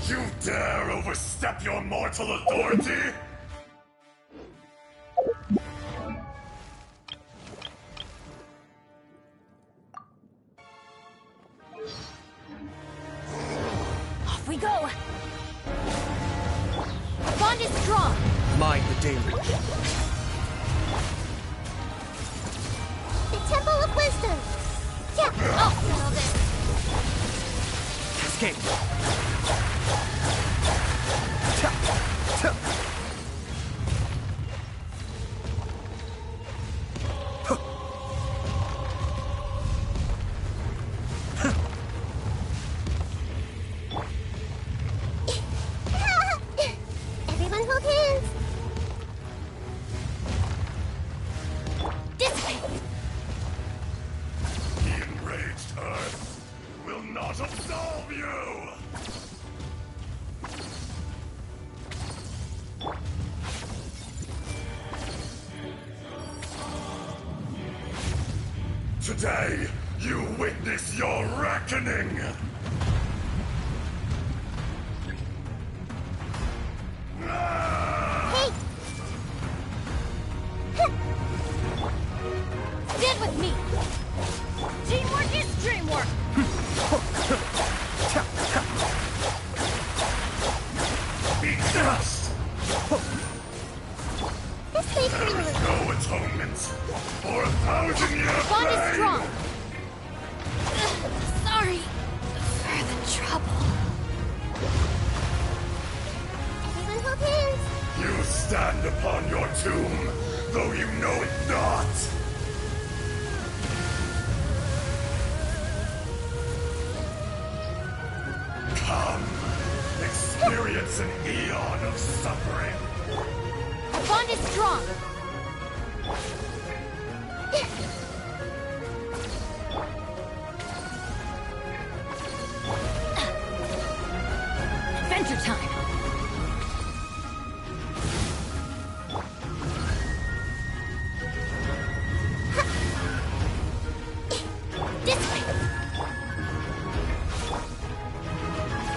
You dare overstep your mortal authority? Off we go! Our bond is strong! Mind the deluge. The Temple of Wisdom! Yeah, I'll settle this! Cascade! Everyone hold hands! This way! The enraged Earth will not absolve you! Today, you witness your reckoning! Hey! Stand with me! Teamwork is dreamwork! Be just! This way, There is no atonement for 1,000-year Bond is pain! strong! Sorry for the trouble. Everyone hold hands! You stand upon your tomb, though you know it not! Come, experience an eon of suffering. Our bond is strong! Adventure time! This way!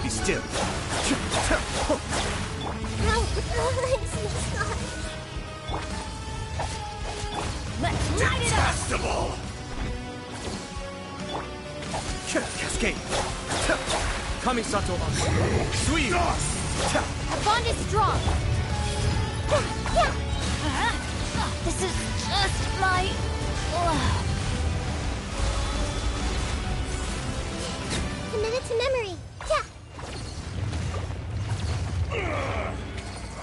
Be still. Ow! I'm so sorry. Let's light it up! Detestable! Cascade. Kamisato on. Sweet. Our bond is strong! This is just my... Committed to memory! Yeah! I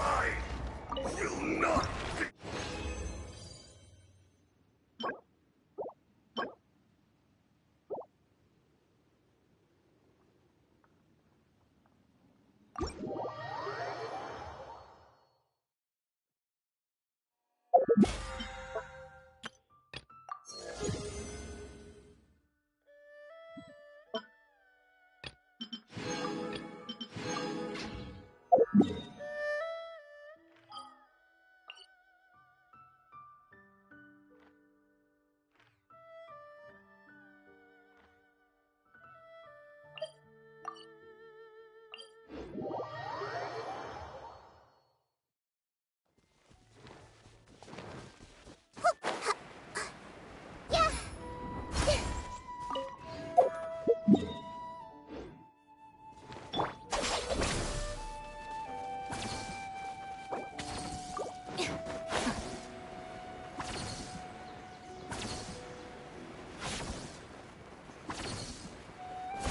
will not be...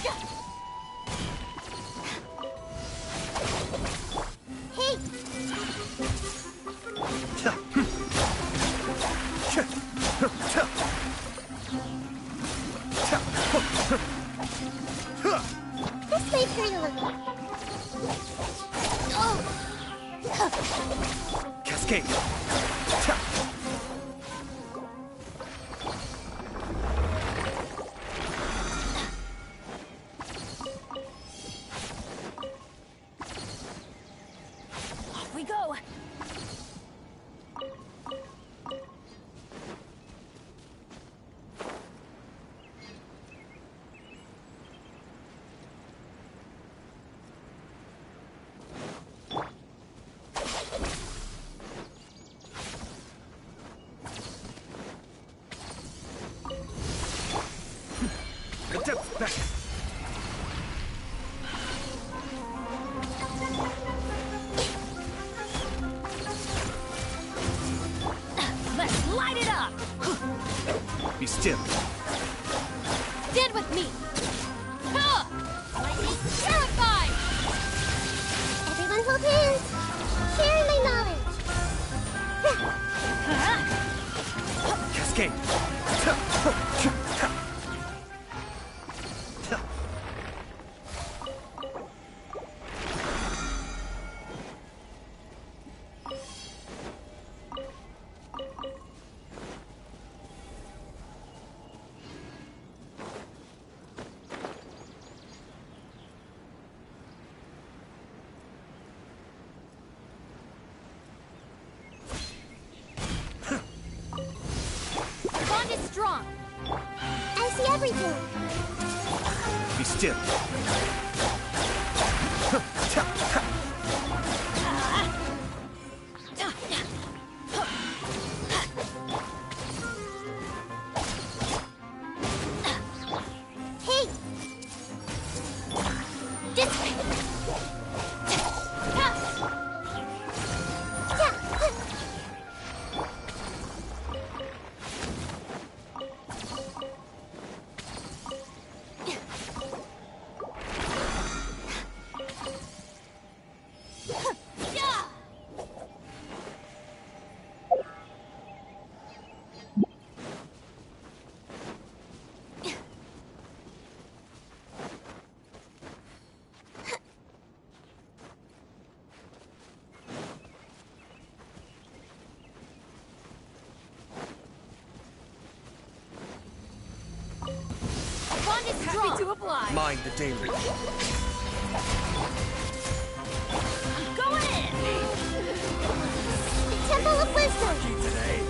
Yeah. Hey, this may hurt a little. Oh. Cascade. Off we go. The depth back. Let's light it up. Be still. Stand with me. Huh! Lightning terrified. Everyone hold hands. Sharing my knowledge. Cascade. Bond is strong. I see everything. Be still. Hey, This way. Yeah. Bond is strong. Happy to oblige. Mind the daily. Going in. the Temple of Wisdom. Today.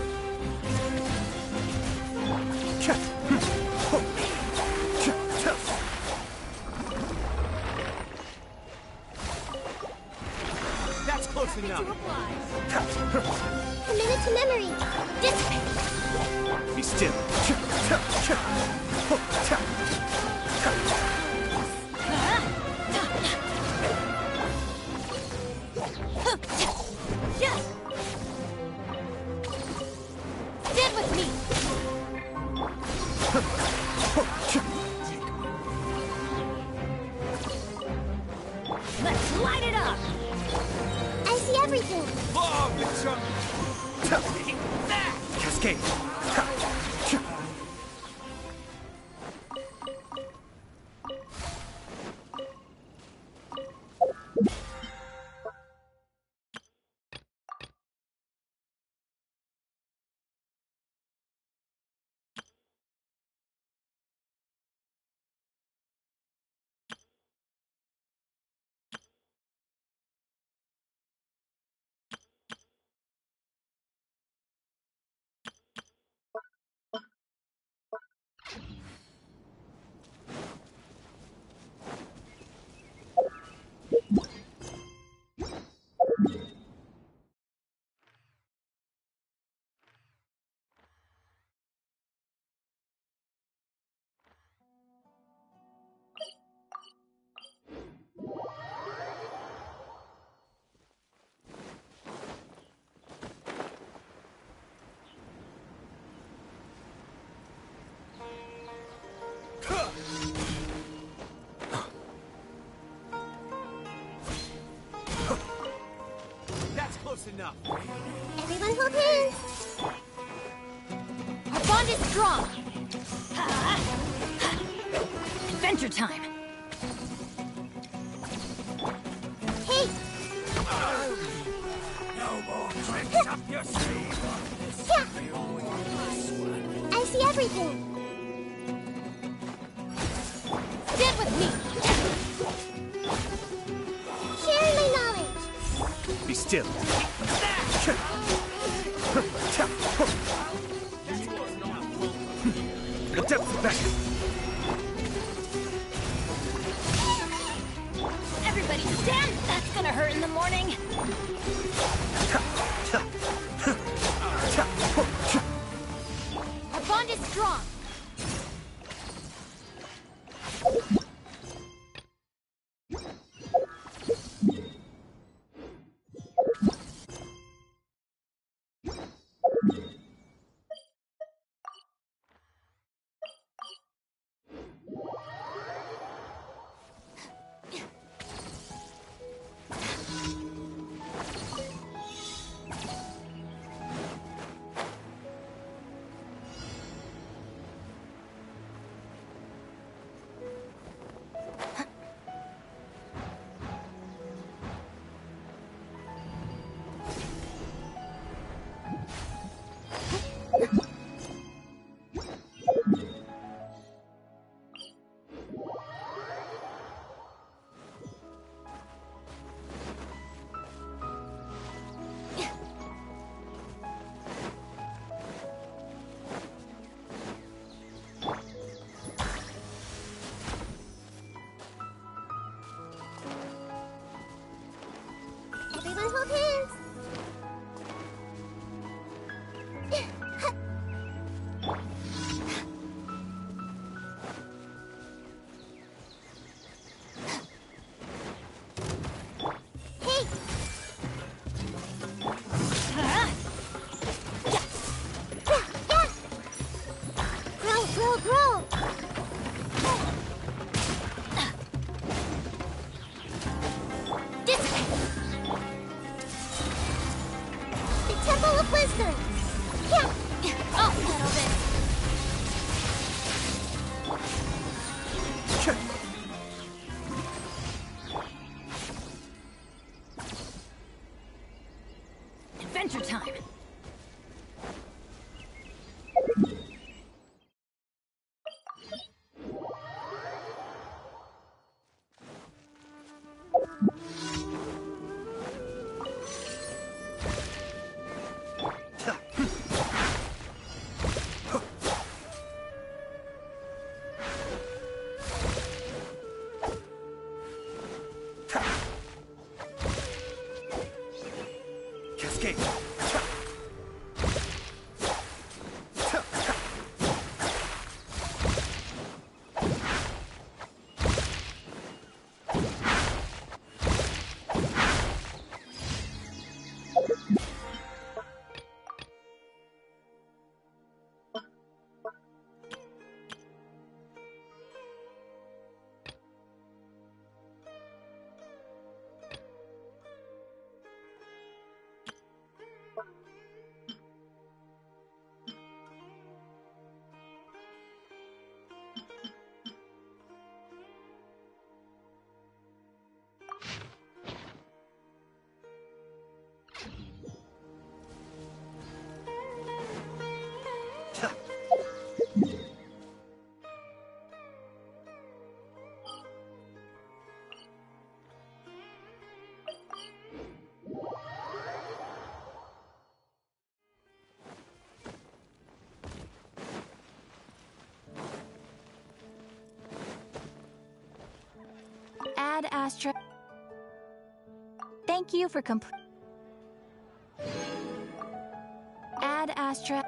That's close To enough. oblige. Committed to memory. This way. Be still. Yeah. Stand with me. Let's light it up. I see everything. Long the jump. Cascade. That's enough. Everyone hold hands. Our bond is strong. Adventure time. Hey, No more tricks up your sleeve. yeah. I see everything. Stand with me. Sharing my knowledge. Be still. The depth back. Everybody stand. That's gonna hurt in the morning. Our bond is strong. Everyone hold hands. Hey, yeah. Grow. Dissipate. The Temple of Wisdom. Yeah. I'll settle this. Adventure time. Cascade. Add Astra. Thank you for complete. Add Astra.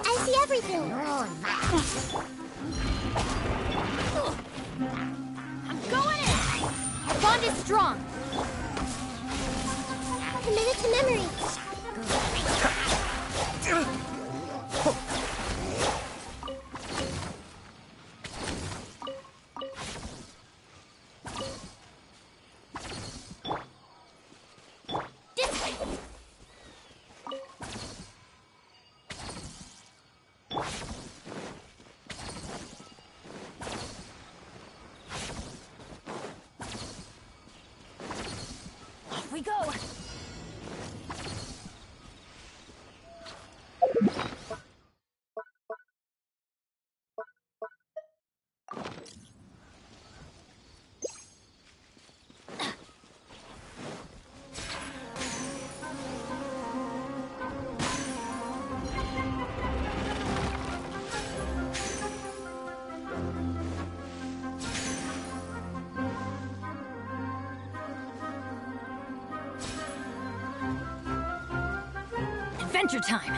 I see everything. I'm going in! Our bond is strong! Committed to memory. This way! Off we go! Adventure time!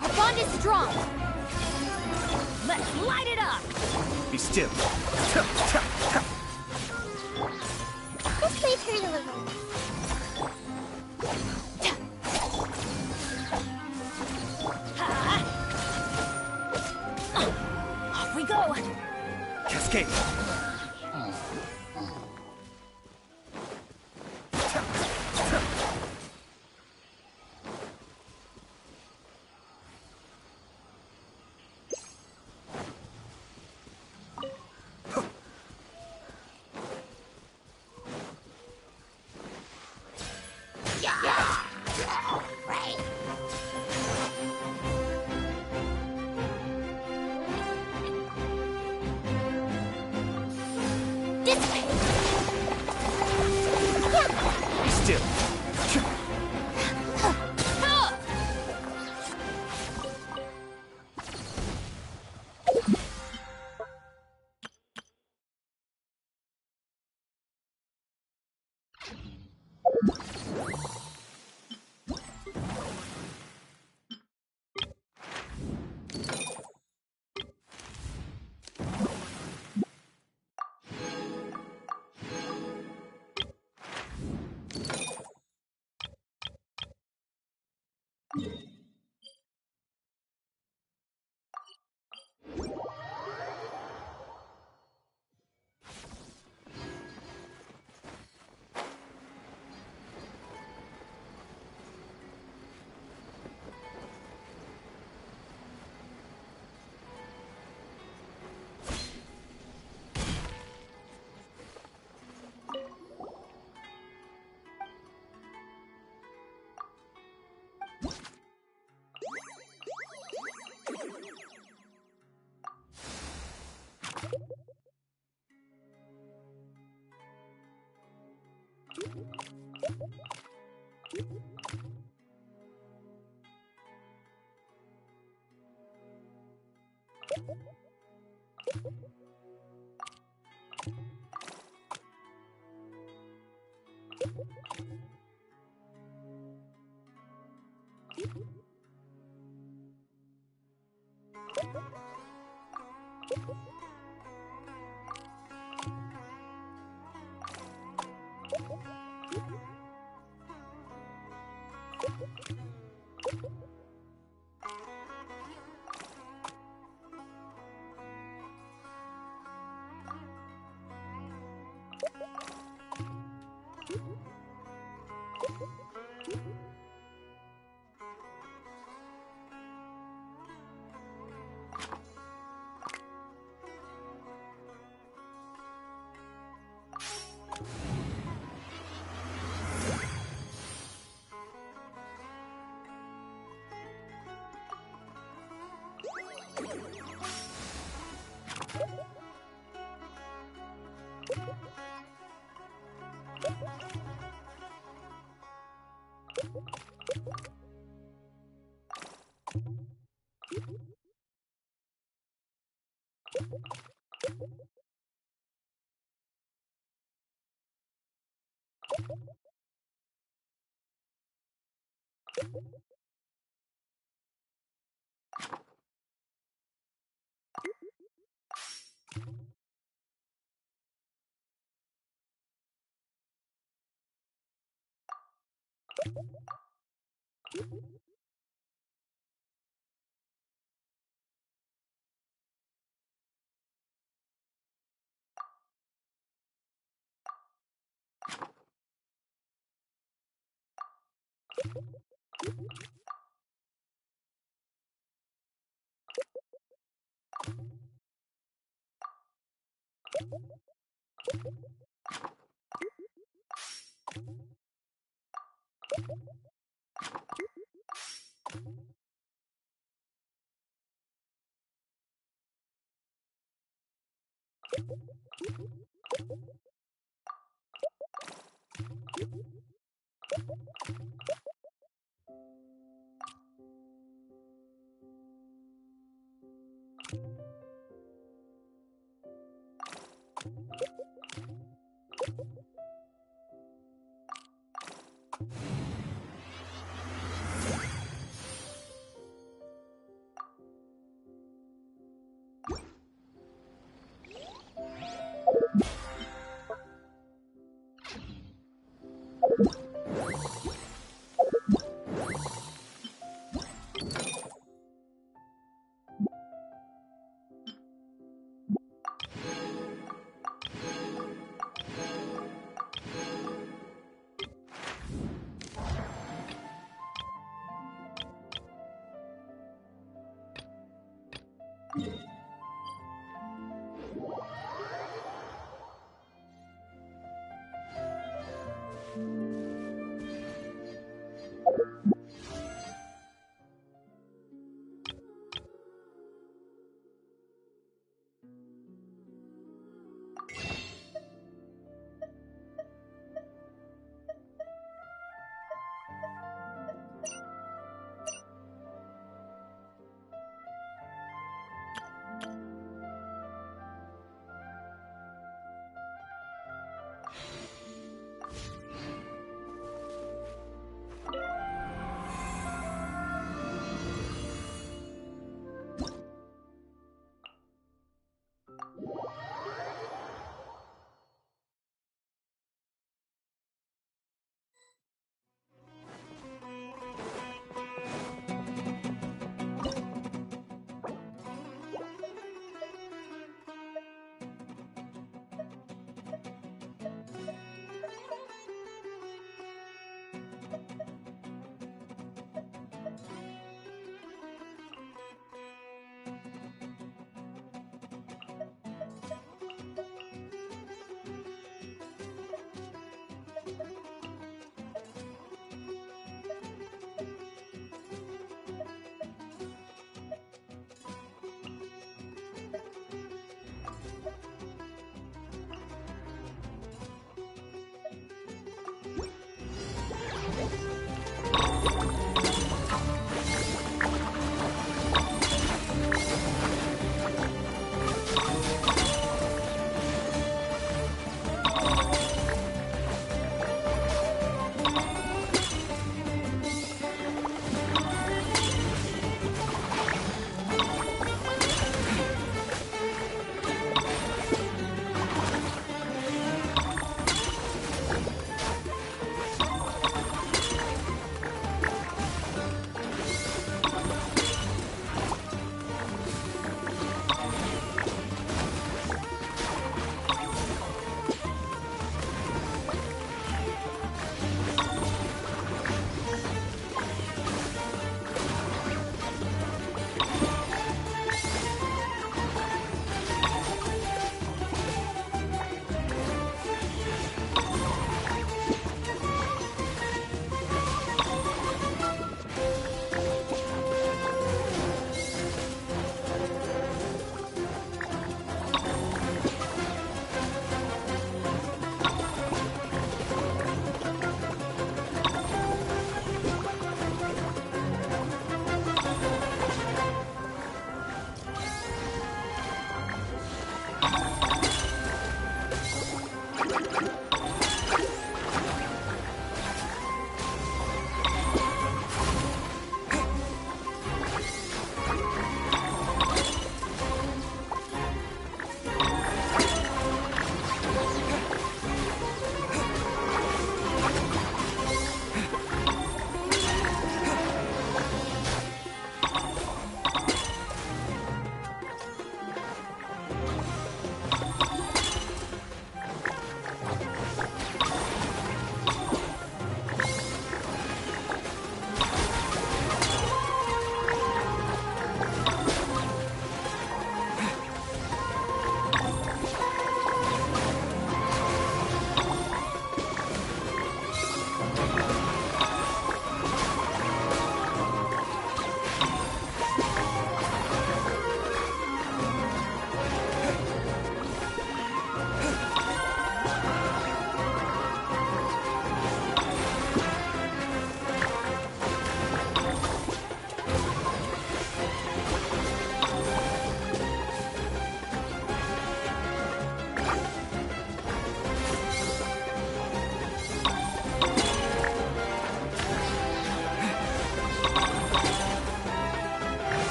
Our bond is strong! Let's light it up! Be still. This may hurt a little. Off we go! Cascade. This way! Be still.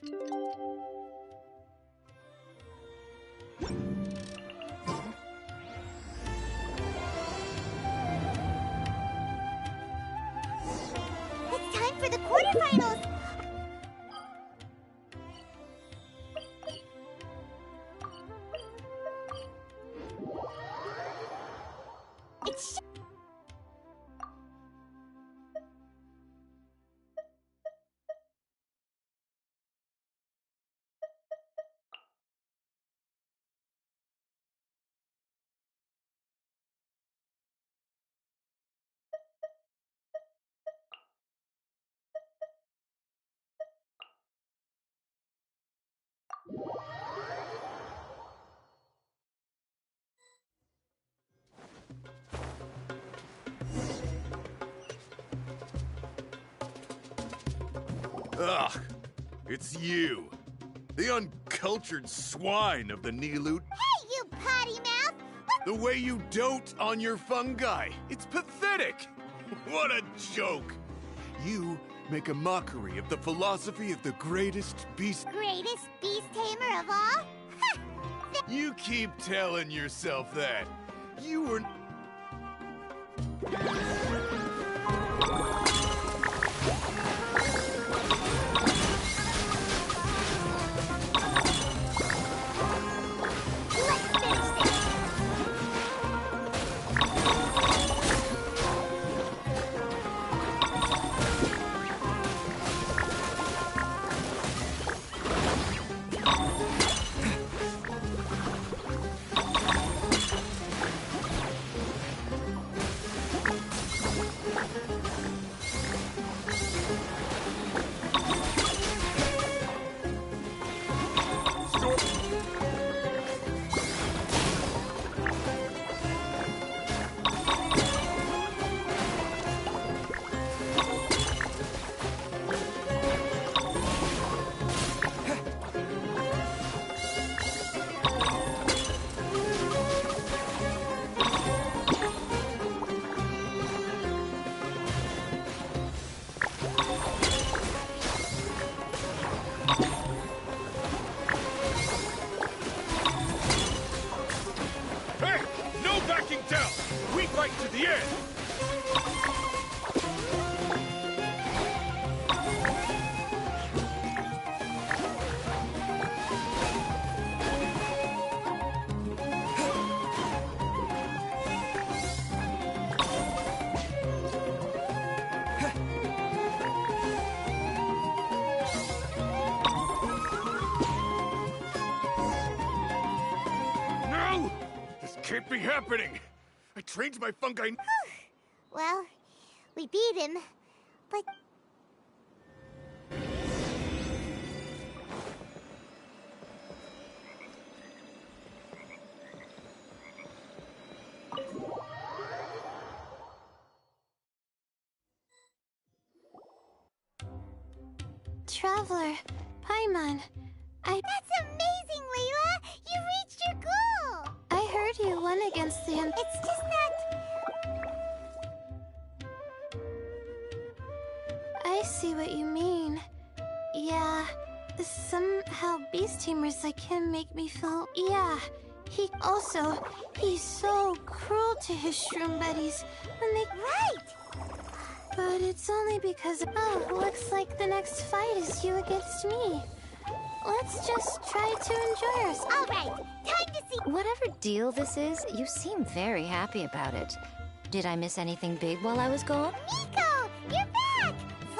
It's time for the quarterfinals! It's Ugh, it's you. The uncultured swine of the Niloot. Hey, you potty mouth! The way you dote on your fungi. It's pathetic. What a joke. You make a mockery of the philosophy of the greatest beast. Greatest beast tamer of all? Ha! You keep telling yourself that. You were... Let's finish this! Hey! No backing down! We fight to the end! No! This can't be happening! I trained my fungi... Well, we beat him, but... Traveler, Paimon, That's amazing, Layla! You reached your goal! I heard you won against the It's just that... I see what you mean. Yeah, somehow beast tamers like him make me feel... Yeah, he's so cruel to his shroom buddies when they... Right! But it's only because... Oh, looks like the next fight is you against me. Let's just try to enjoy ourselves. All right, time to see... Whatever deal this is, you seem very happy about it. Did I miss anything big while I was gone? Miko! You're back!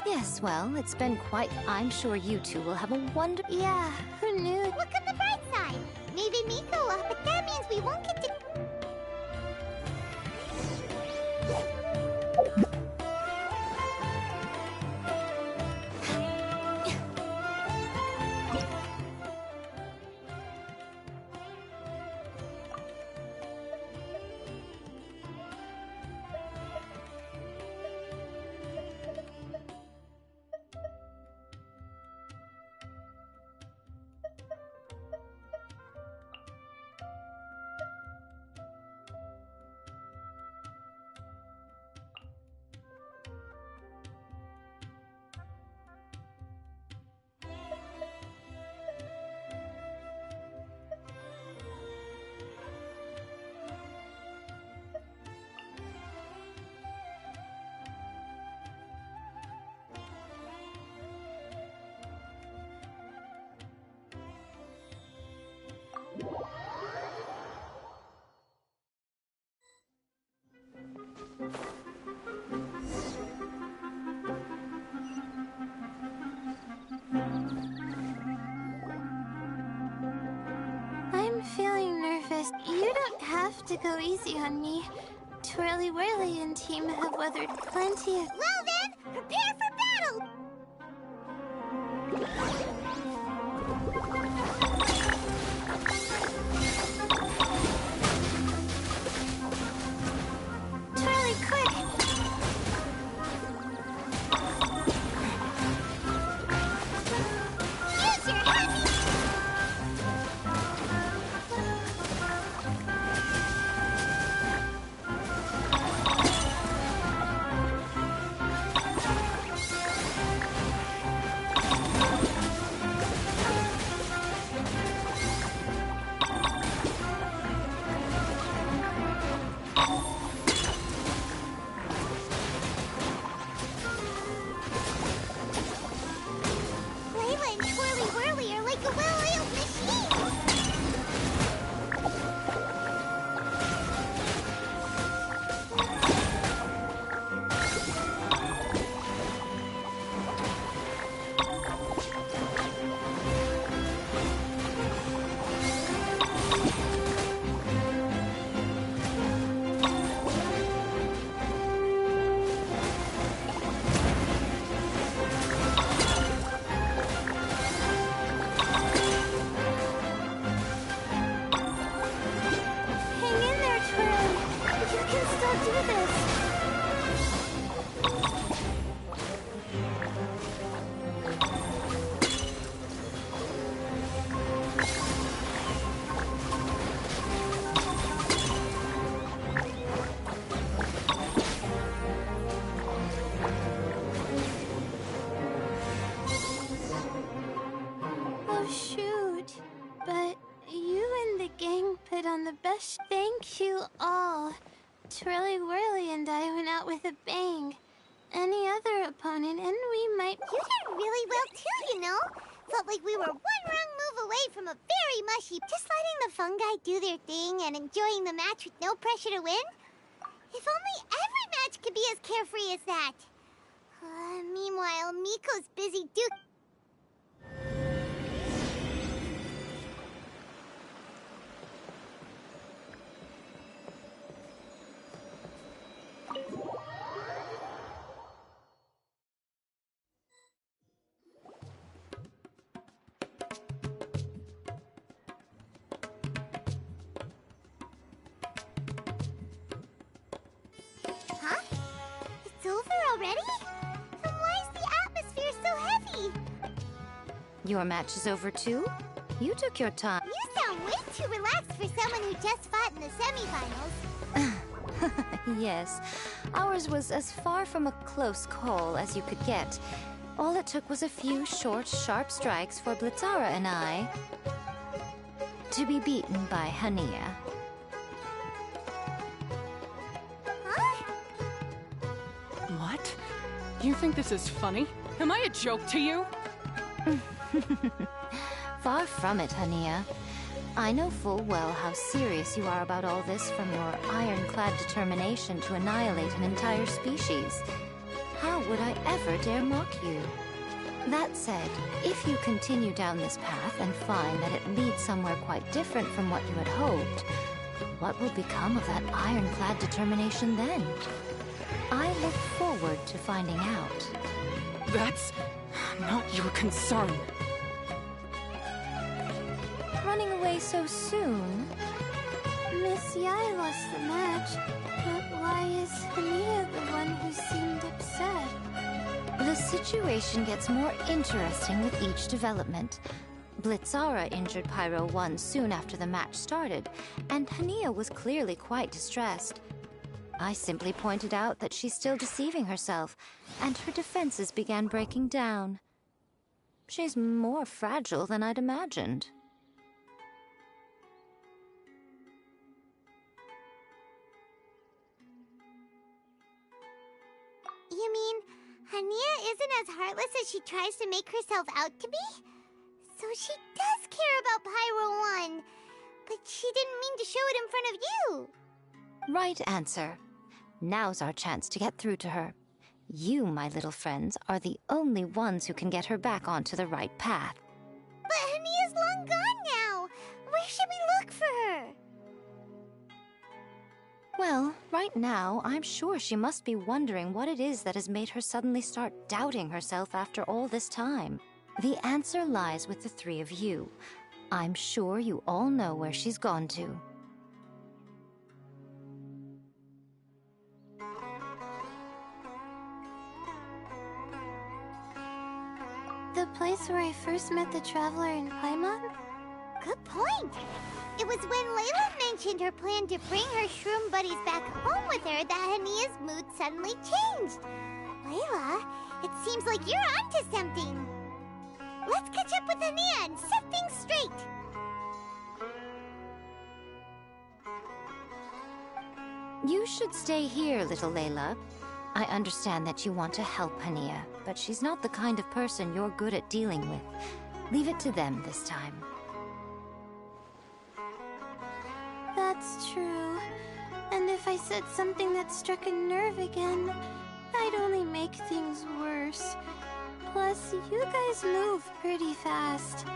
Yes, well, it's been quite... I'm sure you two will have a wonderful... Yeah, who knew? Look on the bright side. Maybe Miko will, but that means we won't get to... I'm feeling nervous. You don't have to go easy on me. Twirly Whirly and team have weathered plenty of... Well then, prepare for battle! Twirly, quick! Use your heavy... Layla and Twirly Whirly are like a well-oiled machine! Hang in there, Twirly. You can still do this. Oh, shoot. But you and the gang put on the best. Thank you all. Twirly Whirly and I went out with a bang. Any other opponent, and we might... You did really well too, you know? Felt like we were one wrong move away from a very mushy... Just letting the fungi do their thing and enjoying the match with no pressure to win? If only every match could be as carefree as that. Meanwhile, Miko's busy Huh? It's over already? Then why is the atmosphere so heavy? Your match is over too? You took your time. You sound way too relaxed for someone who just fought in the semifinals. Yes, ours was as far from a close call as you could get. All it took was a few short, sharp strikes for Blitzara and I to be beaten by Hania. Huh? What? You think this is funny? Am I a joke to you? Far from it, Hania. I know full well how serious you are about all this, from your ironclad determination to annihilate an entire species. How would I ever dare mock you? That said, if you continue down this path and find that it leads somewhere quite different from what you had hoped, what will become of that ironclad determination then? I look forward to finding out. That's not your concern. Running away so soon? Miss Yai lost the match, but why is Hania the one who seemed upset? The situation gets more interesting with each development. Blitzara injured Pyro 1 soon after the match started, and Hania was clearly quite distressed. I simply pointed out that she's still deceiving herself, and her defenses began breaking down. She's more fragile than I'd imagined. You mean, Hania isn't as heartless as she tries to make herself out to be? So she does care about Pyro 1, but she didn't mean to show it in front of you. Right answer. Now's our chance to get through to her. You, my little friends, are the only ones who can get her back onto the right path. But Hania's long gone now. Where should we look Well, right now, I'm sure she must be wondering what it is that has made her suddenly start doubting herself after all this time. The answer lies with the three of you. I'm sure you all know where she's gone to. The place where I first met the traveler in Paimon? Good point. It was when Layla mentioned her plan to bring her shroom buddies back home with her that Hania's mood suddenly changed. Layla, it seems like you're onto something. Let's catch up with Hania and set things straight. You should stay here, little Layla. I understand that you want to help Hania, but she's not the kind of person you're good at dealing with. Leave it to them this time. That's true. And if I said something that struck a nerve again, I'd only make things worse. Plus, you guys move pretty fast.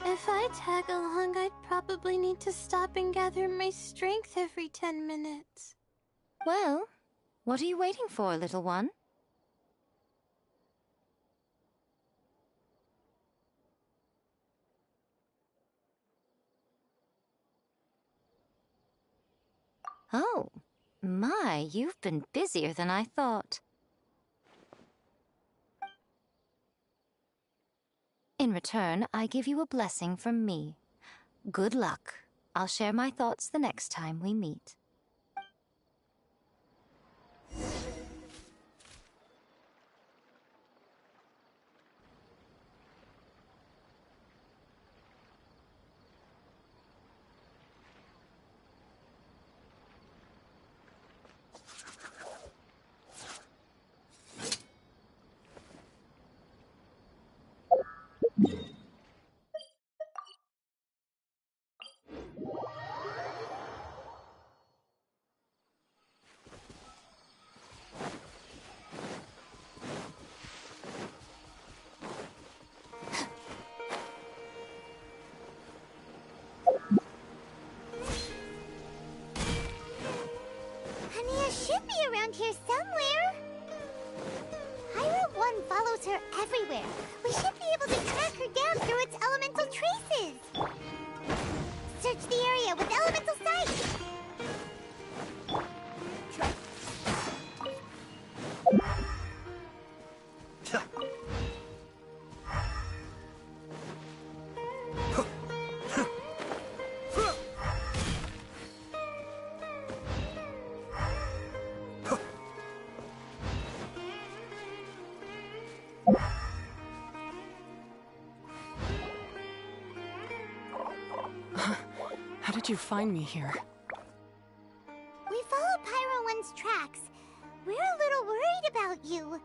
If I tag along, I'd probably need to stop and gather my strength every 10 minutes. Well, what are you waiting for, little one? Oh, my, you've been busier than I thought. In return, I give you a blessing from me. Good luck. I'll share my thoughts the next time we meet. Should be around here somewhere. Pyro 1 follows her everywhere. We should be able to track her down through its elemental traces. Search the area with elemental sight. How did you find me here? We followed Pyro 1's tracks. We're a little worried about you.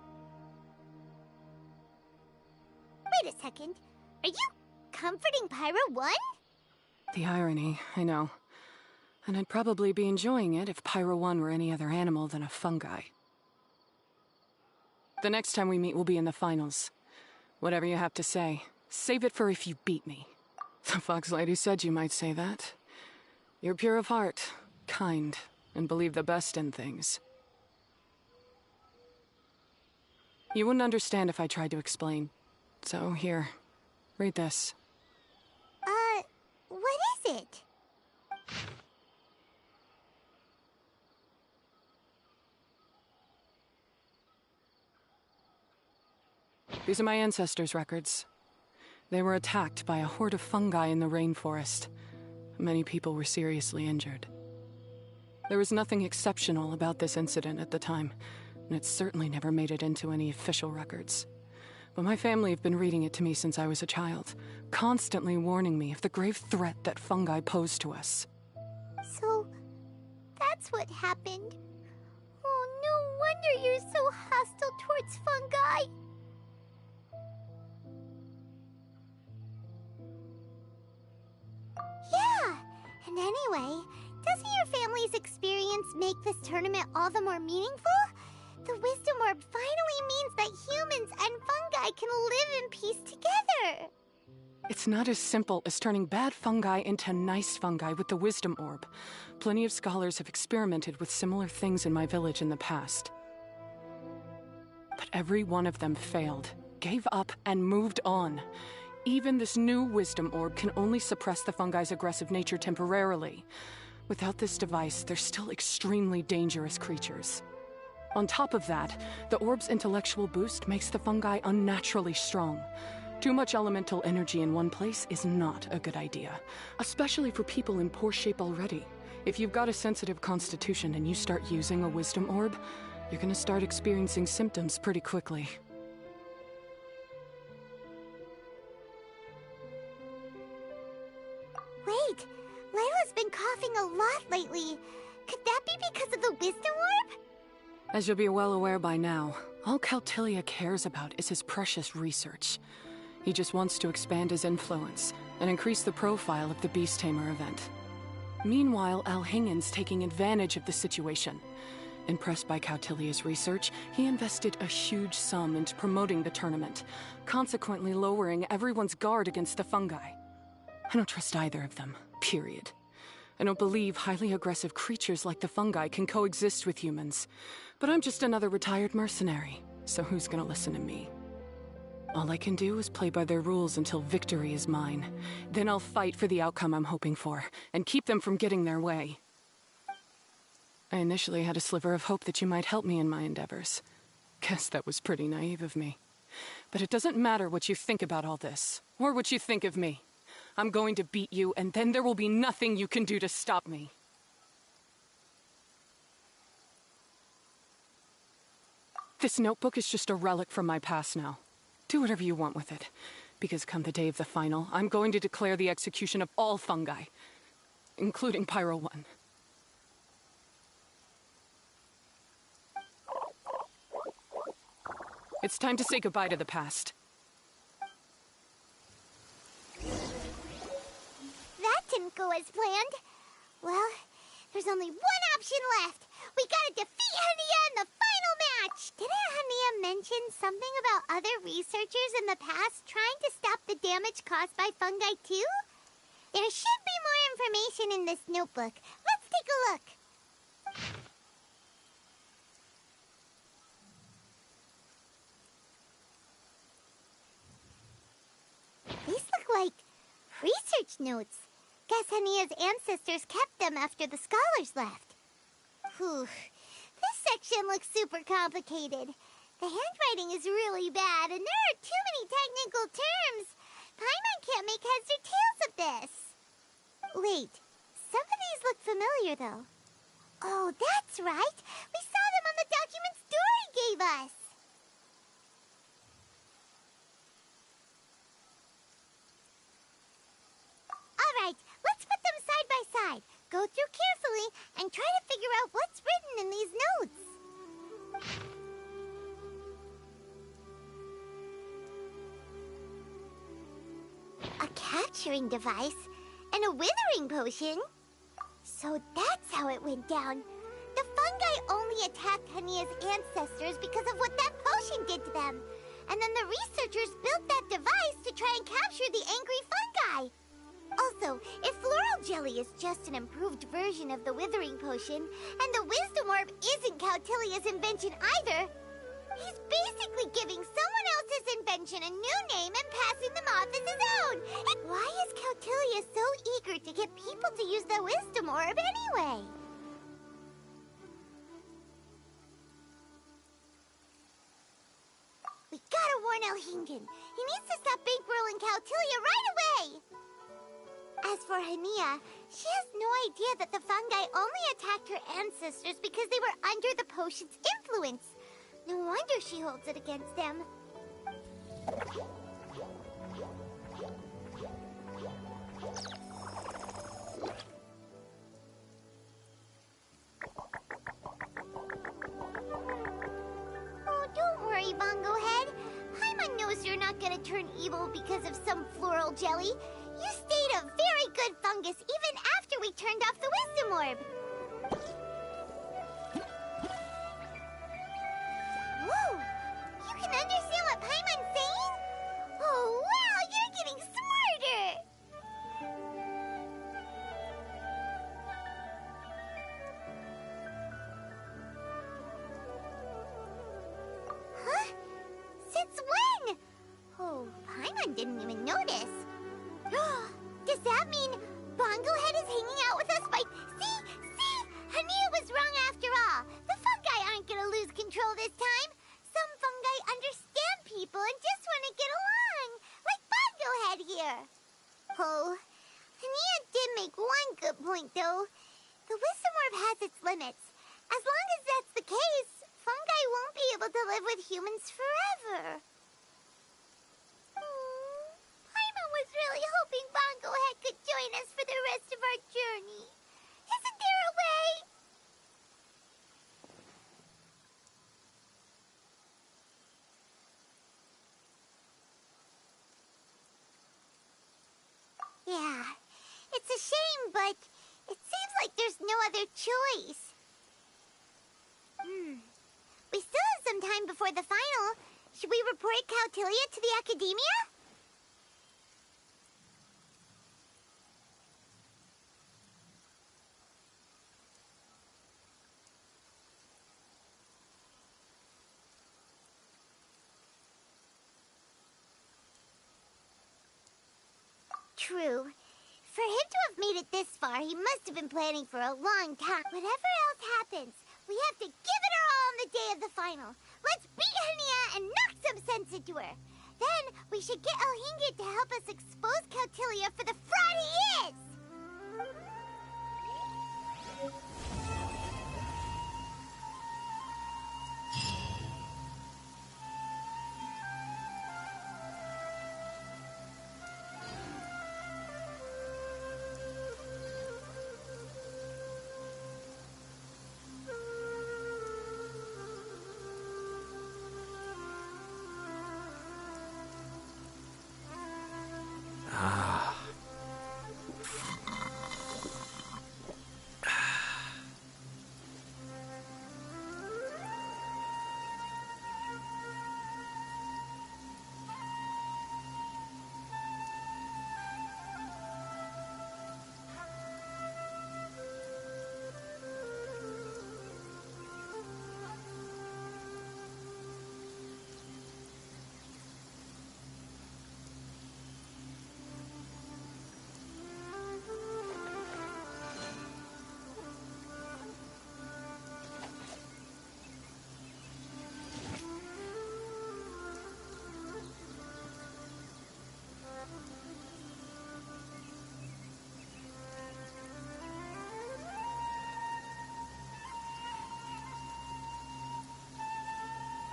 Wait a second. Are you comforting Pyro 1? The irony, I know. And I'd probably be enjoying it if Pyro 1 were any other animal than a fungi. The next time we meet will be in the finals. Whatever you have to say, save it for if you beat me. The Fox Lady said you might say that. You're pure of heart, kind, and believe the best in things. You wouldn't understand if I tried to explain. So here, read this. What is it? These are my ancestors' records. They were attacked by a horde of fungi in the rainforest. Many people were seriously injured. There was nothing exceptional about this incident at the time, and it certainly never made it into any official records. But my family have been reading it to me since I was a child, constantly warning me of the grave threat that fungi pose to us. So, that's what happened. Oh, no wonder you're so hostile towards fungi. Yeah, and anyway, doesn't your family's experience make this tournament all the more meaningful? The Wisdom Orb finally means that humans and fungi can live in peace together. It's not as simple as turning bad fungi into nice fungi with the wisdom orb. Plenty of scholars have experimented with similar things in my village in the past. But every one of them failed, gave up, and moved on. Even this new wisdom orb can only suppress the fungi's aggressive nature temporarily. Without this device, they're still extremely dangerous creatures. On top of that, the orb's intellectual boost makes the fungi unnaturally strong. Too much elemental energy in one place is not a good idea, especially for people in poor shape already. If you've got a sensitive constitution and you start using a wisdom orb, you're gonna start experiencing symptoms pretty quickly. Wait, Layla's been coughing a lot lately. Could that be because of the wisdom orb? As you'll be well aware by now, all Caltilia cares about is his precious research. He just wants to expand his influence and increase the profile of the Beast Tamer event. Meanwhile, Alhingen's taking advantage of the situation. Impressed by Cautilia's research, he invested a huge sum into promoting the tournament, consequently lowering everyone's guard against the fungi. I don't trust either of them, period. I don't believe highly aggressive creatures like the fungi can coexist with humans. But I'm just another retired mercenary, so who's gonna listen to me? All I can do is play by their rules until victory is mine. Then I'll fight for the outcome I'm hoping for, and keep them from getting their way. I initially had a sliver of hope that you might help me in my endeavors. Guess that was pretty naive of me. But it doesn't matter what you think about all this, or what you think of me. I'm going to beat you, and then there will be nothing you can do to stop me. This notebook is just a relic from my past now. Do whatever you want with it, because come the day of the final, I'm going to declare the execution of all fungi, including Pyro 1. It's time to say goodbye to the past. That didn't go as planned. Well, there's only one option left. We gotta defeat Hania in the final match! Didn't Hania mention something about other researchers in the past trying to stop the damage caused by fungi too? There should be more information in this notebook. Let's take a look. These look like research notes. Guess Hania's ancestors kept them after the scholars left. Whew. This section looks super complicated. The handwriting is really bad, and there are too many technical terms. Paimon can't make heads or tails of this. Wait, some of these look familiar, though. Oh, that's right. We saw them on the documents Dory gave us. All right, let's put them side by side. Go through carefully and try to figure out what's written in these notes. A capturing device and a withering potion? So that's how it went down. The fungi only attacked Hania's ancestors because of what that potion did to them. And then the researchers built that device to try and capture the angry fungi. Also, if floral jelly is just an improved version of the withering potion, and the wisdom orb isn't Cautilia's invention either, he's basically giving someone else's invention a new name and passing them off as his own. Why is Cautilia so eager to get people to use the wisdom orb anyway? We gotta warn Alhingen. He needs to stop bankrolling Cautilia right away! As for Hania, she has no idea that the fungi only attacked her ancestors because they were under the potion's influence. No wonder she holds it against them. Oh, don't worry, Bongo Head. Paimon knows you're not gonna turn evil because of some floral jelly. You stayed a very good fungus even after we turned off the wisdom orb. Whoa! You can understand what Paimon's saying? Oh, wow! You're getting Oh, Ania did make one good point, though. The wisdom orb has its limits. As long as that's the case, fungi won't be able to live with humans forever. Paimon was really hoping Bongo Head could join us for the rest of our journey. Isn't there a way? Yeah, it's a shame, but it seems like there's no other choice. We still have some time before the final. Should we report Cautilia to the Academia? True. For him to have made it this far, he must have been planning for a long time. Whatever else happens, we have to give it our all on the day of the final. Let's beat Hania and knock some sense into her. Then we should get Elhingid to help us expose Cautilia for the fraud he is!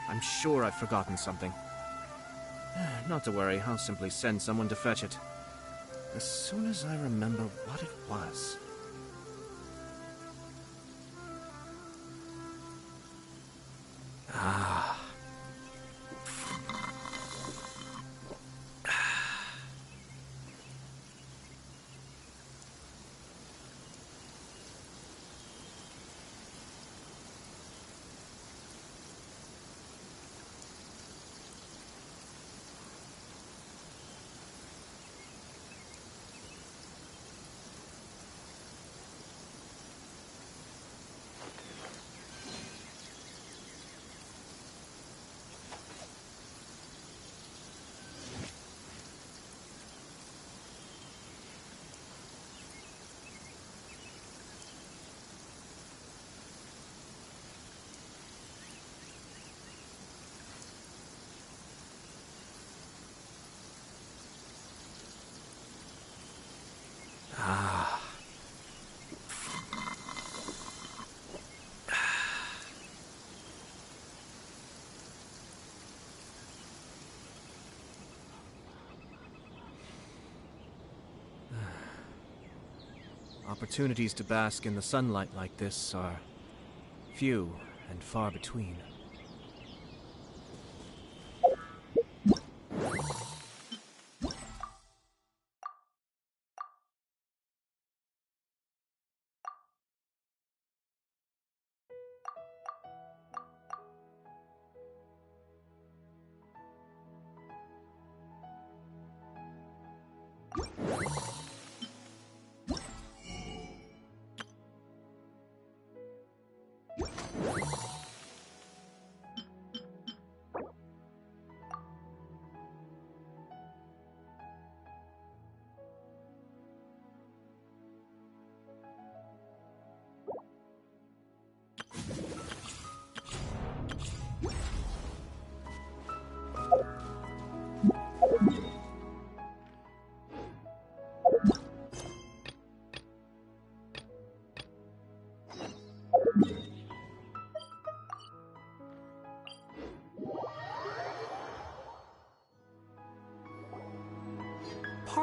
I'm sure I've forgotten something. Not to worry, I'll simply send someone to fetch it. As soon as I remember what it was. Opportunities to bask in the sunlight like this are few and far between.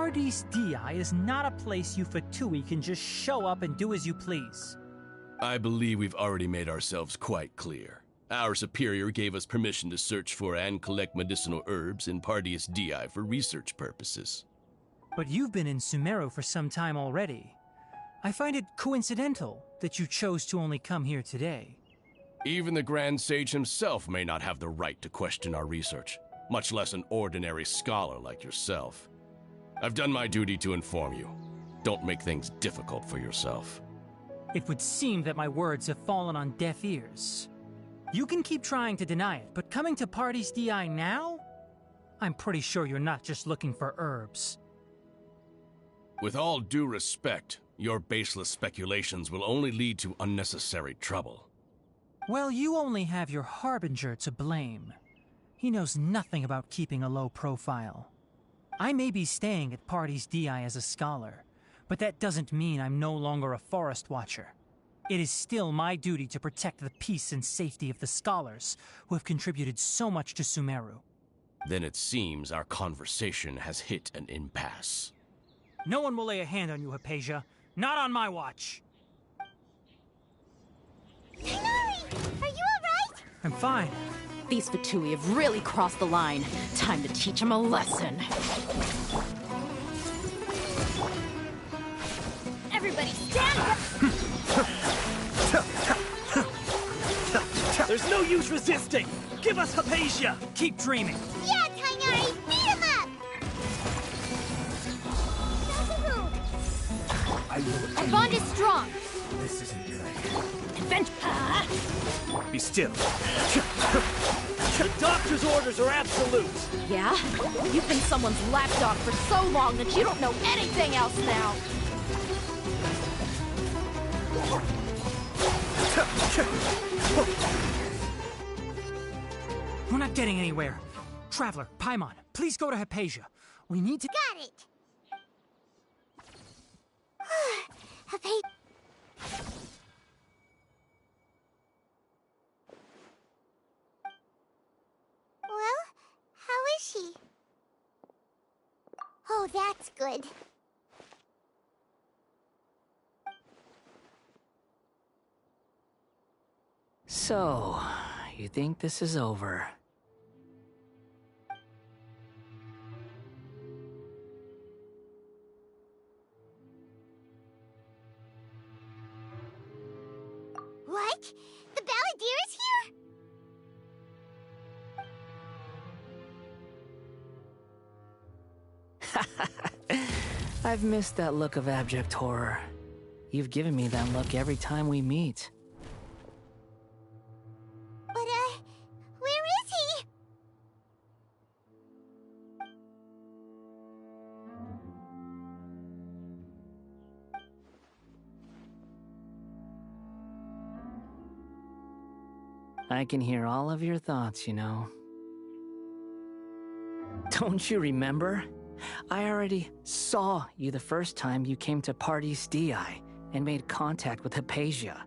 Paradis Di is not a place you Fatui can just show up and do as you please. I believe we've already made ourselves quite clear. Our superior gave us permission to search for and collect medicinal herbs in Paradis Di for research purposes. But you've been in Sumeru for some time already. I find it coincidental that you chose to only come here today. Even the Grand Sage himself may not have the right to question our research, much less an ordinary scholar like yourself. I've done my duty to inform you. Don't make things difficult for yourself. It would seem that my words have fallen on deaf ears. You can keep trying to deny it, but coming to Paradis Di now? I'm pretty sure you're not just looking for herbs. With all due respect, your baseless speculations will only lead to unnecessary trouble. Well, you only have your Harbinger to blame. He knows nothing about keeping a low profile. I may be staying at Paradis Di as a scholar, but that doesn't mean I'm no longer a forest watcher. It is still my duty to protect the peace and safety of the scholars who have contributed so much to Sumeru. Then it seems our conversation has hit an impasse. No one will lay a hand on you, Hypatia. Not on my watch. Hinari, are you alright? I'm fine. These Fatui have really crossed the line. Time to teach them a lesson. Everybody stand up! There's no use resisting! Give us Hypatia! Keep dreaming! Yeah, Hinari, beat him up! Our bond is strong. This isn't good. Be still. The doctor's orders are absolute. Yeah? You've been someone's lapdog for so long that you don't know anything else now. We're not getting anywhere. Traveler, Paimon, please go to Hypatia. We need to— Got it! Hypatia. Well, how is she? Oh, that's good. So, you think this is over? What? The Balladeer is here? I've missed that look of abject horror. You've given me that look every time we meet. But, where is he? I can hear all of your thoughts, you know. Don't you remember? I already saw you the first time you came to Paradis Di and made contact with Hypatia.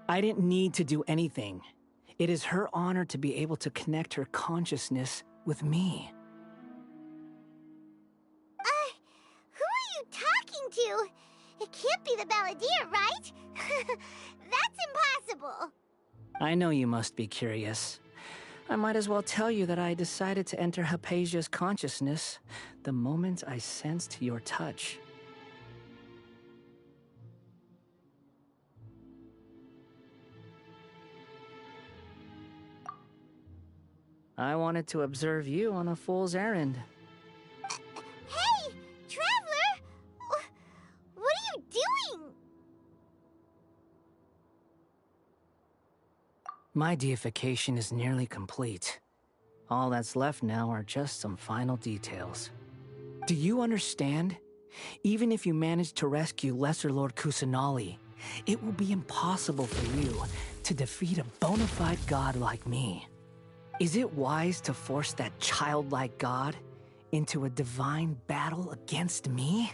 I didn't need to do anything. It is her honor to be able to connect her consciousness with me. Who are you talking to? It can't be the Balladeer, right? That's impossible. I know you must be curious. I might as well tell you that I decided to enter Hypatia's consciousness the moment I sensed your touch. I wanted to observe you on a fool's errand. Hey, Traveler! What are you doing? My deification is nearly complete. All that's left now are just some final details. Do you understand? Even if you manage to rescue Lesser Lord Kusanali, it will be impossible for you to defeat a bona fide god like me. Is it wise to force that childlike god into a divine battle against me?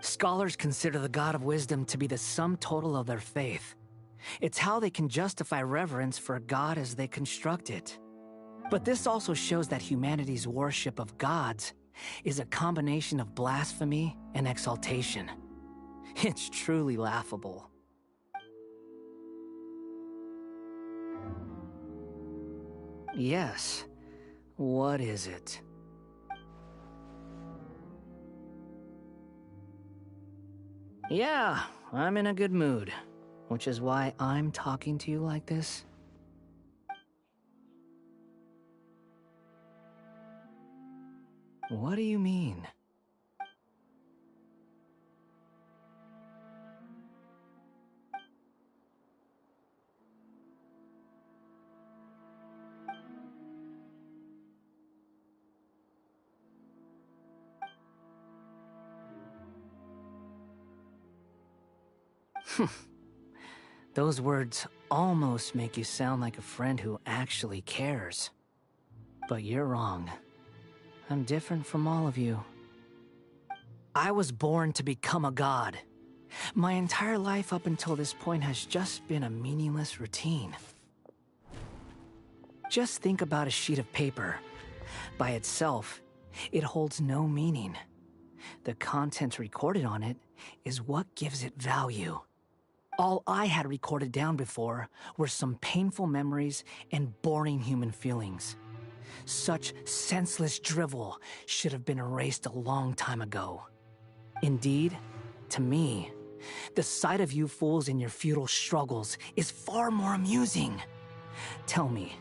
Scholars consider the God of Wisdom to be the sum total of their faith. It's how they can justify reverence for a God as they construct it. But this also shows that humanity's worship of gods is a combination of blasphemy and exaltation. It's truly laughable. Yes. What is it? Yeah, I'm in a good mood, which is why I'm talking to you like this. What do you mean? Those words almost make you sound like a friend who actually cares. But you're wrong. I'm different from all of you. I was born to become a god. My entire life up until this point has just been a meaningless routine. Just think about a sheet of paper. By itself, it holds no meaning. The content recorded on it is what gives it value. All I had recorded down before were some painful memories and boring human feelings. Such senseless drivel should have been erased a long time ago. Indeed, to me, the sight of you fools in your futile struggles is far more amusing. Tell me,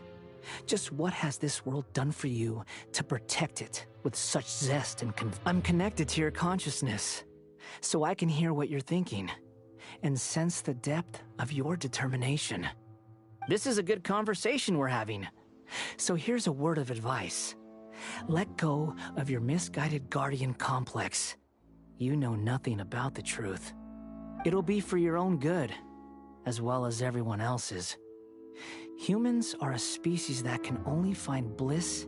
just what has this world done for you to protect it with such zest and I'm connected to your consciousness, so I can hear what you're thinking and sense the depth of your determination. This is a good conversation we're having. So here's a word of advice. Let go of your misguided guardian complex. You know nothing about the truth. It'll be for your own good, as well as everyone else's. Humans are a species that can only find bliss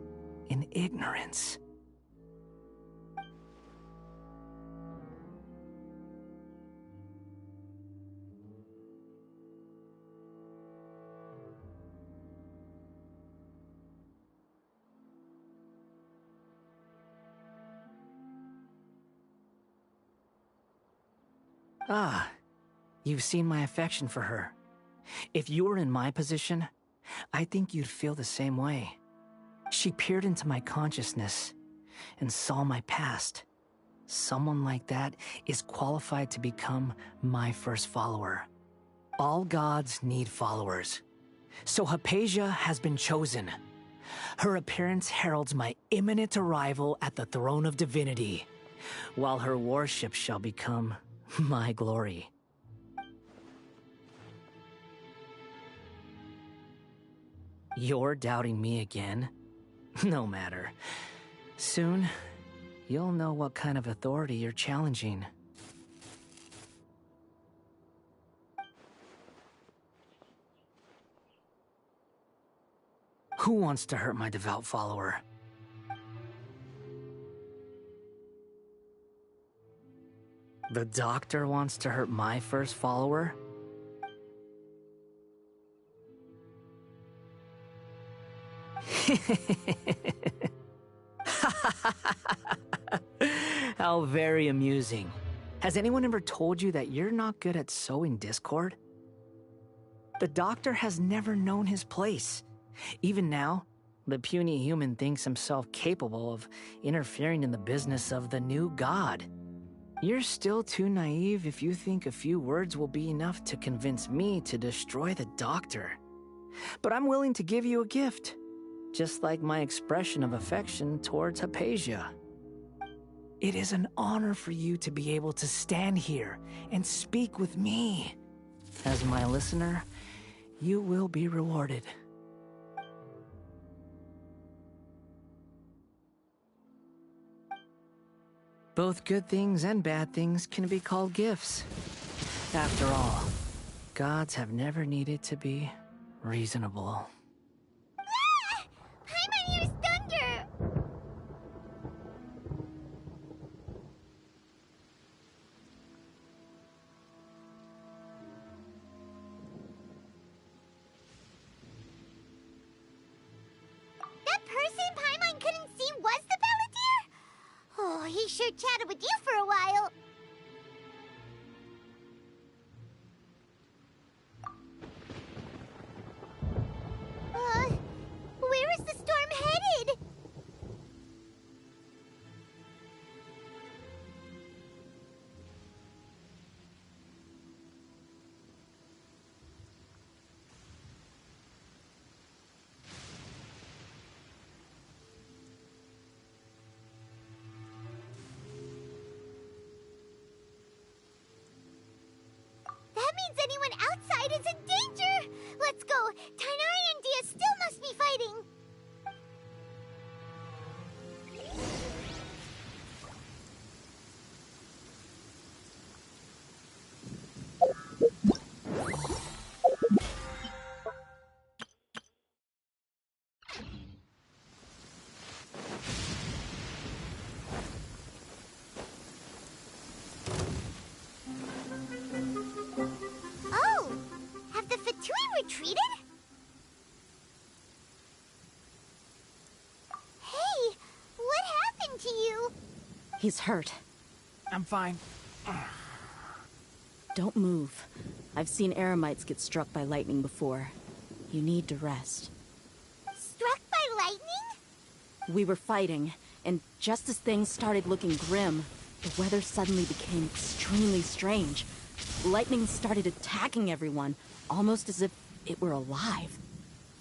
in ignorance. Ah, you've seen my affection for her. If you were in my position, I think you'd feel the same way. She peered into my consciousness and saw my past. Someone like that is qualified to become my first follower. All gods need followers. So Hypatia has been chosen. Her appearance heralds my imminent arrival at the throne of divinity, while her worship shall become my glory. You're doubting me again? No matter. Soon, you'll know what kind of authority you're challenging. Who wants to hurt my devout follower? The doctor wants to hurt my first follower? How very amusing. Has anyone ever told you that you're not good at sowing discord? The doctor has never known his place. Even now, the puny human thinks himself capable of interfering in the business of the new god. You're still too naive if you think a few words will be enough to convince me to destroy the doctor. But I'm willing to give you a gift, just like my expression of affection towards Hypatia. It is an honor for you to be able to stand here and speak with me. As my listener, you will be rewarded. Both good things and bad things can be called gifts. After all, gods have never needed to be reasonable. sure chatted with you for a while. Where is the storm headed? That means anyone outside is in danger! Let's go! Tainari and Dia still must be fighting! Oh! Have the Fatui retreated? Hey! What happened to you? He's hurt. I'm fine. Don't move. I've seen eremites get struck by lightning before. You need to rest. Struck by lightning? We were fighting, and just as things started looking grim, the weather suddenly became extremely strange. Lightning started attacking everyone, almost as if it were alive.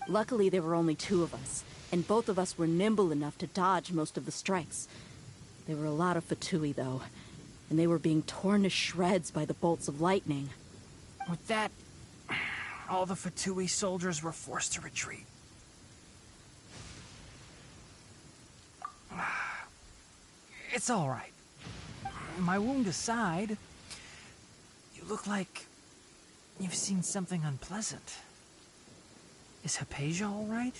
Luckily, there were only two of us, and both of us were nimble enough to dodge most of the strikes. There were a lot of Fatui, though, and they were being torn to shreds by the bolts of lightning. With that, all the Fatui soldiers were forced to retreat. It's all right. My wound aside, you look like you've seen something unpleasant. Is Hypatia all right?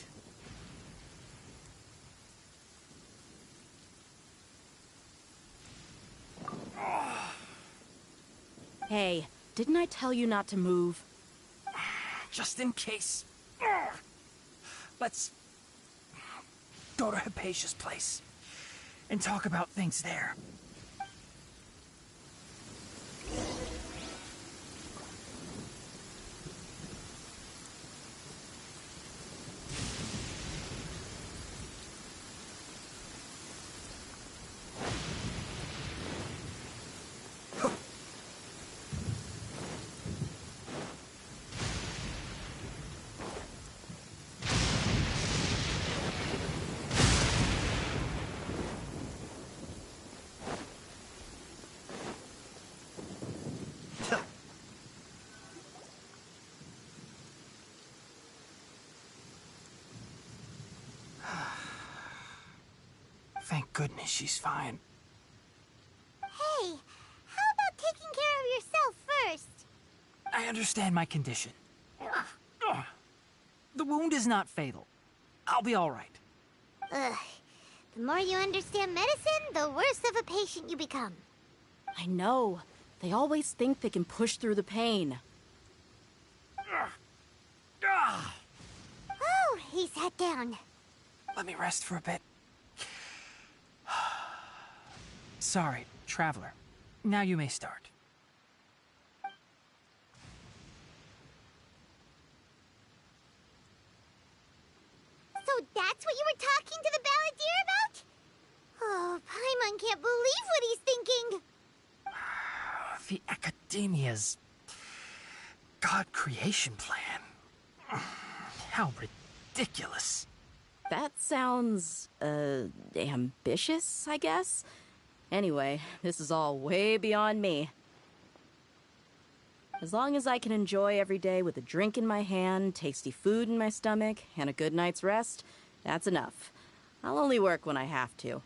Hey, didn't I tell you not to move? Just in case. Let's go to Hypatia's place and talk about things there. Thank goodness she's fine. Hey, how about taking care of yourself first? I understand my condition. The wound is not fatal. I'll be all right. Ugh. The more you understand medicine, the worse of a patient you become. I know. They always think they can push through the pain. Oh, he sat down. Let me rest for a bit. Sorry, traveler. Now you may start. So that's what you were talking to the balladeer about? Oh, Paimon can't believe what he's thinking. The Academia's God creation plan. How ridiculous. That sounds, ambitious, I guess? Anyway, this is all way beyond me. As long as I can enjoy every day with a drink in my hand, tasty food in my stomach, and a good night's rest, that's enough. I'll only work when I have to.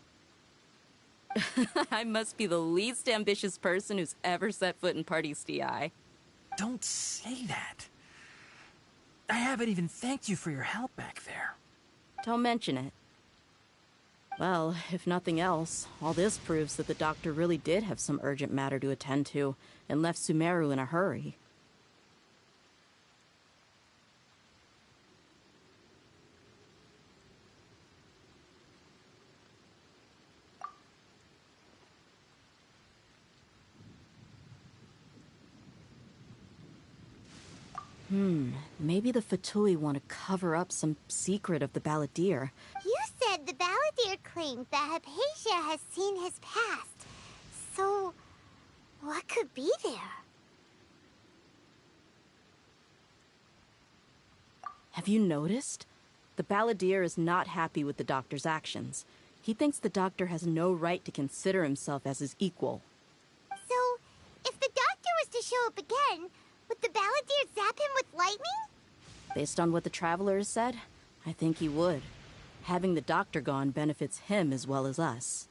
I must be the least ambitious person who's ever set foot in Party's DI. Don't say that. I haven't even thanked you for your help back there. Don't mention it. Well, if nothing else, all this proves that the doctor really did have some urgent matter to attend to, and left Sumeru in a hurry. Maybe the Fatui want to cover up some secret of the Balladeer. You said the Balladeer claimed that Hypatia has seen his past. So, what could be there? Have you noticed? The Balladeer is not happy with the Doctor's actions. He thinks the Doctor has no right to consider himself as his equal. So, if the Doctor was to show up again, would the Balladeer zap him with lightning? Based on what the Traveler has said, I think he would. Having the Doctor gone benefits him as well as us.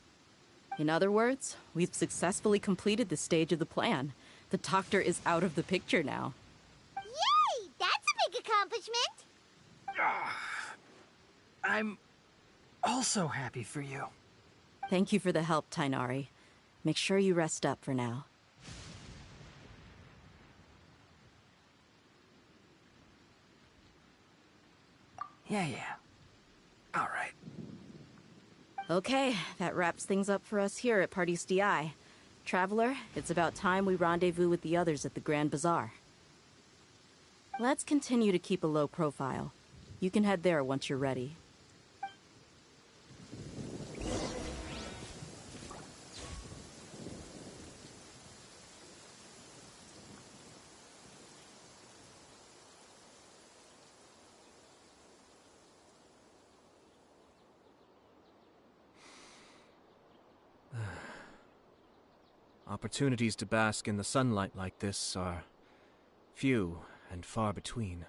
In other words, we've successfully completed this stage of the plan. The Doctor is out of the picture now. Yay! That's a big accomplishment! I'm also happy for you. Thank you for the help, Tainari. Make sure you rest up for now. Yeah. All right. Okay, that wraps things up for us here at Party's DI. Traveler, it's about time we rendezvous with the others at the Grand Bazaar. Let's continue to keep a low profile. You can head there once you're ready. Opportunities to bask in the sunlight like this are few and far between.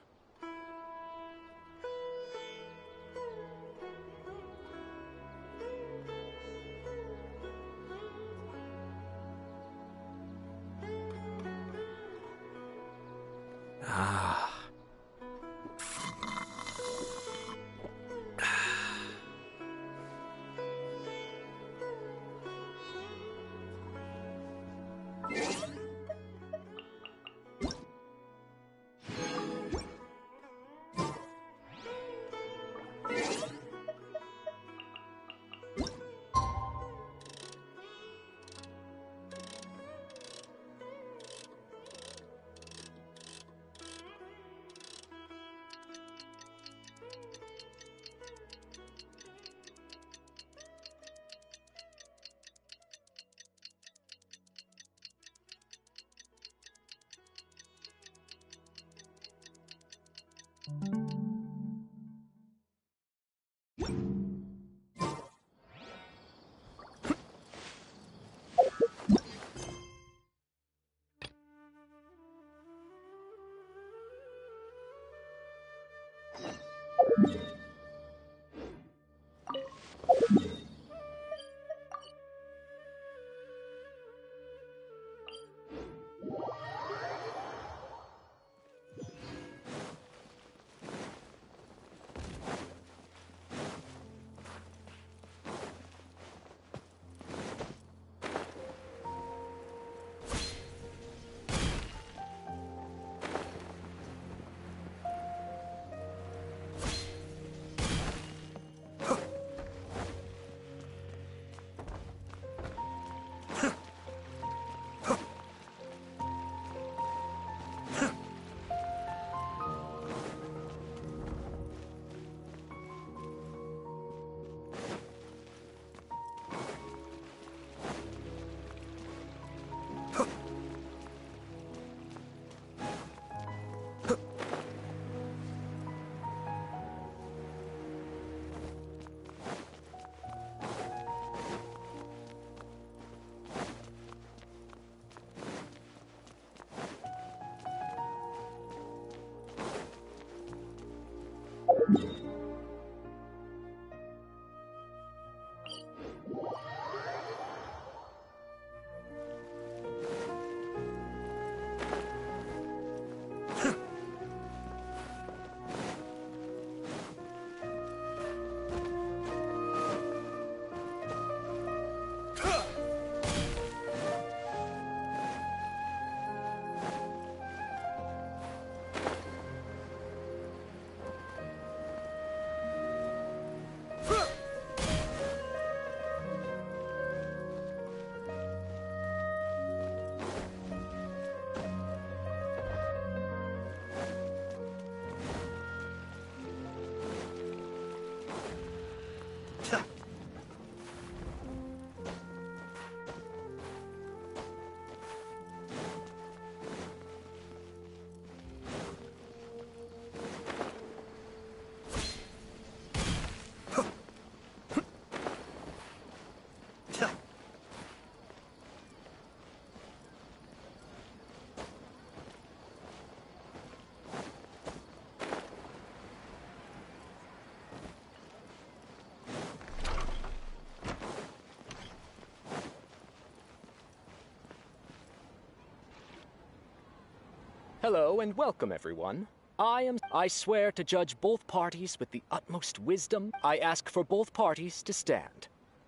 Hello and welcome, everyone. I swear to judge both parties with the utmost wisdom. I ask for both parties to stand.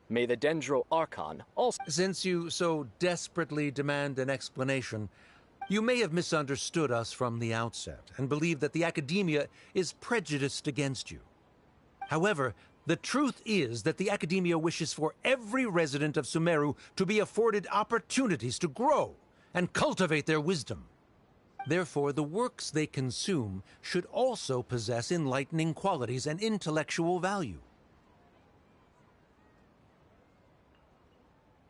May the Dendro Archon also... Since you so desperately demand an explanation, you may have misunderstood us from the outset and believe that the Academia is prejudiced against you. However, the truth is that the Academia wishes for every resident of Sumeru to be afforded opportunities to grow and cultivate their wisdom. Therefore, the works they consume should also possess enlightening qualities and intellectual value.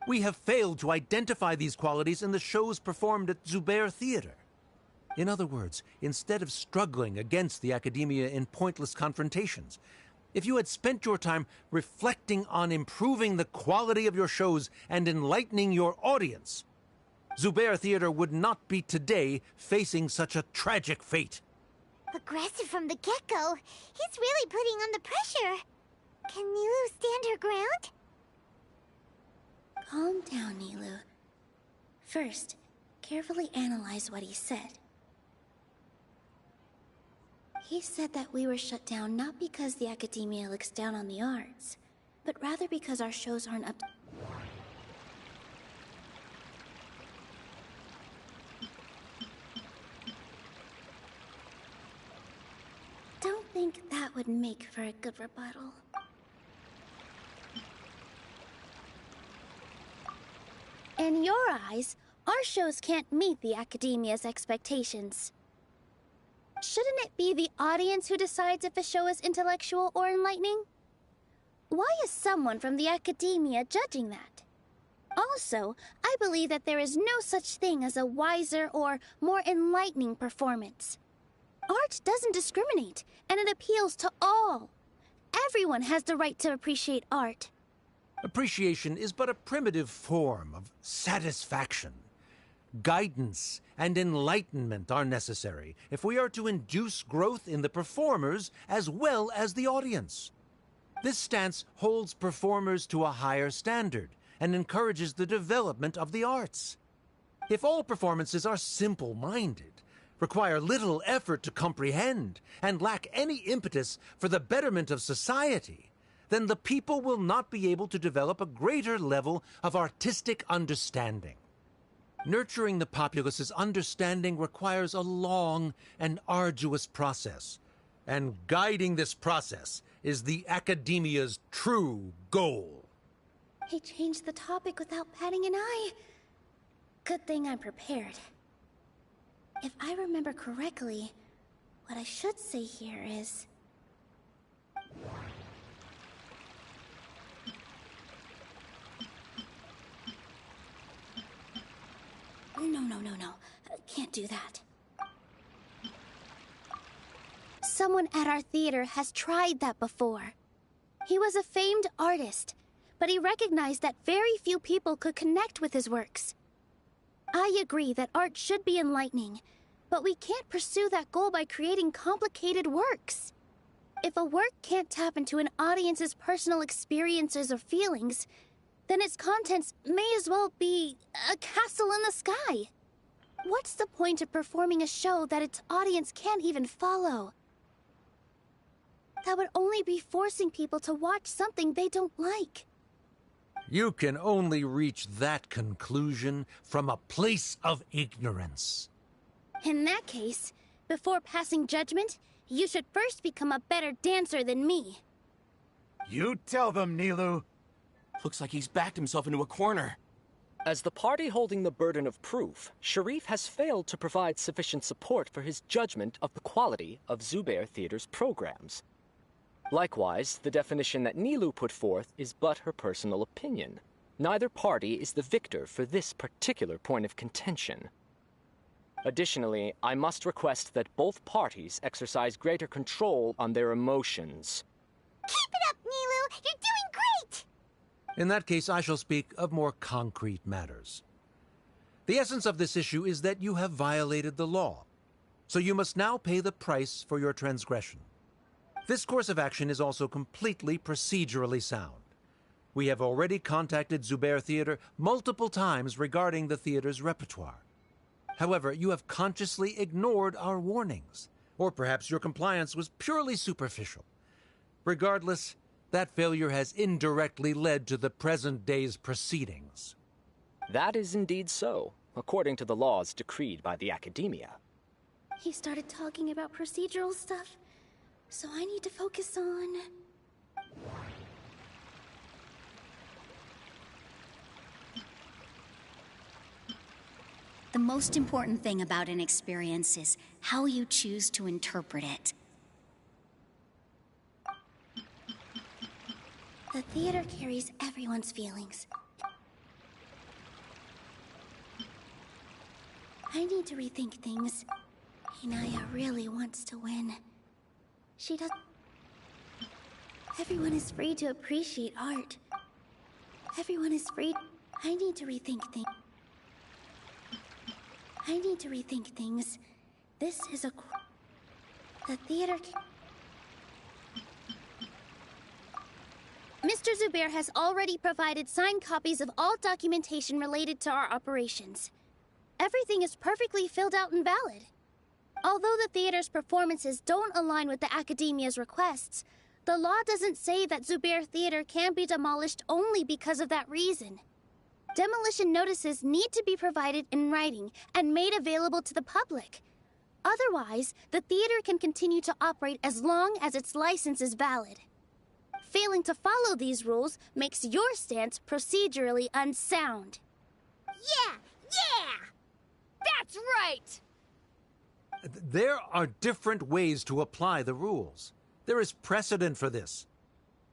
We have failed to identify these qualities in the shows performed at Zubair Theater. In other words, instead of struggling against the Academia in pointless confrontations, if you had spent your time reflecting on improving the quality of your shows and enlightening your audience, Zubair Theater would not be today facing such a tragic fate. Aggressive from the get-go. He's really putting on the pressure. Can Nilu stand her ground? Calm down, Nilu. First, carefully analyze what he said. He said that we were shut down not because the Academia looks down on the arts, but rather because our shows aren't up to... Don't think that would make for a good rebuttal. In your eyes, our shows can't meet the Academia's expectations. Shouldn't it be the audience who decides if a show is intellectual or enlightening? Why is someone from the Academia judging that? Also, I believe that there is no such thing as a wiser or more enlightening performance. Art doesn't discriminate, and it appeals to all. Everyone has the right to appreciate art. Appreciation is but a primitive form of satisfaction. Guidance and enlightenment are necessary if we are to induce growth in the performers as well as the audience. This stance holds performers to a higher standard and encourages the development of the arts. If all performances are simple-minded, require little effort to comprehend, and lack any impetus for the betterment of society, then the people will not be able to develop a greater level of artistic understanding. Nurturing the populace's understanding requires a long and arduous process, and guiding this process is the Academia's true goal. He changed the topic without batting an eye. Good thing I'm prepared. If I remember correctly, what I should say here is... No. Can't do that. Someone at our theater has tried that before. He was a famed artist, but he recognized that very few people could connect with his works. I agree that art should be enlightening, but we can't pursue that goal by creating complicated works. If a work can't tap into an audience's personal experiences or feelings, then its contents may as well be a castle in the sky. What's the point of performing a show that its audience can't even follow? That would only be forcing people to watch something they don't like. You can only reach that conclusion from a place of ignorance. In that case, before passing judgment, you should first become a better dancer than me. You tell them, Nilu. Looks like he's backed himself into a corner. As the party holding the burden of proof, Sharif has failed to provide sufficient support for his judgment of the quality of Zubair Theater's programs. Likewise, the definition that Nilu put forth is but her personal opinion. Neither party is the victor for this particular point of contention. Additionally, I must request that both parties exercise greater control on their emotions. Keep it up, Nilu! You're doing great! In that case, I shall speak of more concrete matters. The essence of this issue is that you have violated the law, so you must now pay the price for your transgression. This course of action is also completely procedurally sound. We have already contacted Zubair Theater multiple times regarding the theater's repertoire. However, you have consciously ignored our warnings. Or perhaps your compliance was purely superficial. Regardless, that failure has indirectly led to the present day's proceedings. That is indeed so, according to the laws decreed by the Academia. He started talking about procedural stuff, so I need to focus on... The most important thing about an experience is how you choose to interpret it. The theater carries everyone's feelings. I need to rethink things. Inaya really wants to win. She does... Everyone is free to appreciate art. Everyone is free... I need to rethink things. I need to rethink things. This is a... The theater... Mr. Zubair has already provided signed copies of all documentation related to our operations. Everything is perfectly filled out and valid. Although the theater's performances don't align with the Academia's requests, the law doesn't say that Zubair Theater can be demolished only because of that reason. Demolition notices need to be provided in writing and made available to the public. Otherwise, the theater can continue to operate as long as its license is valid. Failing to follow these rules makes your stance procedurally unsound. Yeah! That's right! There are different ways to apply the rules. There is precedent for this.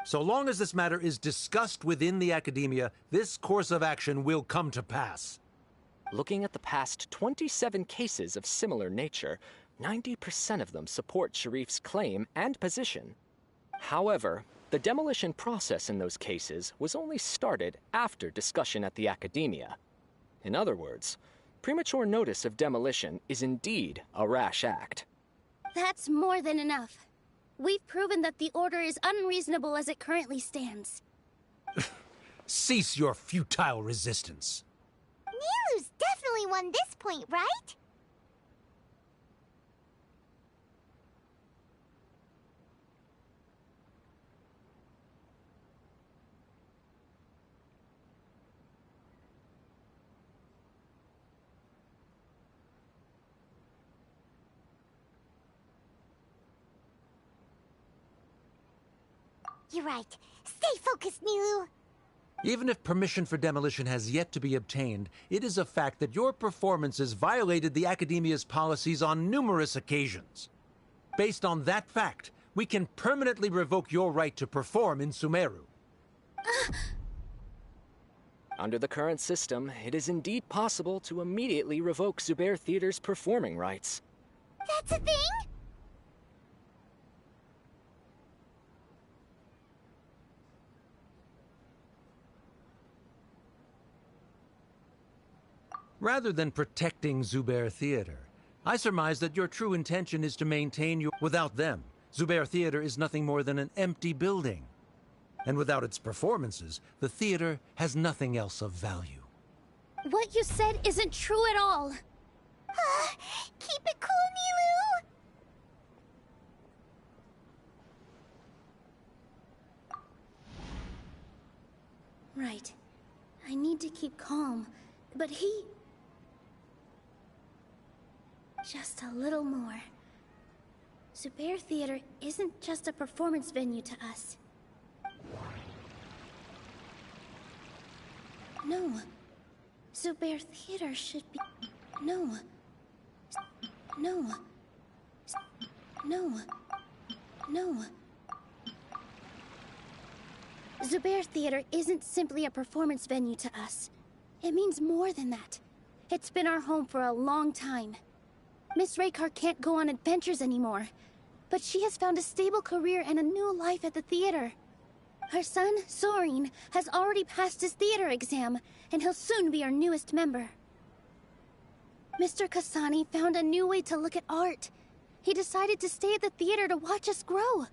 So long as this matter is discussed within the Academia, this course of action will come to pass. Looking at the past 27 cases of similar nature, 90% of them support Sharif's claim and position. However, the demolition process in those cases was only started after discussion at the Academia. In other words, premature notice of demolition is indeed a rash act. That's more than enough. We've proven that the order is unreasonable as it currently stands. Cease your futile resistance. Nilu's definitely won this point, right? You're right. Stay focused, Nilu. Even if permission for demolition has yet to be obtained, it is a fact that your performances violated the Academia's policies on numerous occasions. Based on that fact, we can permanently revoke your right to perform in Sumeru. Under the current system, it is indeed possible to immediately revoke Zubair Theater's performing rights. That's a thing? Rather than protecting Zubair Theater, I surmise that your true intention is to maintain your... Without them, Zubair Theater is nothing more than an empty building. And without its performances, the theater has nothing else of value. What you said isn't true at all. Keep it cool, Nilu! Right. I need to keep calm, but he... Just a little more. Zubair Theater isn't just a performance venue to us. No. Zubair Theater should be... No. No. No. No. Zubair Theater isn't simply a performance venue to us. It means more than that. It's been our home for a long time. Miss Raykar can't go on adventures anymore, but she has found a stable career and a new life at the theater. Her son, Sorin, has already passed his theater exam, and he'll soon be our newest member. Mr. Kasani found a new way to look at art. He decided to stay at the theater to watch us grow.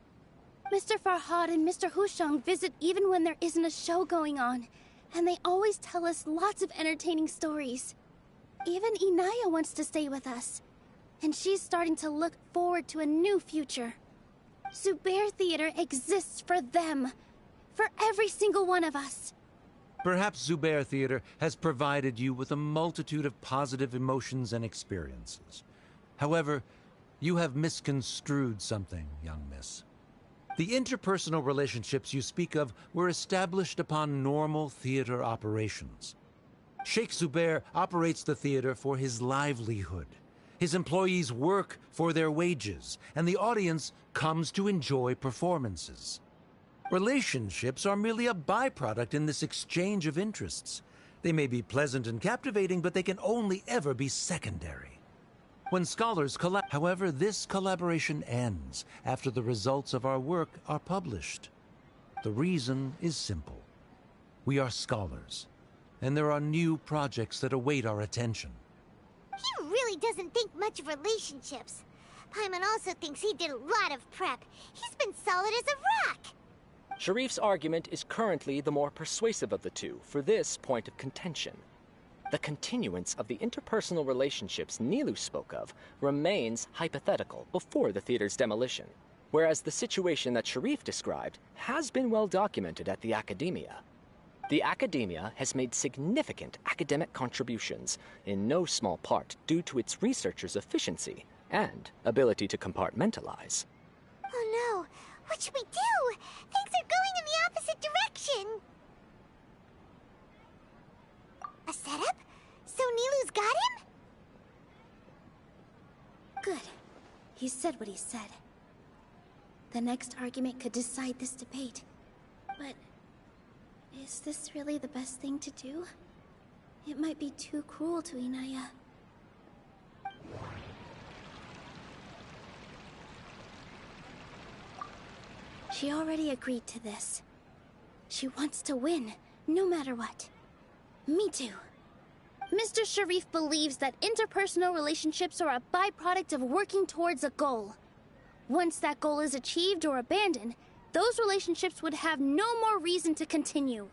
Mr. Farhad and Mr. Hushang visit even when there isn't a show going on, and they always tell us lots of entertaining stories. Even Inaya wants to stay with us. And she's starting to look forward to a new future. Zubair Theater exists for them. For every single one of us. Perhaps Zubair Theater has provided you with a multitude of positive emotions and experiences. However, you have misconstrued something, young miss. The interpersonal relationships you speak of were established upon normal theater operations. Sheikh Zubair operates the theater for his livelihood. His employees work for their wages, and the audience comes to enjoy performances. Relationships are merely a byproduct in this exchange of interests. They may be pleasant and captivating, but they can only ever be secondary. When scholars collaborate, however, this collaboration ends after the results of our work are published. The reason is simple. We are scholars, and there are new projects that await our attention. He really doesn't think much of relationships. Paimon also thinks he did a lot of prep. He's been solid as a rock. Sharif's argument is currently the more persuasive of the two for this point of contention. The continuance of the interpersonal relationships Nilu spoke of remains hypothetical before the theater's demolition, whereas the situation that Sharif described has been well documented at the Academia. The Academia has made significant academic contributions, in no small part due to its researchers' efficiency and ability to compartmentalize. Oh no, what should we do? Things are going in the opposite direction. A setup? So Nilu's got him? Good. He said what he said. The next argument could decide this debate. But is this really the best thing to do? It might be too cruel to Inaya. She already agreed to this. She wants to win, no matter what. Me too. Mr. Sharif believes that interpersonal relationships are a byproduct of working towards a goal. Once that goal is achieved or abandoned, those relationships would have no more reason to continue.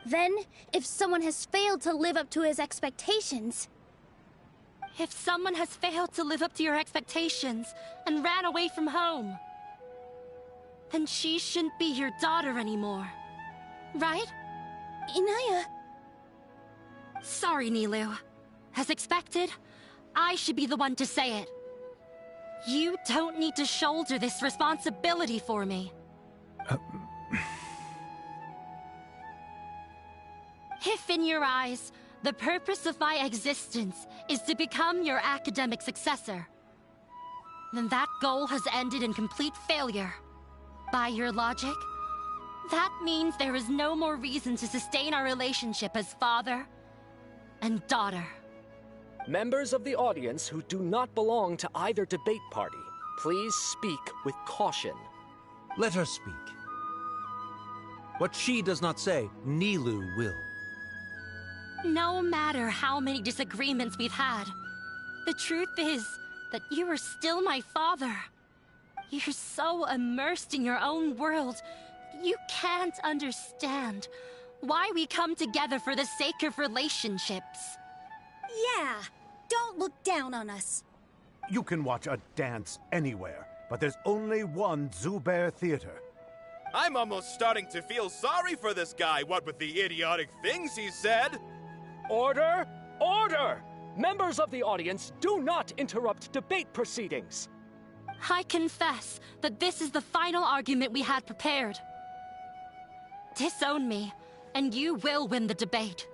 Then, if someone has failed to live up to his expectations... If someone has failed to live up to your expectations and ran away from home, then she shouldn't be your daughter anymore. Right? Inaya... Sorry, Nilu. As expected, I should be the one to say it. You don't need to shoulder this responsibility for me. If in your eyes, the purpose of my existence is to become your academic successor, then that goal has ended in complete failure. By your logic, that means there is no more reason to sustain our relationship as father and daughter. Members of the audience who do not belong to either debate party, please speak with caution. Let her speak. What she does not say, Nilu will. No matter how many disagreements we've had, the truth is that you are still my father. You're so immersed in your own world, you can't understand why we come together for the sake of relationships. Yeah, don't look down on us. You can watch a dance anywhere, but there's only one Zubair Theater. I'm almost starting to feel sorry for this guy, what with the idiotic things he said. Order! Order! Members of the audience, do not interrupt debate proceedings. I confess that this is the final argument we had prepared. Disown me, and you will win the debate.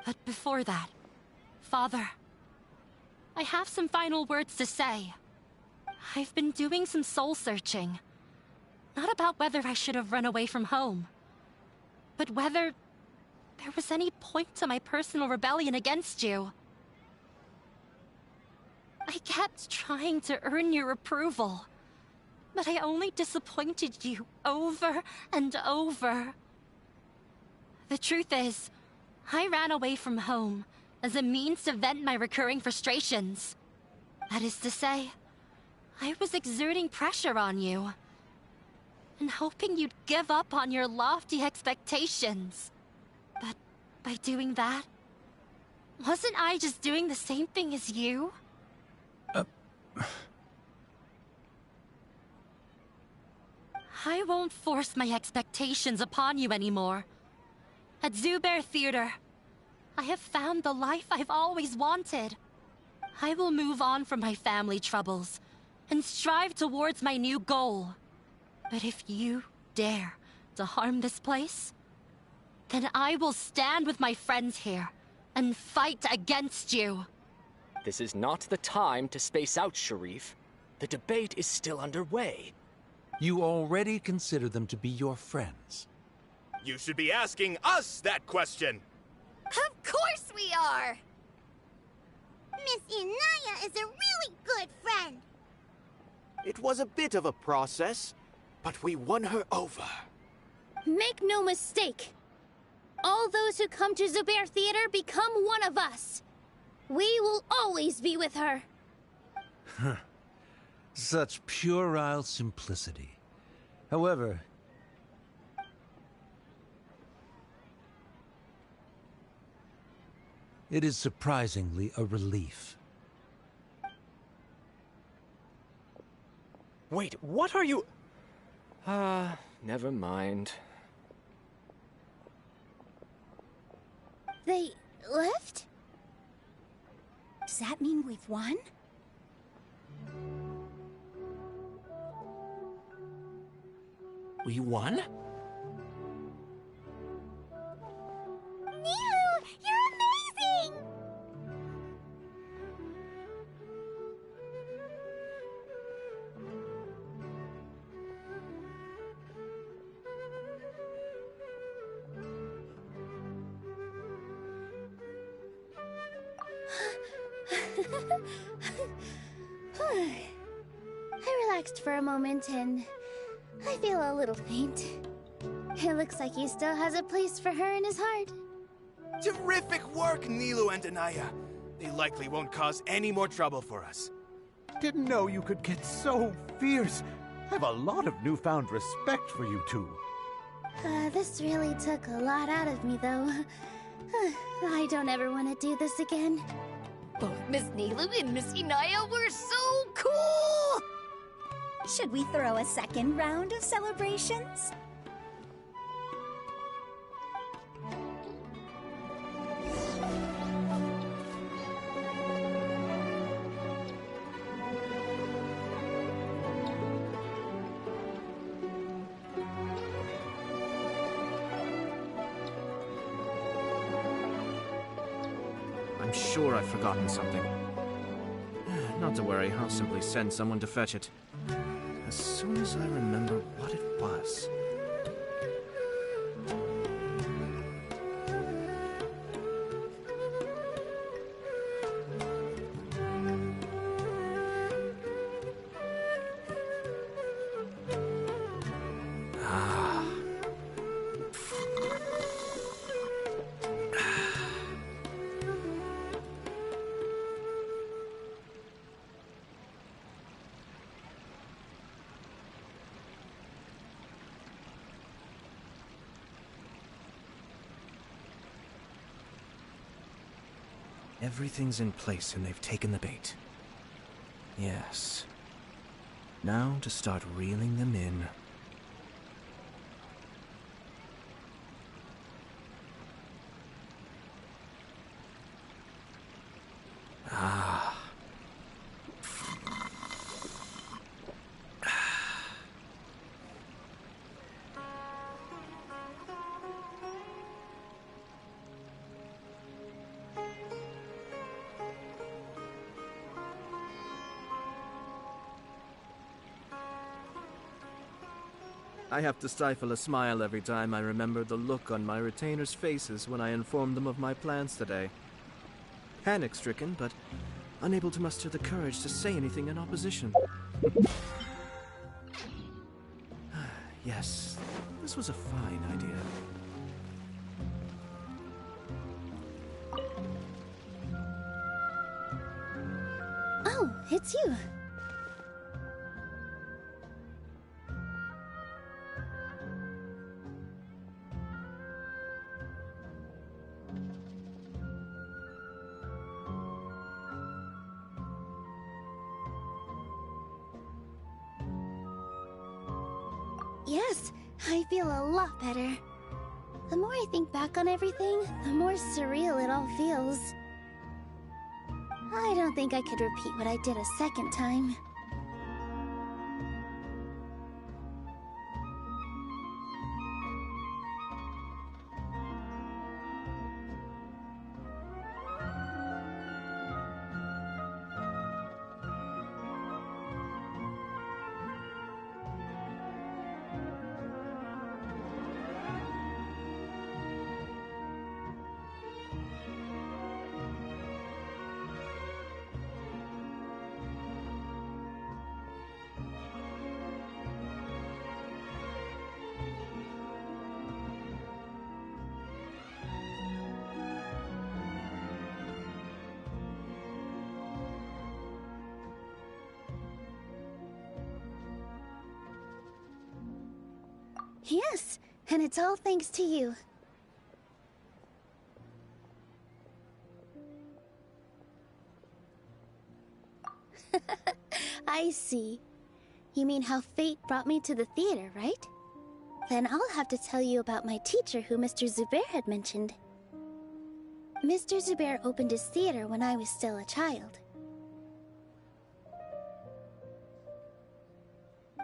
But before that, Father, I have some final words to say. I've been doing some soul-searching. Not about whether I should have run away from home, but whether there was any point to my personal rebellion against you. I kept trying to earn your approval, but I only disappointed you over and over. The truth is, I ran away from home as a means to vent my recurring frustrations. That is to say, I was exerting pressure on you, and hoping you'd give up on your lofty expectations. But by doing that, Wasn't I just doing the same thing as you? I won't force my expectations upon you anymore. At Zubair Theater, I have found the life I've always wanted. I will move on from my family troubles and strive towards my new goal. But if you dare to harm this place, then I will stand with my friends here and fight against you. This is not the time to space out, Sharif. The debate is still underway. You already consider them to be your friends. You should be asking us that question! Of course we are! Miss Inaya is a really good friend. It was a bit of a process, but we won her over. Make no mistake. All those who come to Zubair Theater become one of us. We will always be with her. Such puerile simplicity. However, it is surprisingly a relief. Wait, what are you... never mind. They left? Does that mean we've won? We won? Nilu, you're amazing! I relaxed for a moment and I feel a little faint. It looks like he still has a place for her in his heart. Terrific work, Nilu and Anaya. They likely won't cause any more trouble for us. Didn't know you could get so fierce. I've a lot of newfound respect for you two. This really took a lot out of me, though. I don't ever want to do this again. Both Miss Nilu and Miss Inaya were so cool! Should we throw a second round of celebrations? I'm sure I've forgotten something. Not to worry, I'll simply send someone to fetch it. As soon as I remember what it was. Everything's in place and they've taken the bait. Yes. Now to start reeling them in. Ah. I have to stifle a smile every time I remember the look on my retainers' faces when I informed them of my plans today. Panic-stricken, but unable to muster the courage to say anything in opposition. Yes, this was a fine idea. Oh, it's you. Yes, I feel a lot better. The more I think back on everything, the more surreal it all feels. I don't think I could repeat what I did a second time. Yes, and it's all thanks to you. I see. You mean how fate brought me to the theater, right? Then I'll have to tell you about my teacher who Mr. Zubair had mentioned. Mr. Zubair opened his theater when I was still a child.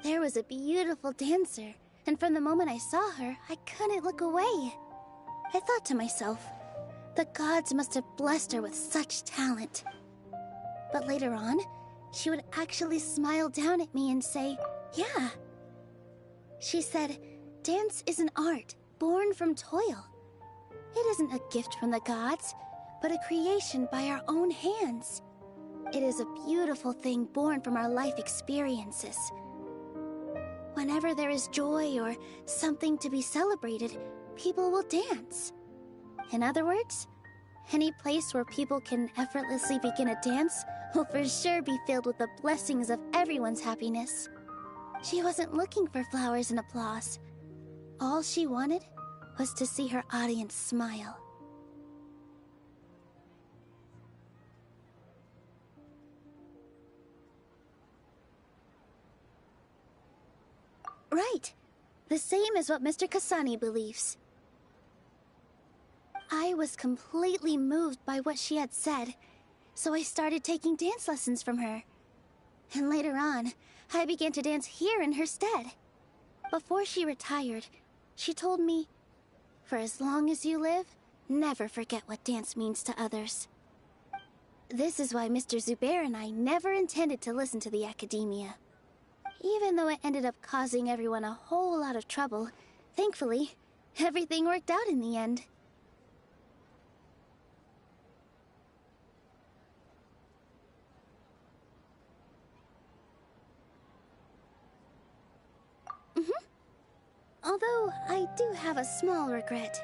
There was a beautiful dancer, and from the moment I saw her, I couldn't look away. I thought to myself, the gods must have blessed her with such talent. But later on, she would actually smile down at me and say, yeah. She said, dance is an art born from toil. It isn't a gift from the gods, but a creation by our own hands. It is a beautiful thing born from our life experiences. Whenever there is joy or something to be celebrated, people will dance. In other words, any place where people can effortlessly begin a dance will for sure be filled with the blessings of everyone's happiness. She wasn't looking for flowers and applause. All she wanted was to see her audience smile. Right. The same as what Mr. Kasani believes. I was completely moved by what she had said, so I started taking dance lessons from her. And later on, I began to dance here in her stead. Before she retired, she told me, for as long as you live, never forget what dance means to others. This is why Mr. Zubair and I never intended to listen to the academia. Even though it ended up causing everyone a whole lot of trouble, thankfully, everything worked out in the end. Although, I do have a small regret.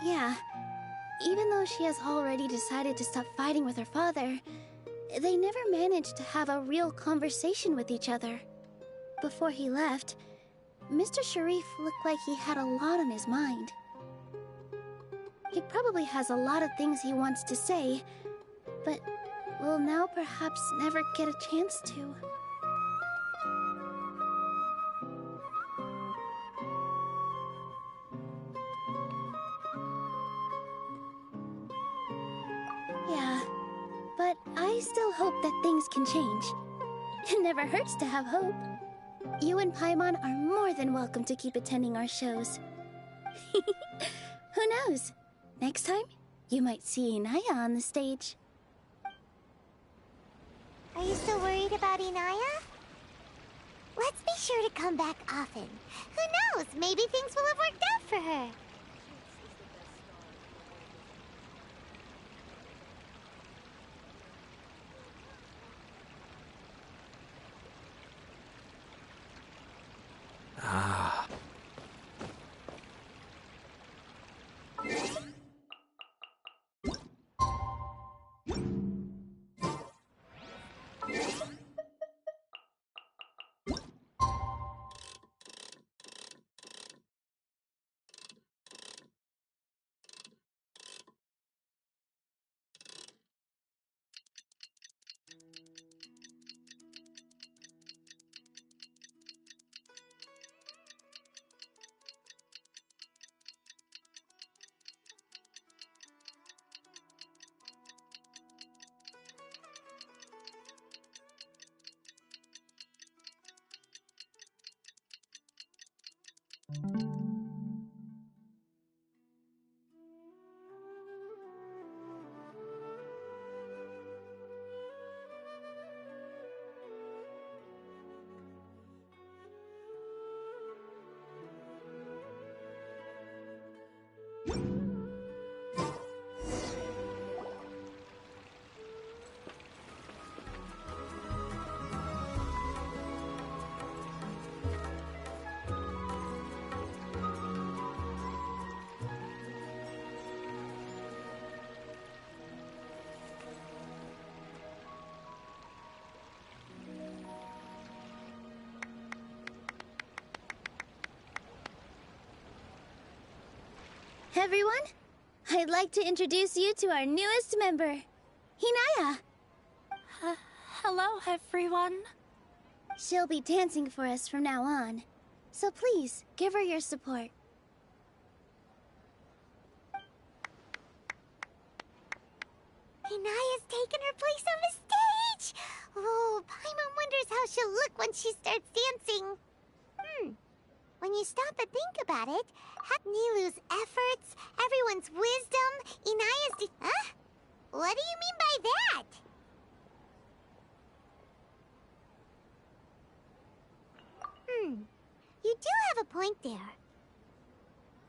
Yeah, even though she has already decided to stop fighting with her father, they never managed to have a real conversation with each other. Before he left, Mr. Sharif looked like he had a lot on his mind. He probably has a lot of things he wants to say, but will now perhaps never get a chance to. Yeah, but I still hope that things can change. It never hurts to have hope. You and Paimon are more than welcome to keep attending our shows. Who knows? Next time, you might see Inaya on the stage. Are you still worried about Inaya? Let's be sure to come back often. Who knows? Maybe things will have worked out for her. Everyone, I'd like to introduce you to our newest member, Hinaya. Hello, everyone. She'll be dancing for us from now on, so please give her your support. Hinaya's taken her place on the stage! Oh, Paimon wonders how she'll look when she starts dancing. When you stop and think about it, Nilu's efforts, everyone's wisdom, Inaya's huh? What do you mean by that? You do have a point there.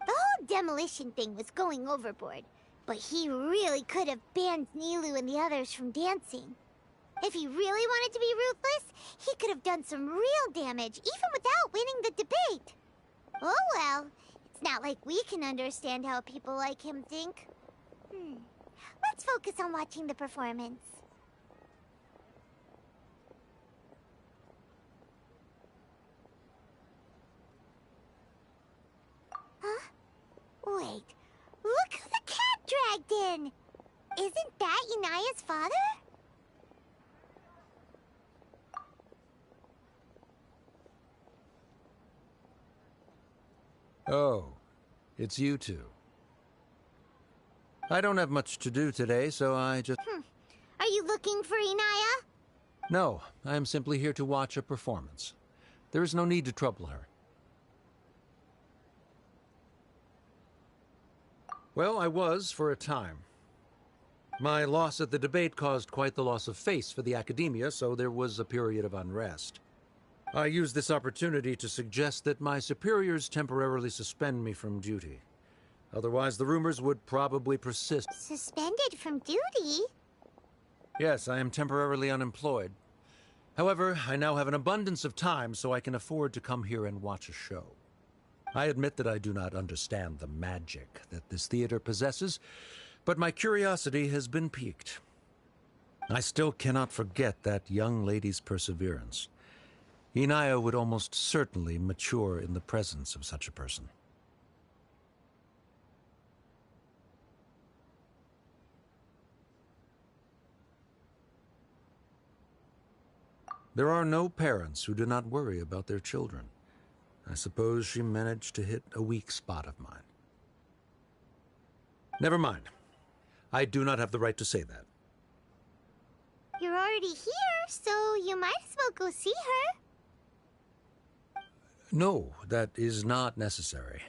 The whole demolition thing was going overboard, but he really could have banned Nilu and the others from dancing. If he really wanted to be ruthless, he could have done some real damage, even without winning the debate. Oh well, it's not like we can understand how people like him think. Let's focus on watching the performance. Huh? Wait, look who the cat dragged in! Isn't that Inaya's father? Oh, it's you two. I don't have much to do today, so I just... Are you looking for Inaya? No, I am simply here to watch a performance. There is no need to trouble her. Well, I was for a time. My loss at the debate caused quite the loss of face for the academia, so there was a period of unrest. I used this opportunity to suggest that my superiors temporarily suspend me from duty. Otherwise, the rumors would probably persist. Suspended from duty? Yes, I am temporarily unemployed. However, I now have an abundance of time, so I can afford to come here and watch a show. I admit that I do not understand the magic that this theater possesses, but my curiosity has been piqued. I still cannot forget that young lady's perseverance. Inaya would almost certainly mature in the presence of such a person. There are no parents who do not worry about their children. I suppose she managed to hit a weak spot of mine. Never mind. I do not have the right to say that. You're already here, so you might as well go see her. No, that is not necessary.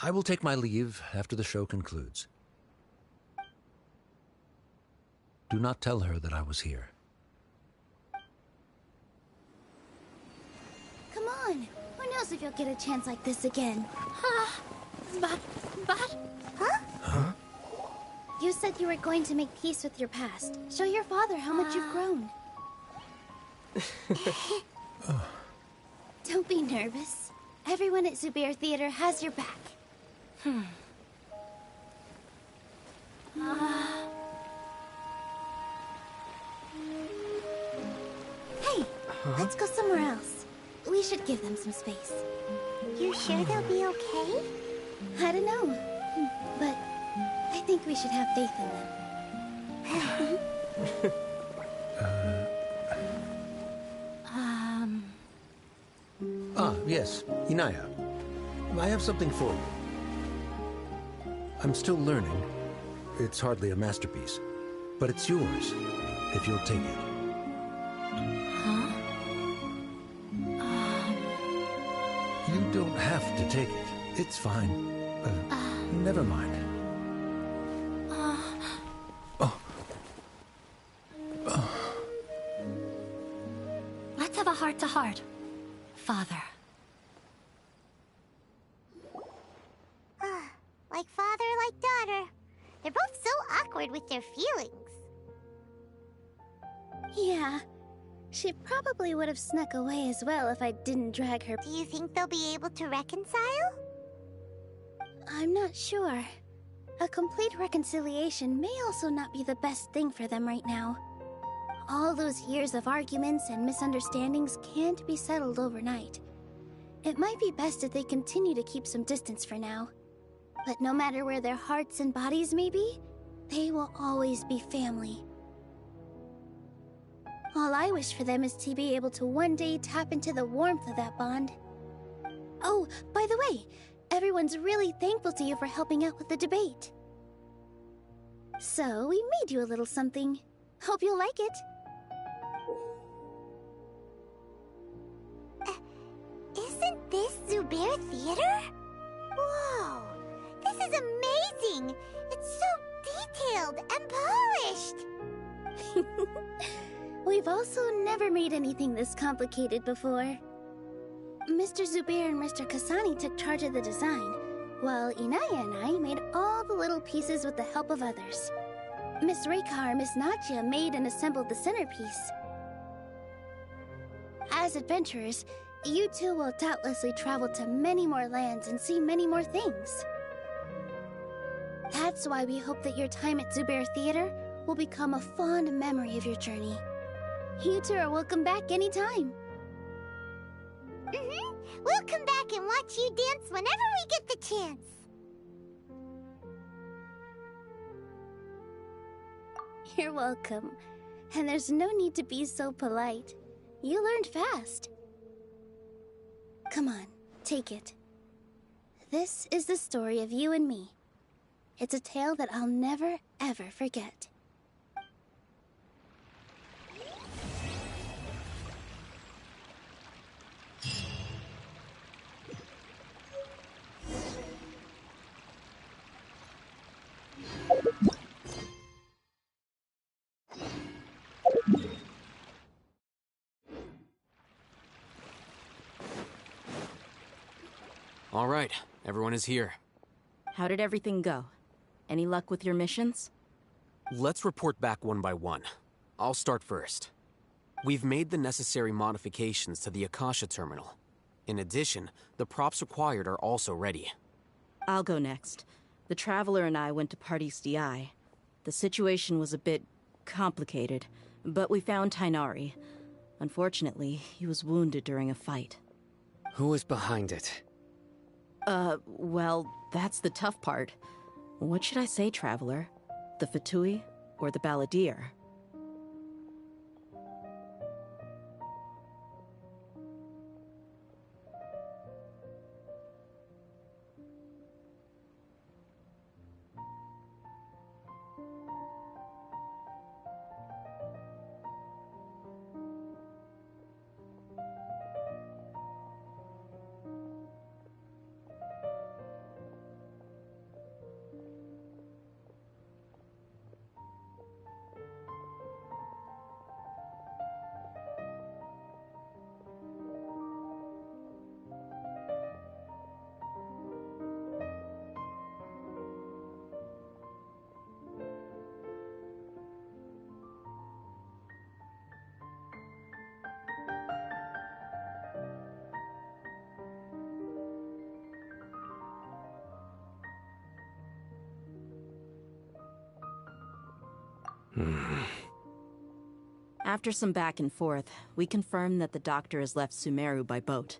I will take my leave after the show concludes. Do not tell her that I was here. Come on. Who knows if you'll get a chance like this again? But... Huh? You said you were going to make peace with your past. Show your father how much you've grown. Don't be nervous. Everyone at Zubair Theater has your back. Hey, let's go somewhere else. We should give them some space. You sure they'll be okay? I don't know, but I think we should have faith in them. Yes, Inaya. I have something for you. I'm still learning. It's hardly a masterpiece, but it's yours, if you'll take it. You don't have to take it. It's fine. Never mind. Let's have a heart-to-heart, Father. Like father, like daughter. They're both so awkward with their feelings. Yeah. She probably would have snuck away as well if I didn't drag her. Do you think they'll be able to reconcile? I'm not sure. A complete reconciliation may also not be the best thing for them right now. All those years of arguments and misunderstandings can't be settled overnight. It might be best if they continue to keep some distance for now. But no matter where their hearts and bodies may be, they will always be family. All I wish for them is to be able to one day tap into the warmth of that bond. Oh, by the way, everyone's really thankful to you for helping out with the debate. So, we made you a little something. Hope you'll like it. Isn't this Zubair Theater? Whoa! This is amazing! It's so detailed and polished! We've also never made anything this complicated before. Mr. Zubair and Mr. Kasani took charge of the design, while Inaya and I made all the little pieces with the help of others. Miss Reika or Miss Nadia made and assembled the centerpiece. As adventurers, you two will doubtlessly travel to many more lands and see many more things. That's why we hope that your time at Zubair Theater will become a fond memory of your journey. You two are welcome back anytime. We'll come back and watch you dance whenever we get the chance. You're welcome. And there's no need to be so polite. You learned fast. Come on, take it. This is the story of you and me. It's a tale that I'll never, ever forget. All right, everyone is here. How did everything go? Any luck with your missions? Let's report back one by one. I'll start first. We've made the necessary modifications to the Akasha terminal. In addition, the props required are also ready. I'll go next. The Traveler and I went to Party's DI. The situation was a bit complicated, but we found Tainari. Unfortunately, he was wounded during a fight. Who is behind it? Well, that's the tough part. What should I say, Traveler? The Fatui or the Balladeer? After some back and forth, we confirmed that the doctor has left Sumeru by boat.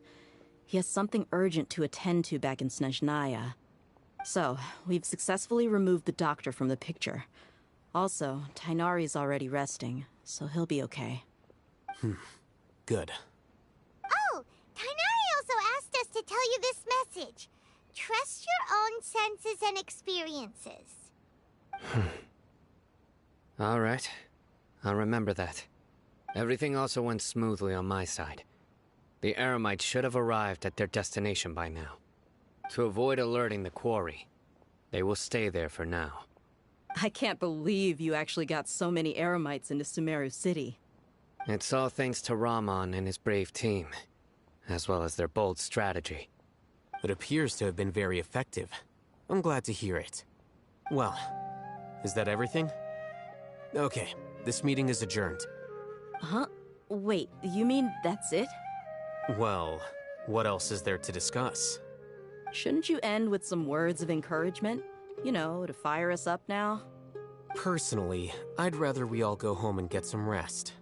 He has something urgent to attend to back in Snezhnaya. So, we've successfully removed the doctor from the picture. Also, Tainari's already resting, so he'll be okay. Good. Oh, Tainari also asked us to tell you this message. Trust your own senses and experiences. All right. I'll remember that. Everything also went smoothly on my side. The Eremites should have arrived at their destination by now. To avoid alerting the quarry, they will stay there for now. I can't believe you actually got so many Eremites into Sumeru City. It's all thanks to Rahman and his brave team, as well as their bold strategy. It appears to have been very effective. I'm glad to hear it. Well, is that everything? Okay, this meeting is adjourned. Huh? Wait, you mean that's it? Well, what else is there to discuss? Shouldn't you end with some words of encouragement? You know, to fire us up now? Personally, I'd rather we all go home and get some rest.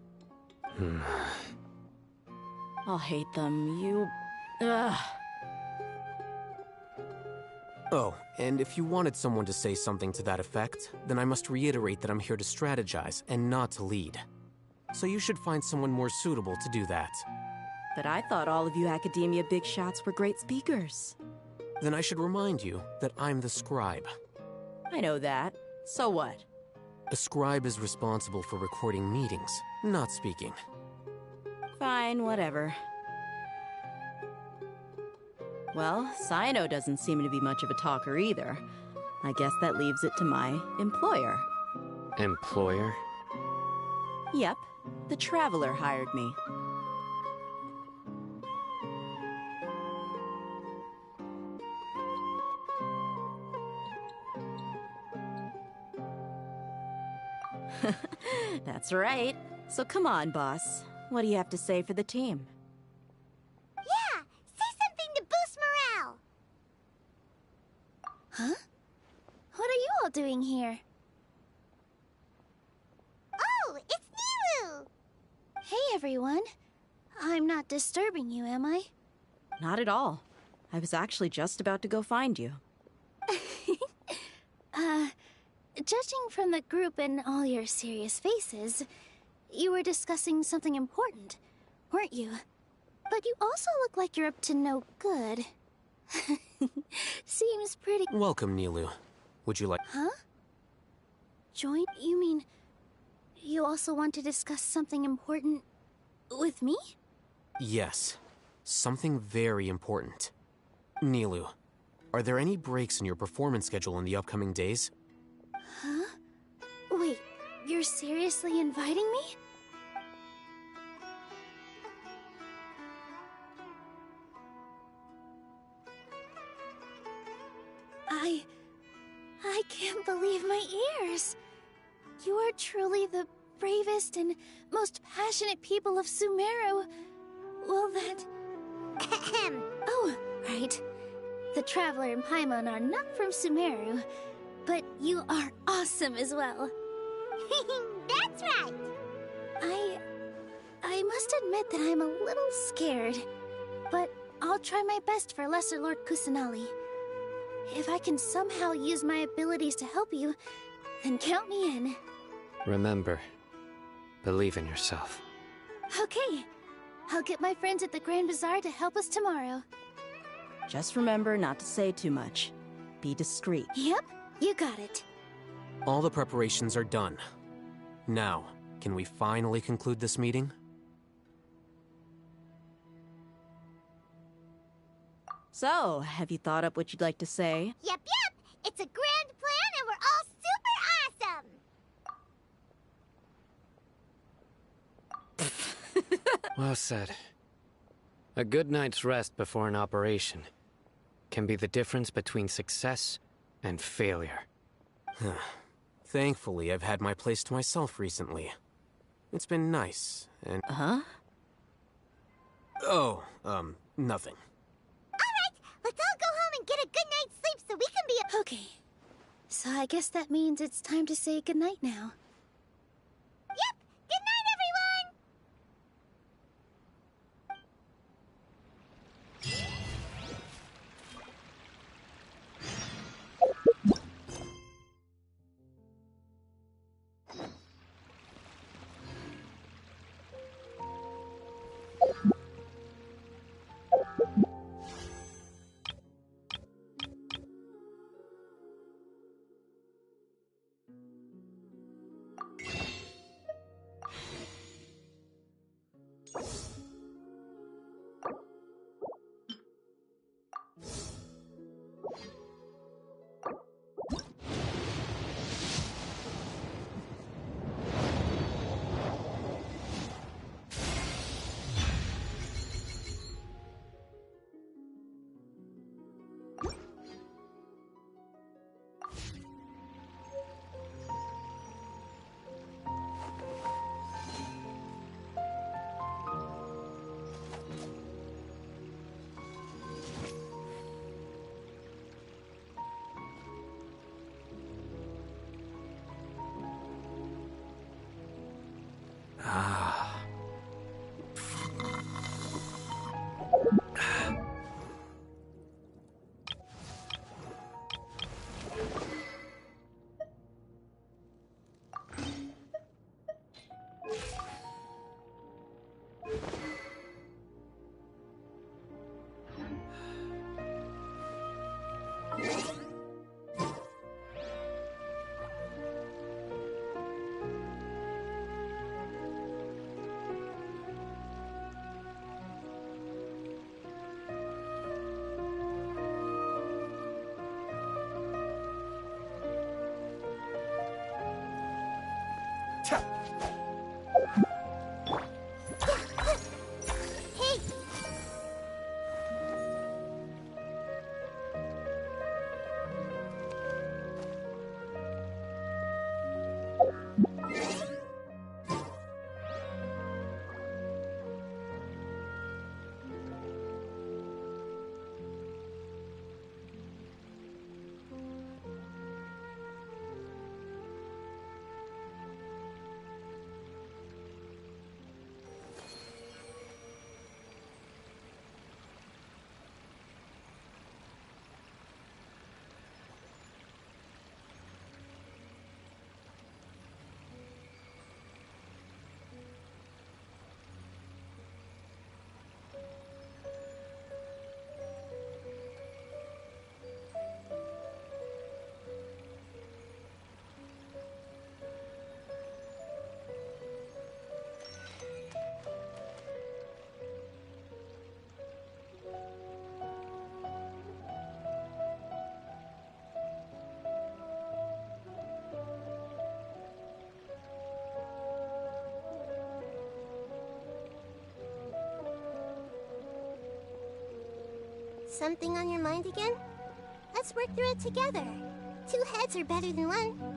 I'll hate them. Ugh. Oh, and if you wanted someone to say something to that effect, then I must reiterate that I'm here to strategize and not to lead. So you should find someone more suitable to do that. But I thought all of you academia big shots were great speakers. Then I should remind you that I'm the scribe. I know that. So what? A scribe is responsible for recording meetings, not speaking. Fine, whatever. Well, Cyno doesn't seem to be much of a talker either. I guess that leaves it to my employer. Employer? Yep, the Traveler hired me. That's right. So come on, boss. What do you have to say for the team? Yeah! Say something to boost morale! Huh? What are you all doing here? Oh, it's Nilu! Hey, everyone. I'm not disturbing you, am I? Not at all. I was actually just about to go find you. Judging from the group and all your serious faces, you were discussing something important, weren't you? But you also look like you're up to no good. Seems pretty... Welcome, Nilu. Would you like... Huh? Join? You mean... you also want to discuss something important... with me? Yes. Something very important. Nilu, are there any breaks in your performance schedule in the upcoming days? Huh? Wait, you're seriously inviting me? I can't believe my ears. You are truly the bravest and most passionate people of Sumeru. Well, that... Oh, right. The Traveler and Paimon are not from Sumeru, but you are awesome as well. That's right! I must admit that I'm a little scared, but I'll try my best for Lesser Lord Kusanali. If I can somehow use my abilities to help you, then count me in. Remember, believe in yourself. Okay, I'll get my friends at the Grand Bazaar to help us tomorrow. Just remember not to say too much. Be discreet. Yep, you got it. All the preparations are done. Now, can we finally conclude this meeting? So, have you thought up what you'd like to say? Yep! It's a grand plan and we're all super awesome! Well said. A good night's rest before an operation can be the difference between success and failure. Thankfully, I've had my place to myself recently. It's been nice, and... Huh? Oh, nothing. Alright, let's all go home and get a good night's sleep so we can be... Okay. So I guess that means it's time to say goodnight now. Yep! Good night, everyone! Hey! Something on your mind again? Let's work through it together. Two heads are better than one.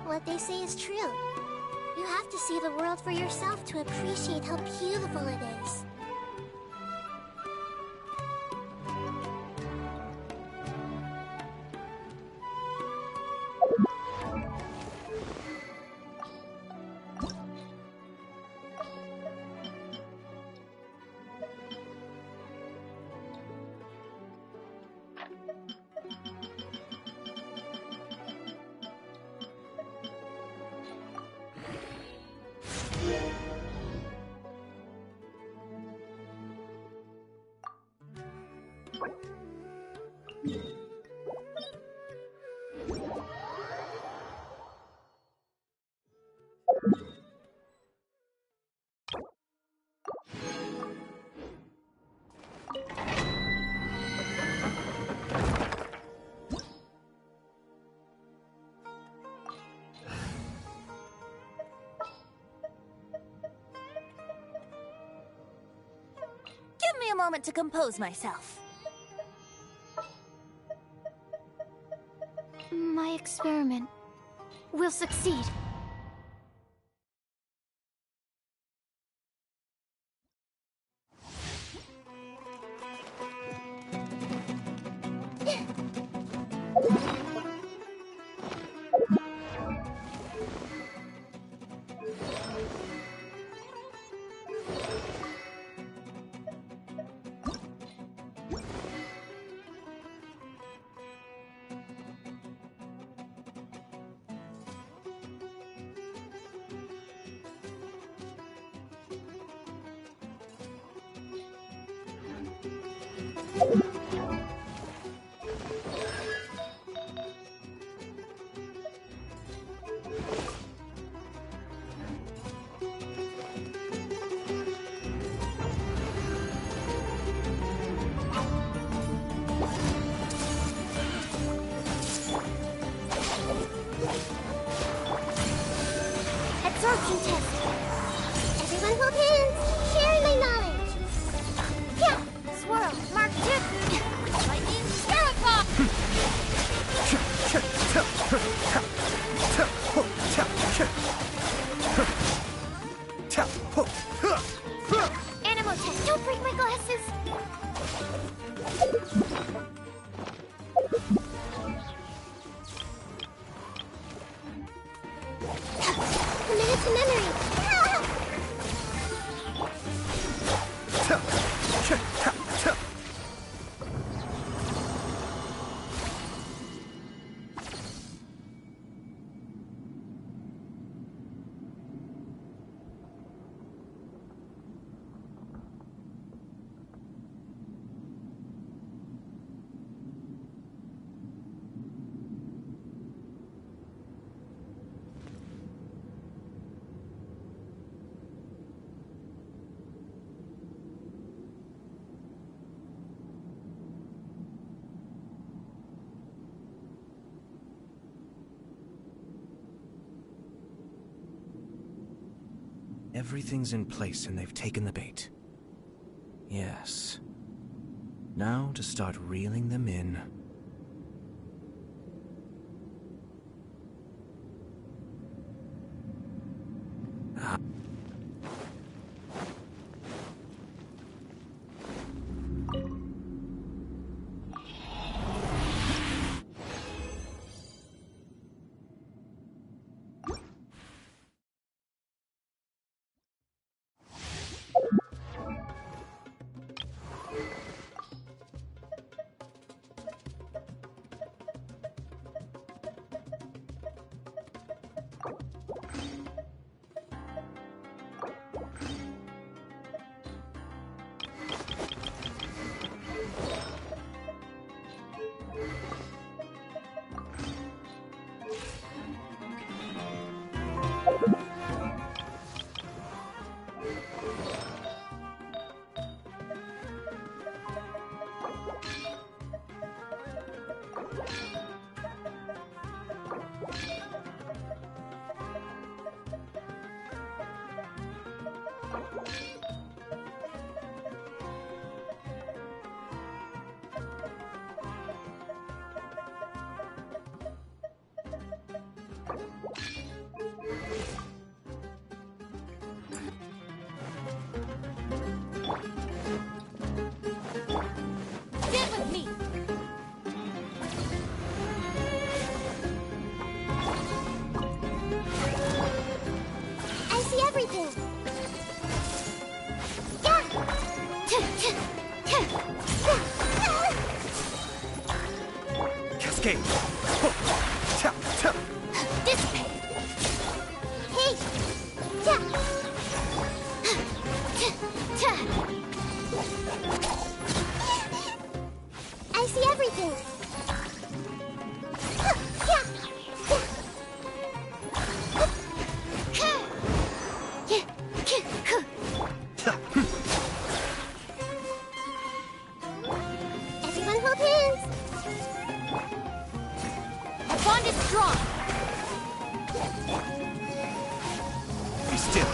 What they say is true. You have to see the world for yourself to appreciate how beautiful it is. Give me a moment to compose myself. My experiment will succeed. Absorption test. Everyone hold hands. Sharing my knowledge. Yeah. Swirl. Mark 2. Lightning Spherical. Animal test. Don't break my glasses. Committed to memory. Everything's in place and they've taken the bait. Yes. Now to start reeling them in. Sit with me. I see everything. Cascade! Dissipate. Hey. I see everything. Everyone hold hands. Our bond is strong. Be still.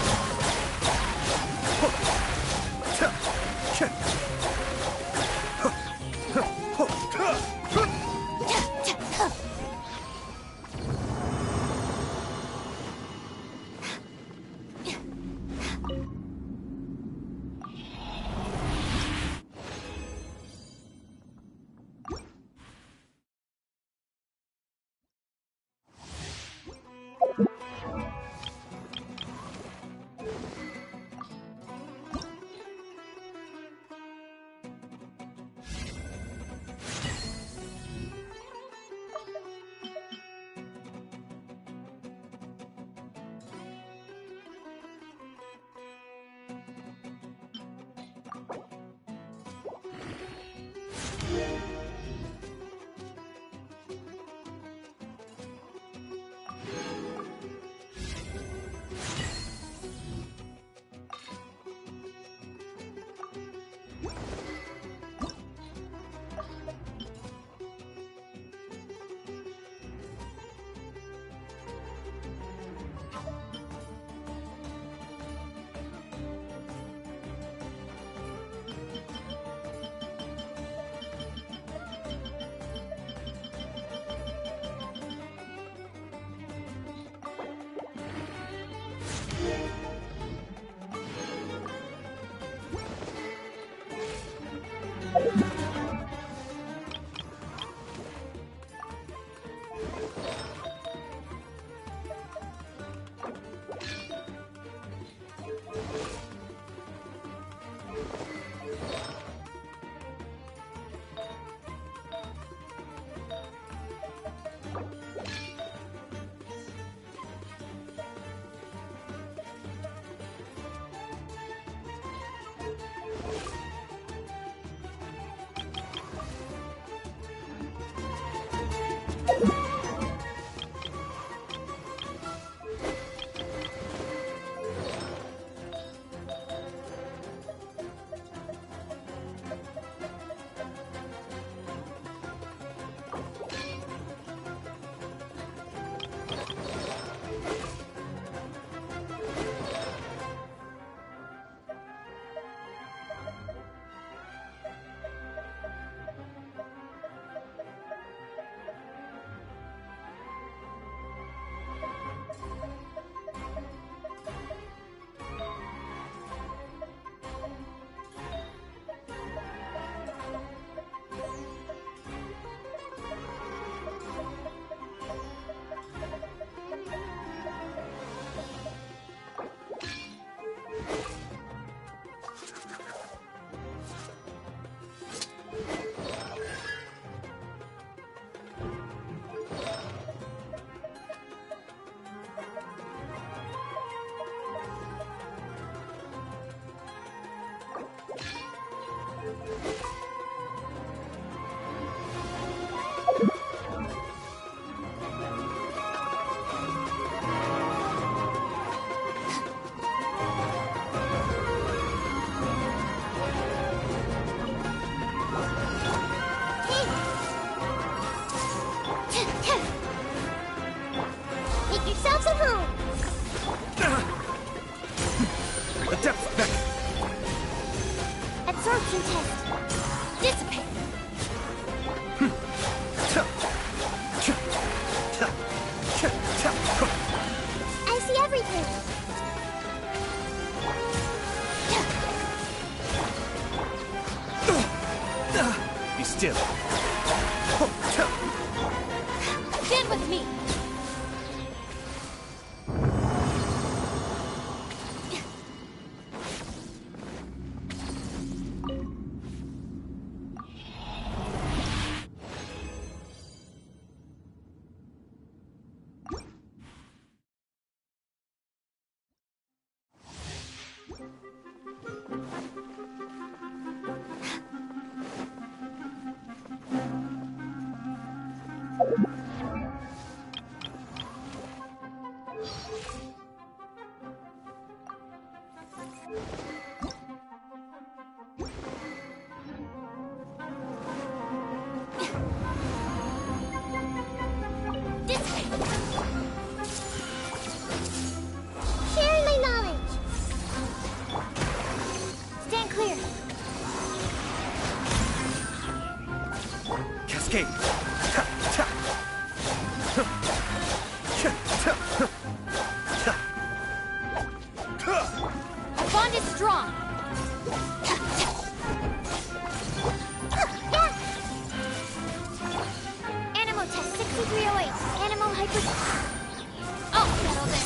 Make yourselves at home. The depth beck. Absorption test. Dissipate. I see everything. Be still. Stand with me. Sharing my knowledge. Stand clear. Cascade. Our bond is strong. Animal test 6308. Animal hyper. Oh, settled it.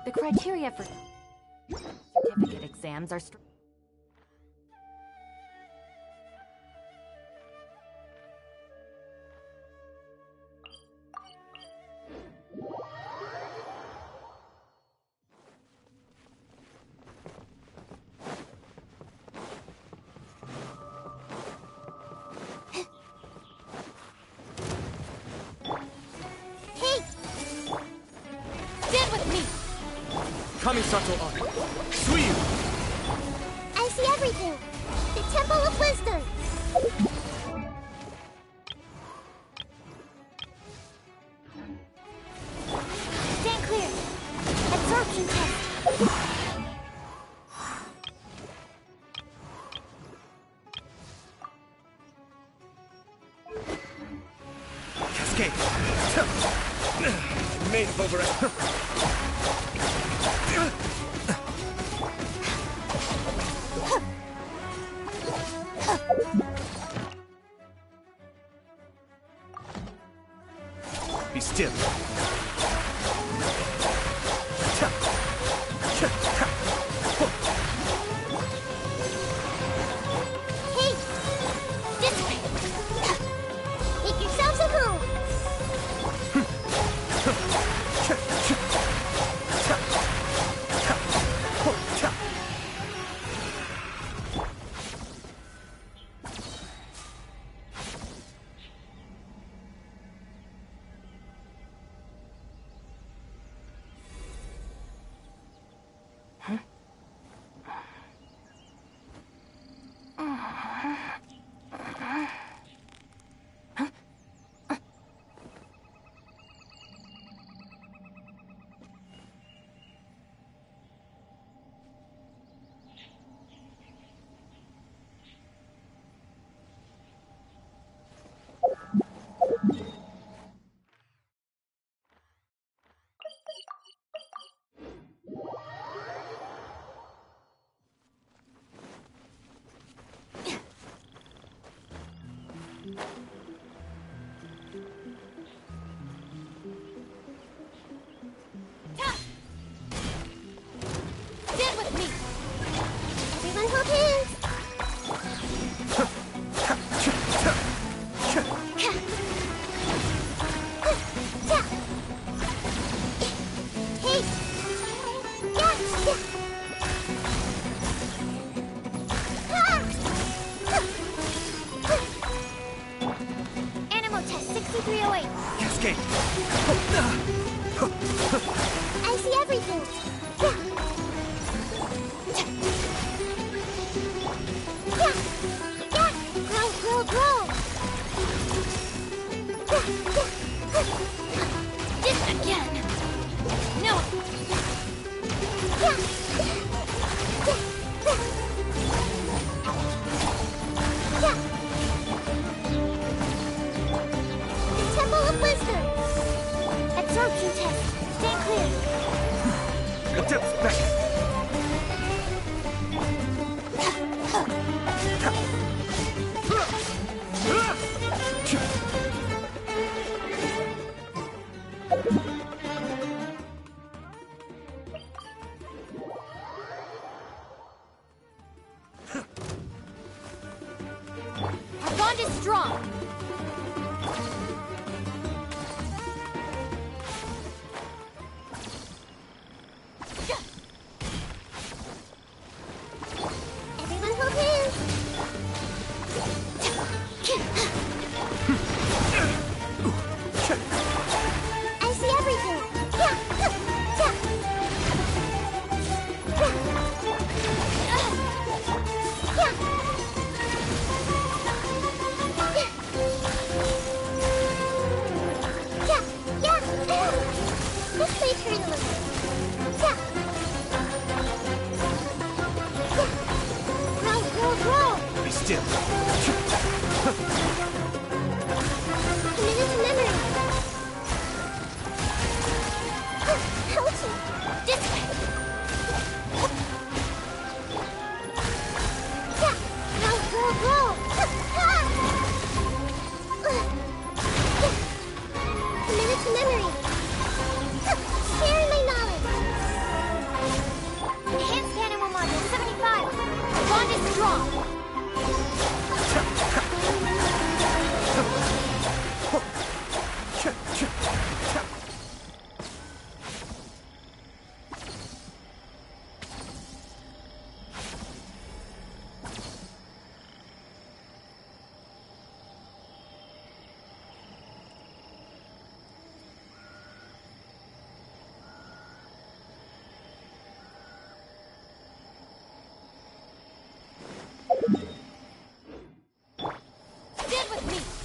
The criteria for certificate exams are Kamisato on. Suiyu! I see everything! The Temple of Wisdom! Stand clear! Absorption test! Cascade! Made over it! Be still. Hey! This way! Make yourselves at home! Stand with me! Everyone hold hands! Hey! Animal test 6308. Cascade! I see everything. Grow, grow, grow. This again. No. The Temple of Wisdom. Absorption test. Stay clear. Adepts back! Our bond is strong. Everyone hold hands. I see everything. This may turn a little. Grow, grow, grow. Be still. Committed to memory. Ouchie. This way. Grow, grow, grow. Committed to memory. Sharing my knowledge. strong! Stand with me!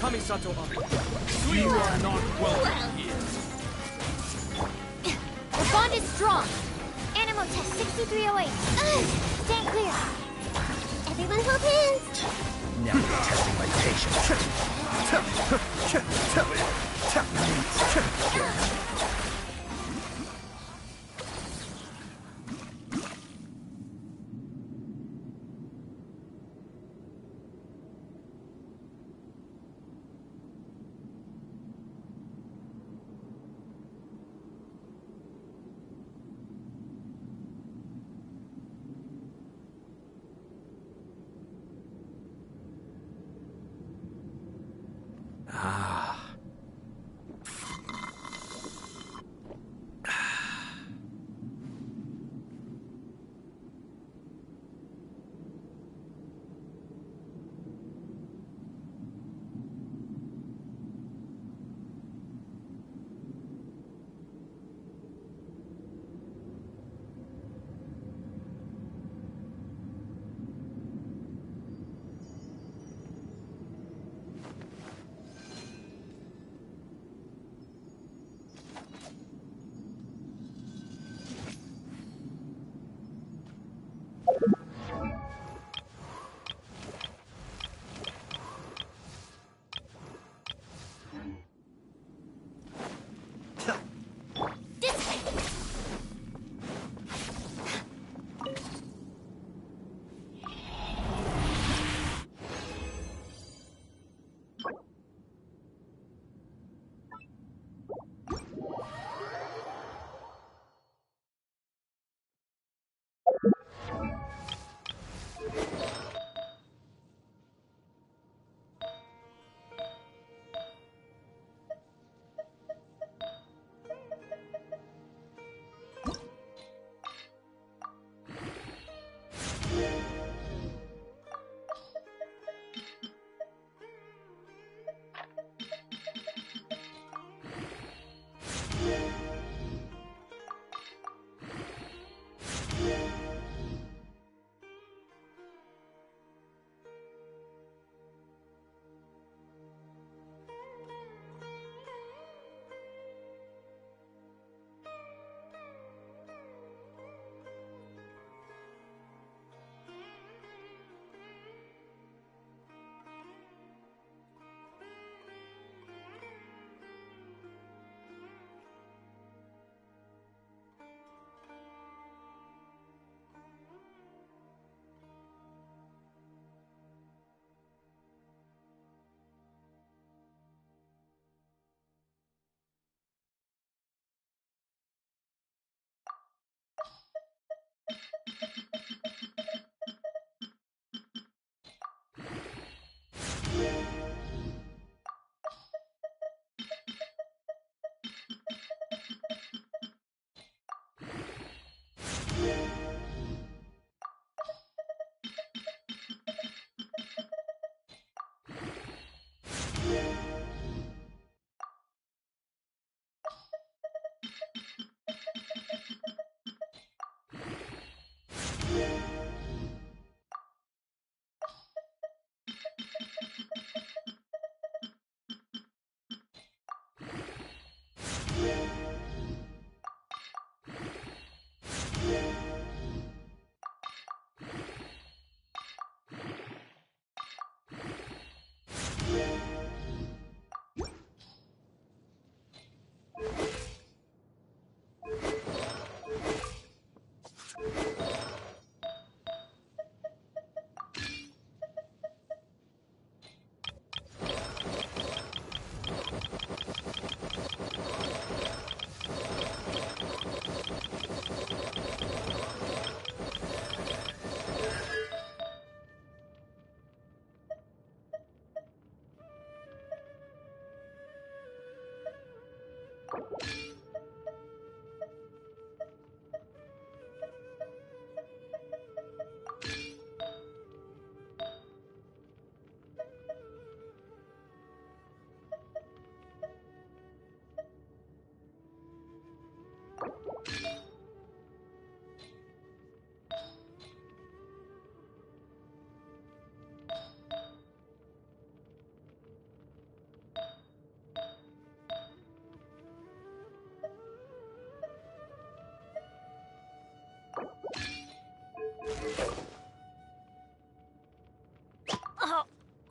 Kamisato You are not welcome here. The bond is strong. Animal test 6308. Stand clear. Everyone hold hands. Now you're testing my patience.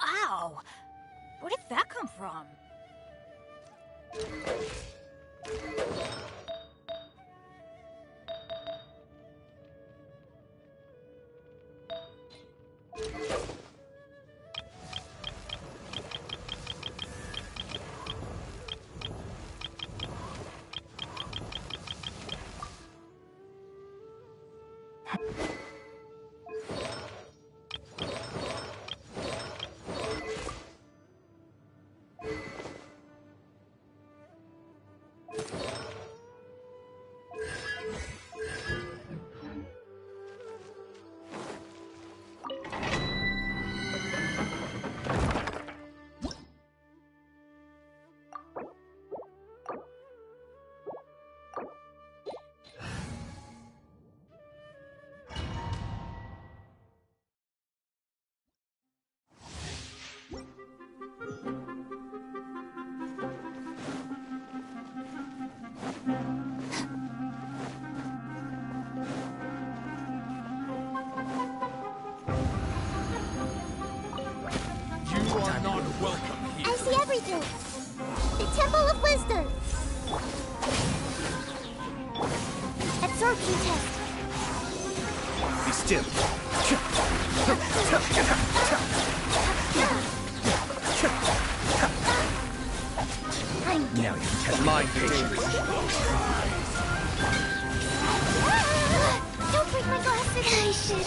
Wow! Where did that come from? You are not welcome here. I see everything. The Temple of Wisdom. Absorption test. Be still. Now you test my patience. Don't break my glasses. I should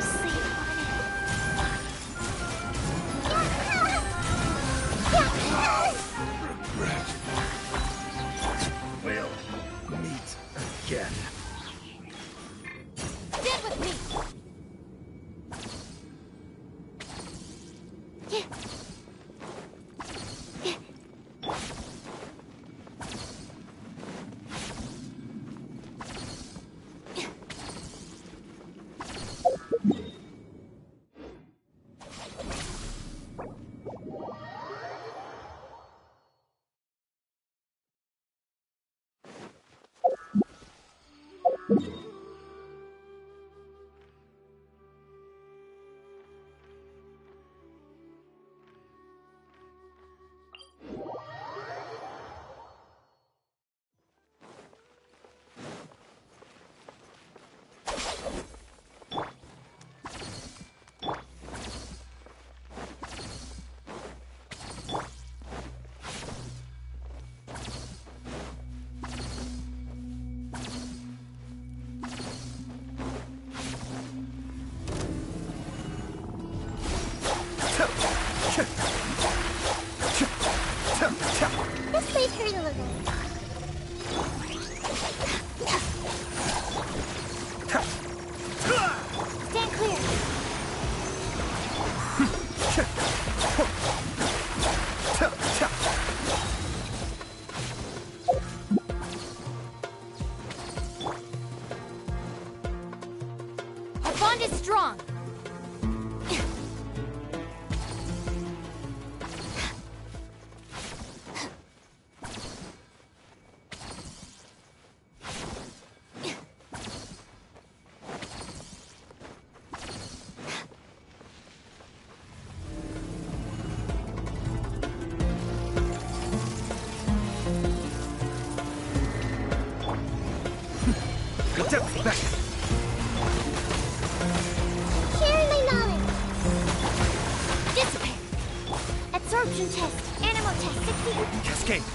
sleep Regret. We'll meet again. Stand with me! This might hurt a little. Stand clear. Our bond is strong! Sharing my knowledge. Dissipate. Absorption test. Animal test. 60. Cascade.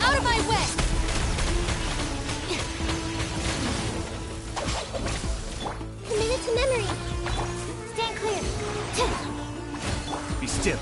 Out of my way! Committed to memory. Stand clear. Be still.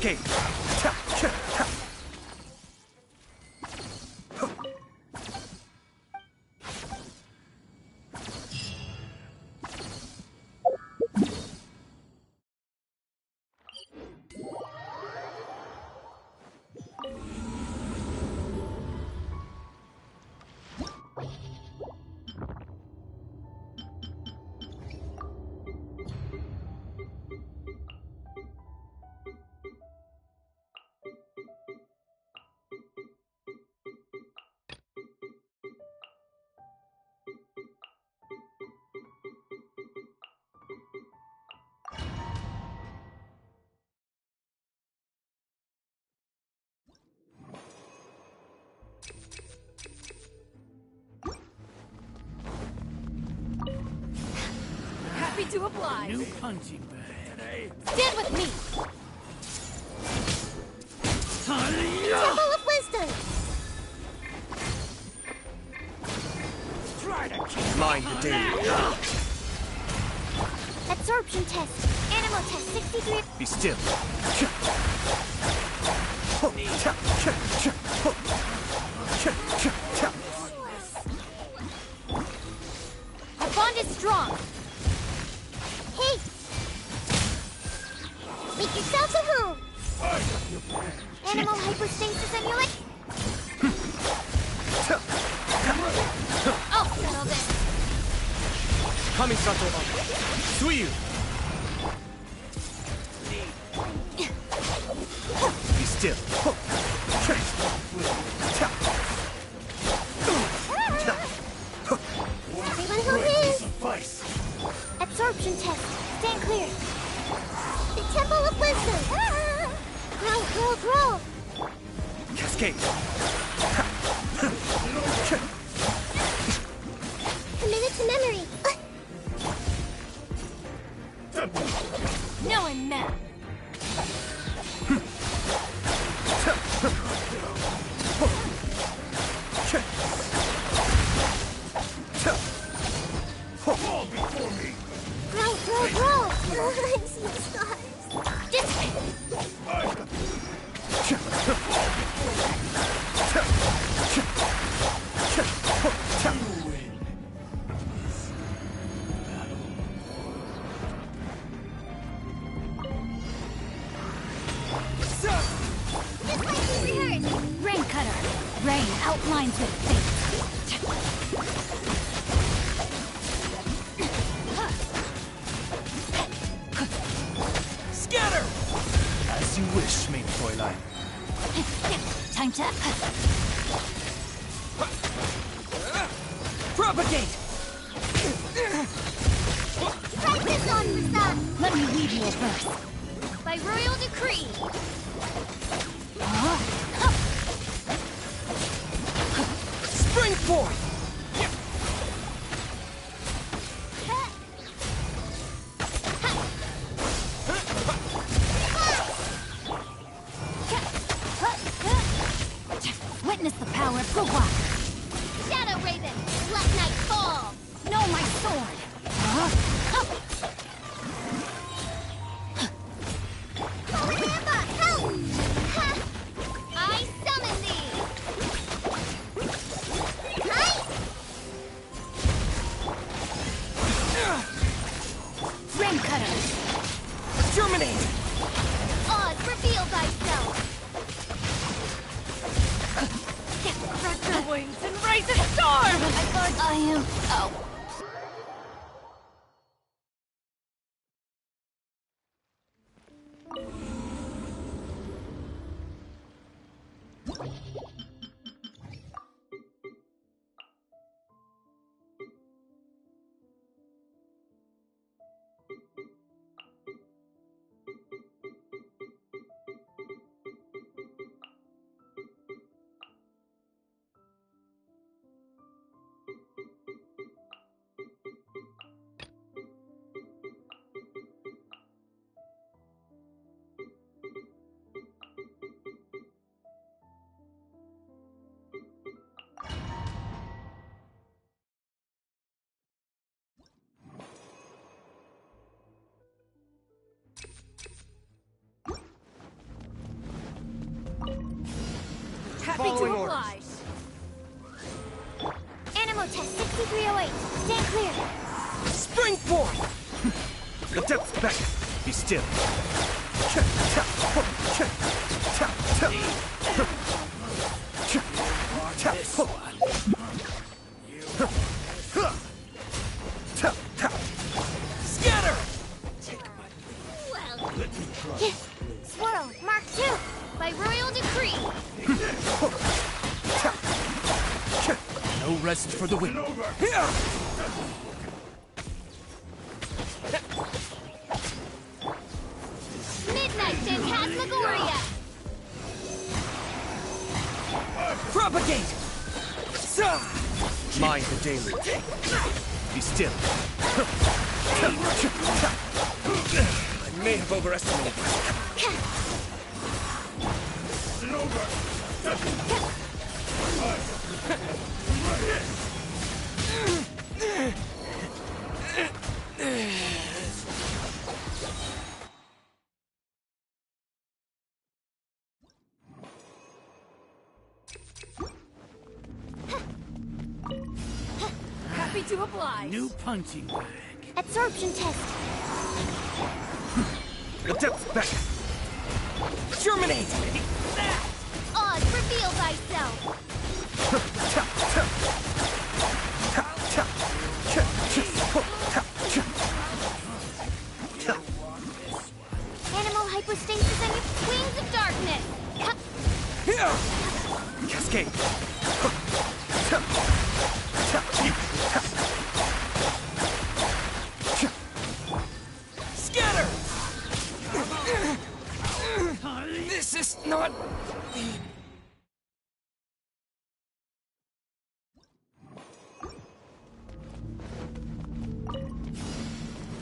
Cascade! Happy to oblige. New punching bag, eh? Stand with me. Temple of Wisdom. Try to keep Mind the danger. Absorption test. Animal test 63. Be still. Our bond is strong. Hey! Make yourself at home. Animal hypostasis amulet. I'll settle this. Kamisato Suyu! Be still. Everyone hold hands. Absorption test. Stand clear. The Temple of Wisdom. Grow, grow, grow. Cascade! Committed to memory. No, I'm mad. Fall before me! Grow, grow, grow. I see the stars. Rain cutter. Rain outlines with fate. Scatter! As you wish, main Fräulein. Time to Propagate! Practice on the sun. let me lead you a verse. By royal decree. Spring forth! Witness the power of Gugwa. Shadow Raven. Let night fall. Know my sword. Koyama, help! Ha! I summon thee. Rain cutter. Germinate! Oz, reveal thyself. Crack your wings and raise a storm! I am out. Happy to oblige. Animal test 6308. Stand clear. Spring forth! The depth's back. Be still. Scatter! Swirl, Mark 2. By royal decree. No rest for the wind. Midnight Phantasmagoria. Propagate! Mind the deluge. Be still. I may have overestimated. Happy to oblige. New punching bag. Absorption test. The depth's back. Germinate! Oz, reveal thyself. Animal hypostasis and wings of darkness. Cascade. Scatter! This is not...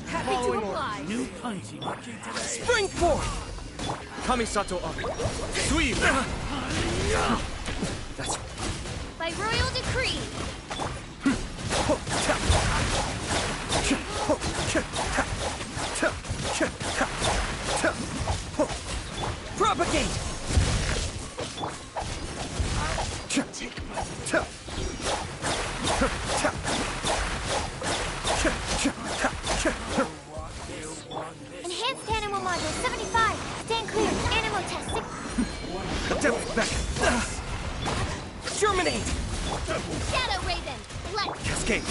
Happy to oblige. New punching bag. Spring forth! Kamisato up. Sweep! That's By royal decree. Propagate! Enhanced animal module 75. Stand clear. Animal test 6. The depth's back. Germinate! Shadow Raven. Let's Cascade.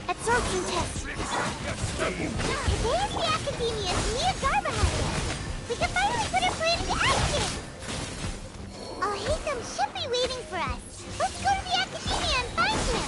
absorption test. Today's the Academia's Mia Garba We can finally put our plan into action. Oh, Haytham should be waiting for us. Let's go to the Academia and find him.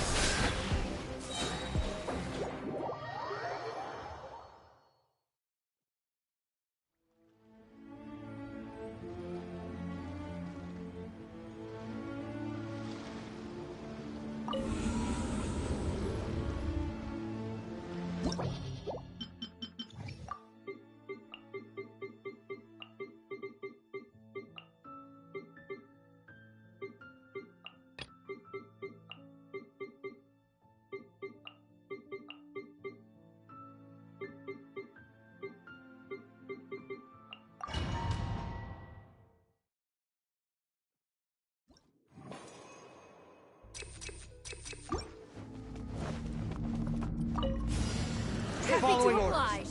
Happy to oblige.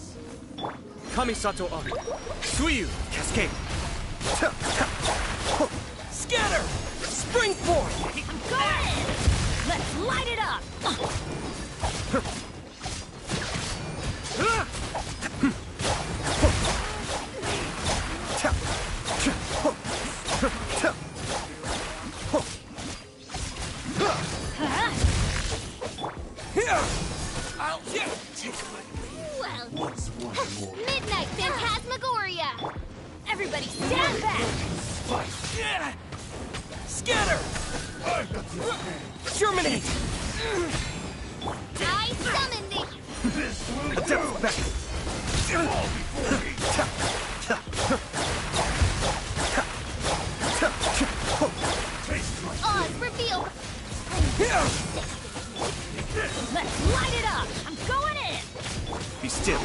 Kamisato up. Suiyu! Cascade. Scatter! Spring forth! Go ahead! Let's light it up! Midnight Phantasmagoria. Everybody stand back! Scatter! Germinate! I summon thee. The depth's back. Oz, reveal. Let's light it up! I'm going in! Be still.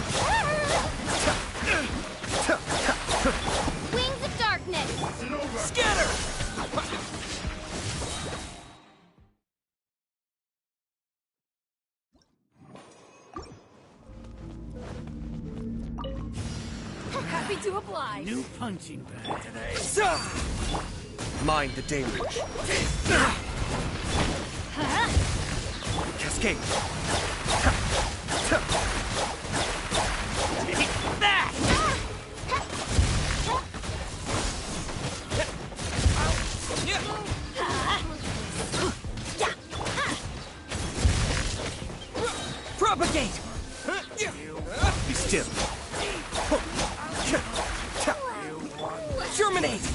Happy to oblige. New punching bag today. Mind the deluge. Cascade. Take that! Propagate! Be still. Germinate!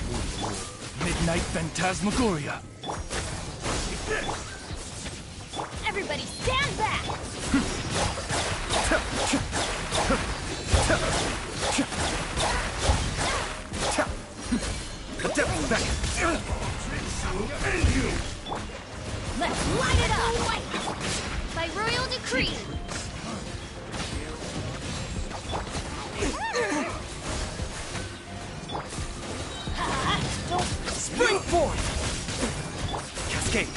Midnight Phantasmagoria. Everybody stand back! Let's light it up! By royal decree! Spring forth! Cascade.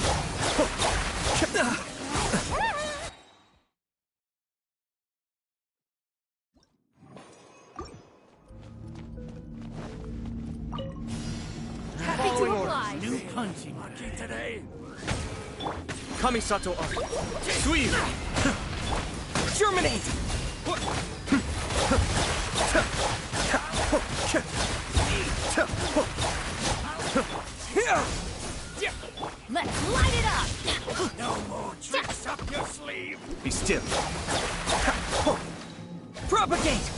Happy to oblige. New punching bag today. Kamisato Art. Suiyu. Germinate! Let's light it up! No more tricks up your sleeve. Be still. Propagate!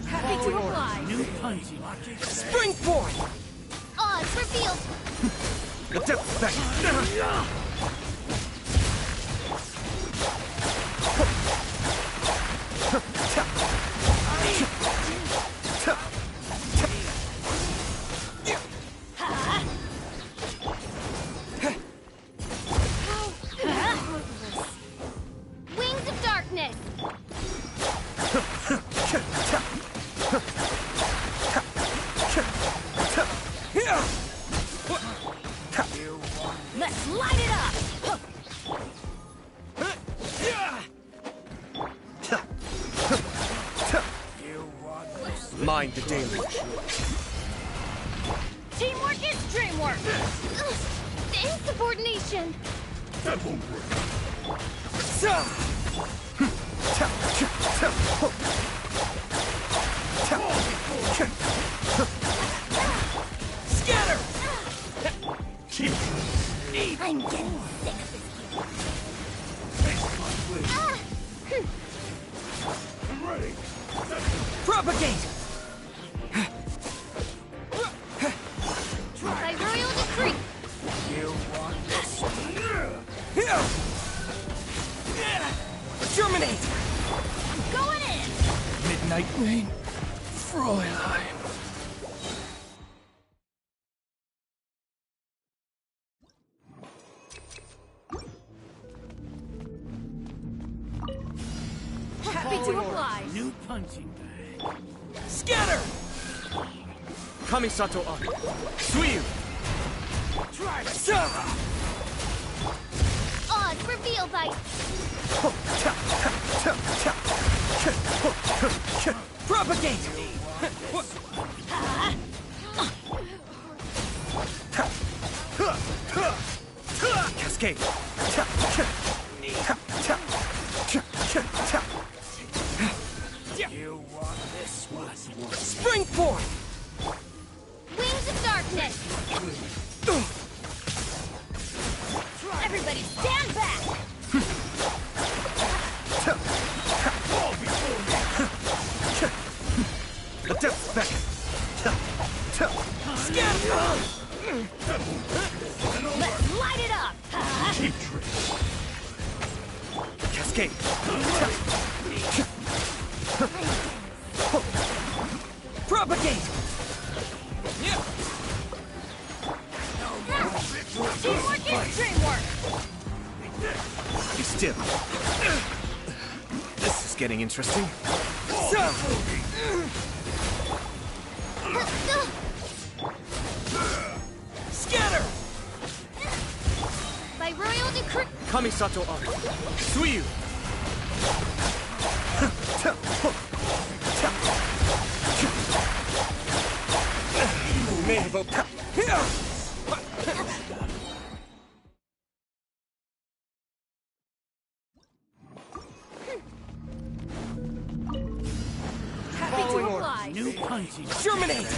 Happy to oblige. New punching bag today. Spring forth! Odds revealed! The depth back. Wings of darkness! Let's light it up! Mind the deluge. Teamwork is dreamwork! Insubordination! Scatter! I'm getting sick of this. I'm ready. Propagate! By royal decree! You want this? Germinate! Going in! Midnight rain. Fräulein. Happy to oblige. New punching bag. Scatter! Kamisato Art. Suiyu. Try it. Odds revealed by... Propagate! Cascade. You want this one? Spring forth! Wings of darkness! Everybody stand back! Fall before me. The depth back. Scatter! Let's light it up! Cheap trick. Cascade. Propagate! Teamwork is dreamwork! Be still. This is getting interesting. Scatter! By royal decree. Kamisato Art. Suiyu! May have Happy to oblige. New hunting. Germinate!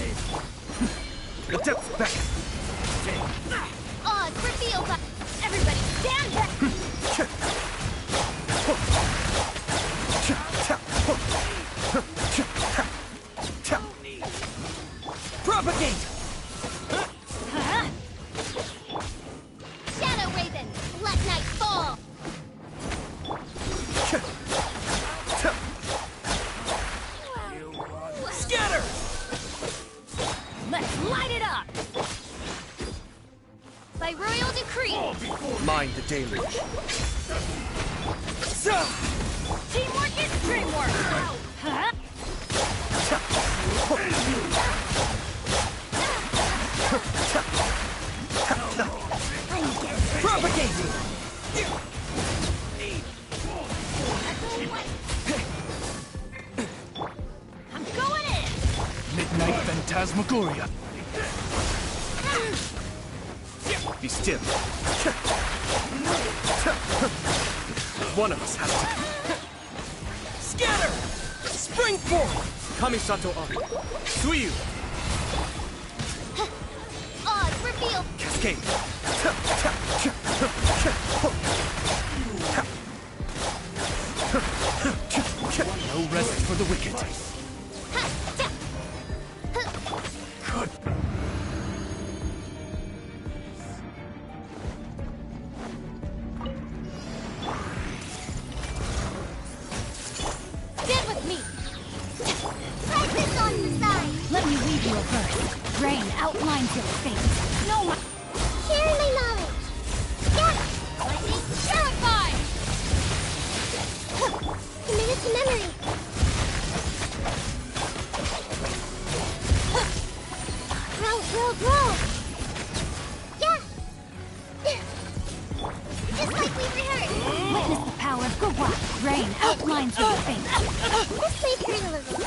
The depth's back! Odds revealed by... Everybody stand back! Propagate! Shadow Raven, let night fall! Scatter! Let's light it up! By royal decree, Mind the deluge. teamwork is dreamwork! Huh? Propagate! I'm going in! Midnight Phantasmagoria. Be still. One of us has to. Scatter! Spring forth! Kamisato Art. Suiyu! Odds revealed! Cascade! No rest for the wicked. Good. Stand with me! Write this on the side! Let me read you a verse. Rain outlines your fate. No one... Share my knowledge. Yes! Lightning terrified! Commit it to memory. Grow. Yeah! Just like we rehearsed. Witness the power of Gugwa. Rain outlines your fate. This may hurt a little.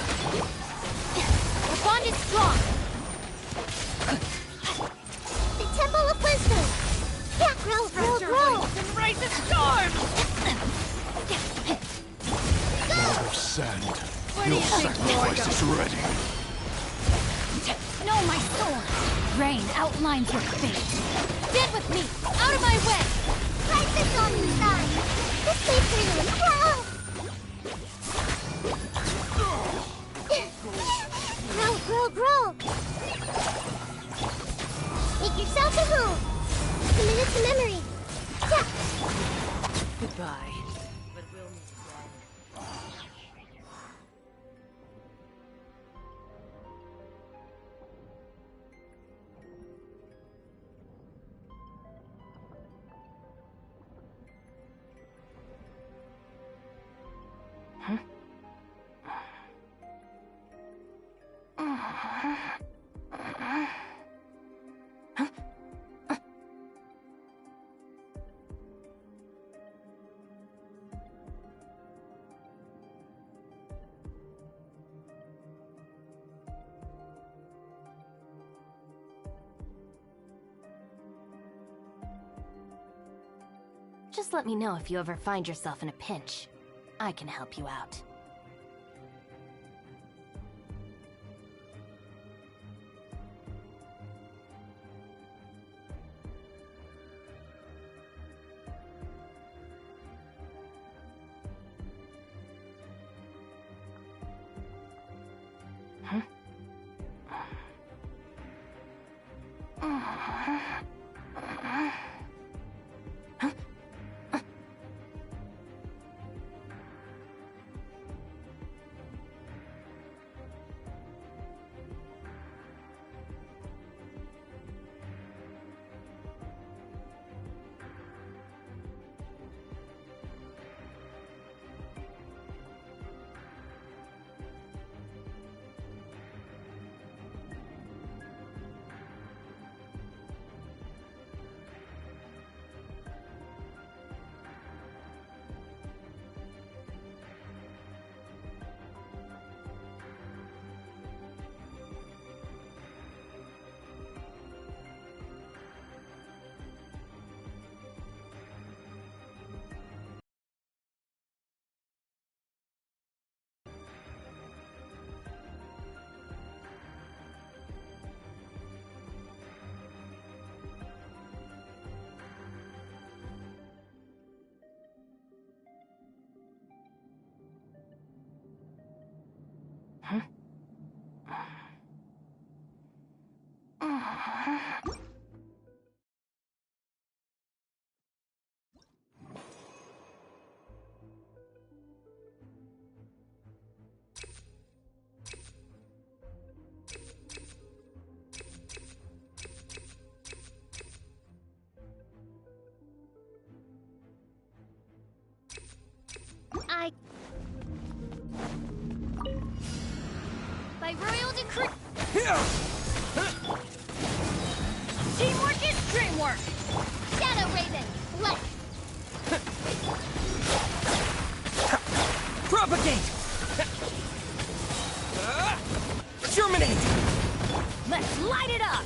The bond is strong! The Temple of Wisdom. Yeah, grow. And rise a storm! Lord of Sand. Where do Your you think you're sacrifice is ready. No, my sword. Rain outlines your fate. Stand with me! Out of my way! Write this on the side. This may hurt a little. Grow. Make yourself a home. Commit it to memory. Yeah. Goodbye. But we'll meet again. Just let me know if you ever find yourself in a pinch. I can help you out. By royal decree. Teamwork is dreamwork. Shadow Raven, left. Propagate! Germinate! Let's light it up.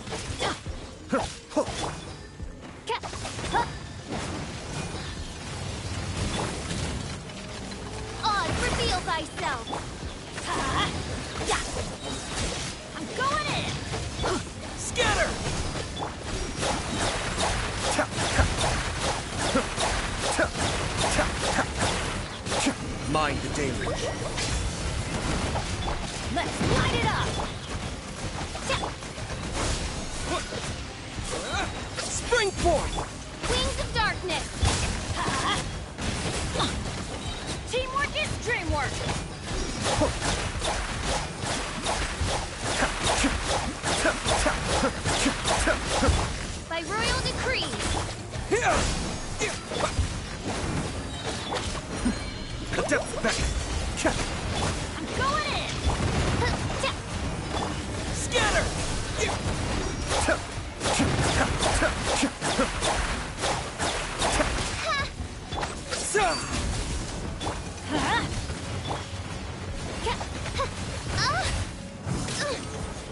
Odd, reveal thyself. I'm going in. Scatter! Mind the danger. Let's light it up. Spring forth! Wings of darkness. Teamwork is dreamwork. By royal decree. Adept back. I'm going in. Scatter!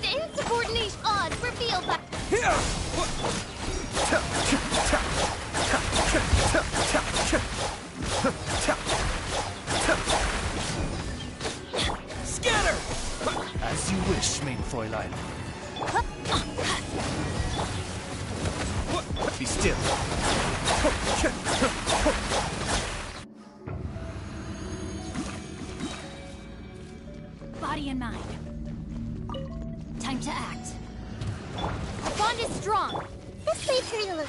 Insubordination odd reveal by Scatter! As you wish, main Fräulein. Be still. Body and mind. Time to act. our bond is strong. This way, Turtle.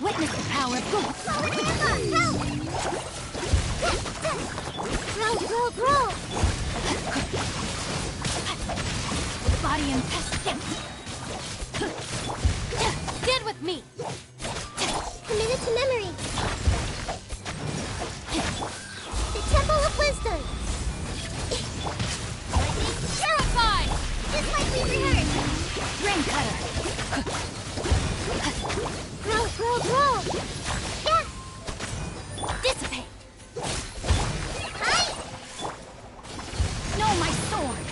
Witness the power of good. Grow, grow! Body and pestilence. Stand with me. Committed to memory. The Temple of Wisdom. Purified. Just like we rehearsed. Drain cutter. Grow! Yeah! Dissipate. Hi! No, my sword.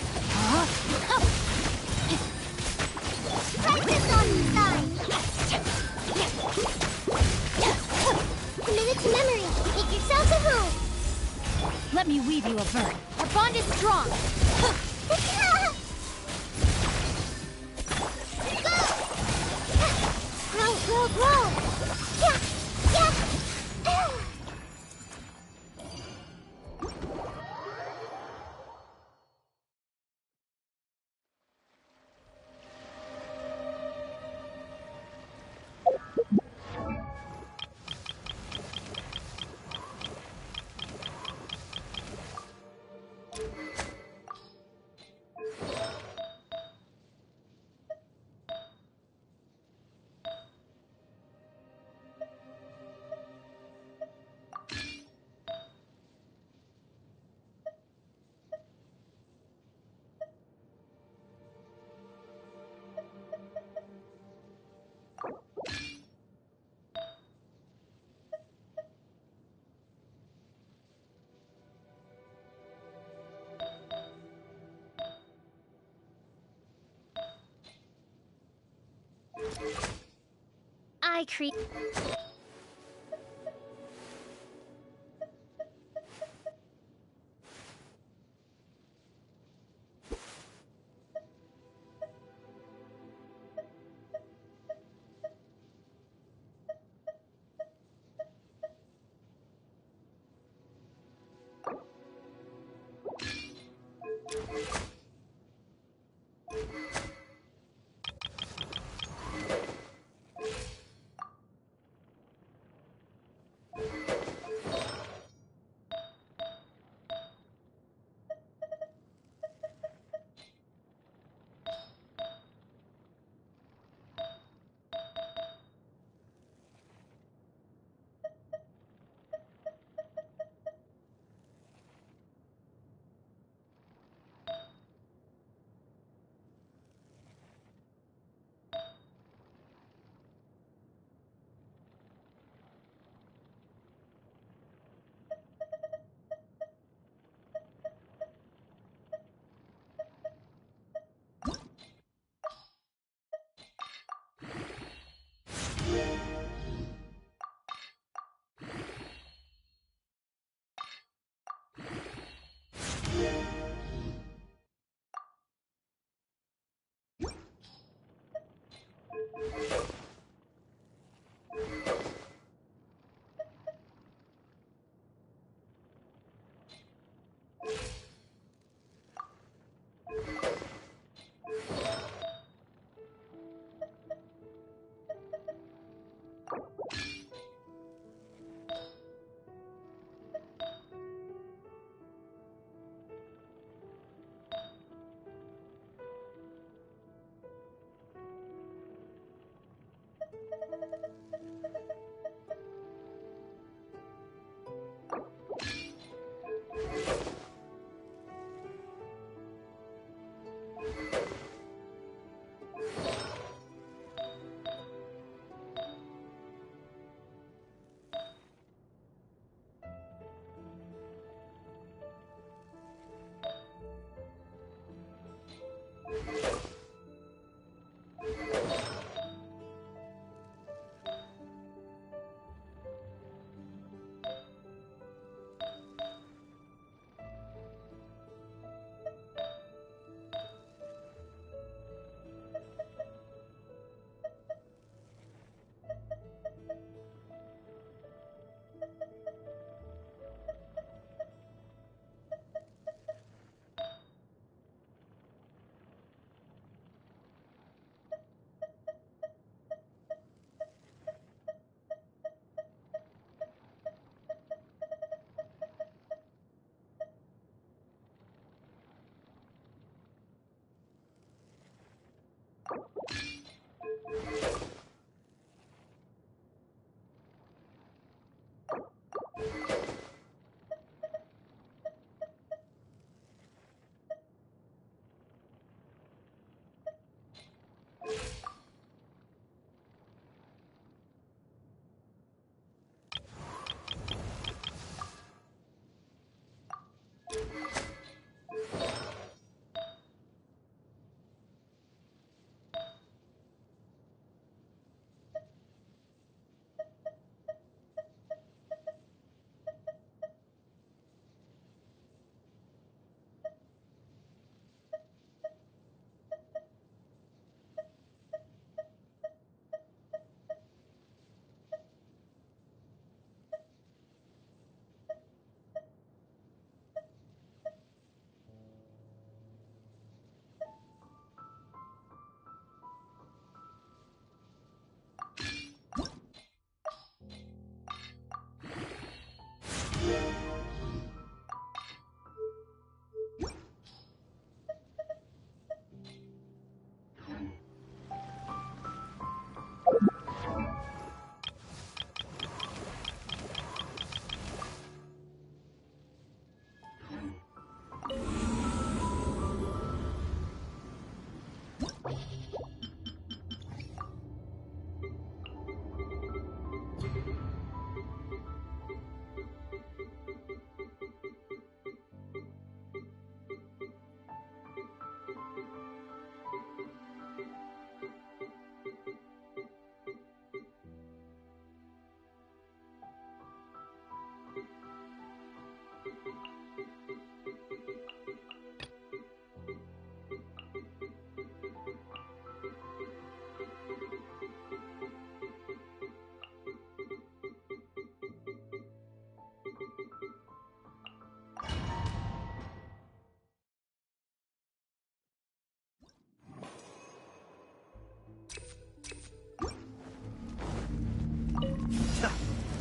Practice on the side. Committed to memory. Make yourselves at home. Let me weave you a bird. Our bond is strong. Grow! Yeah! I create.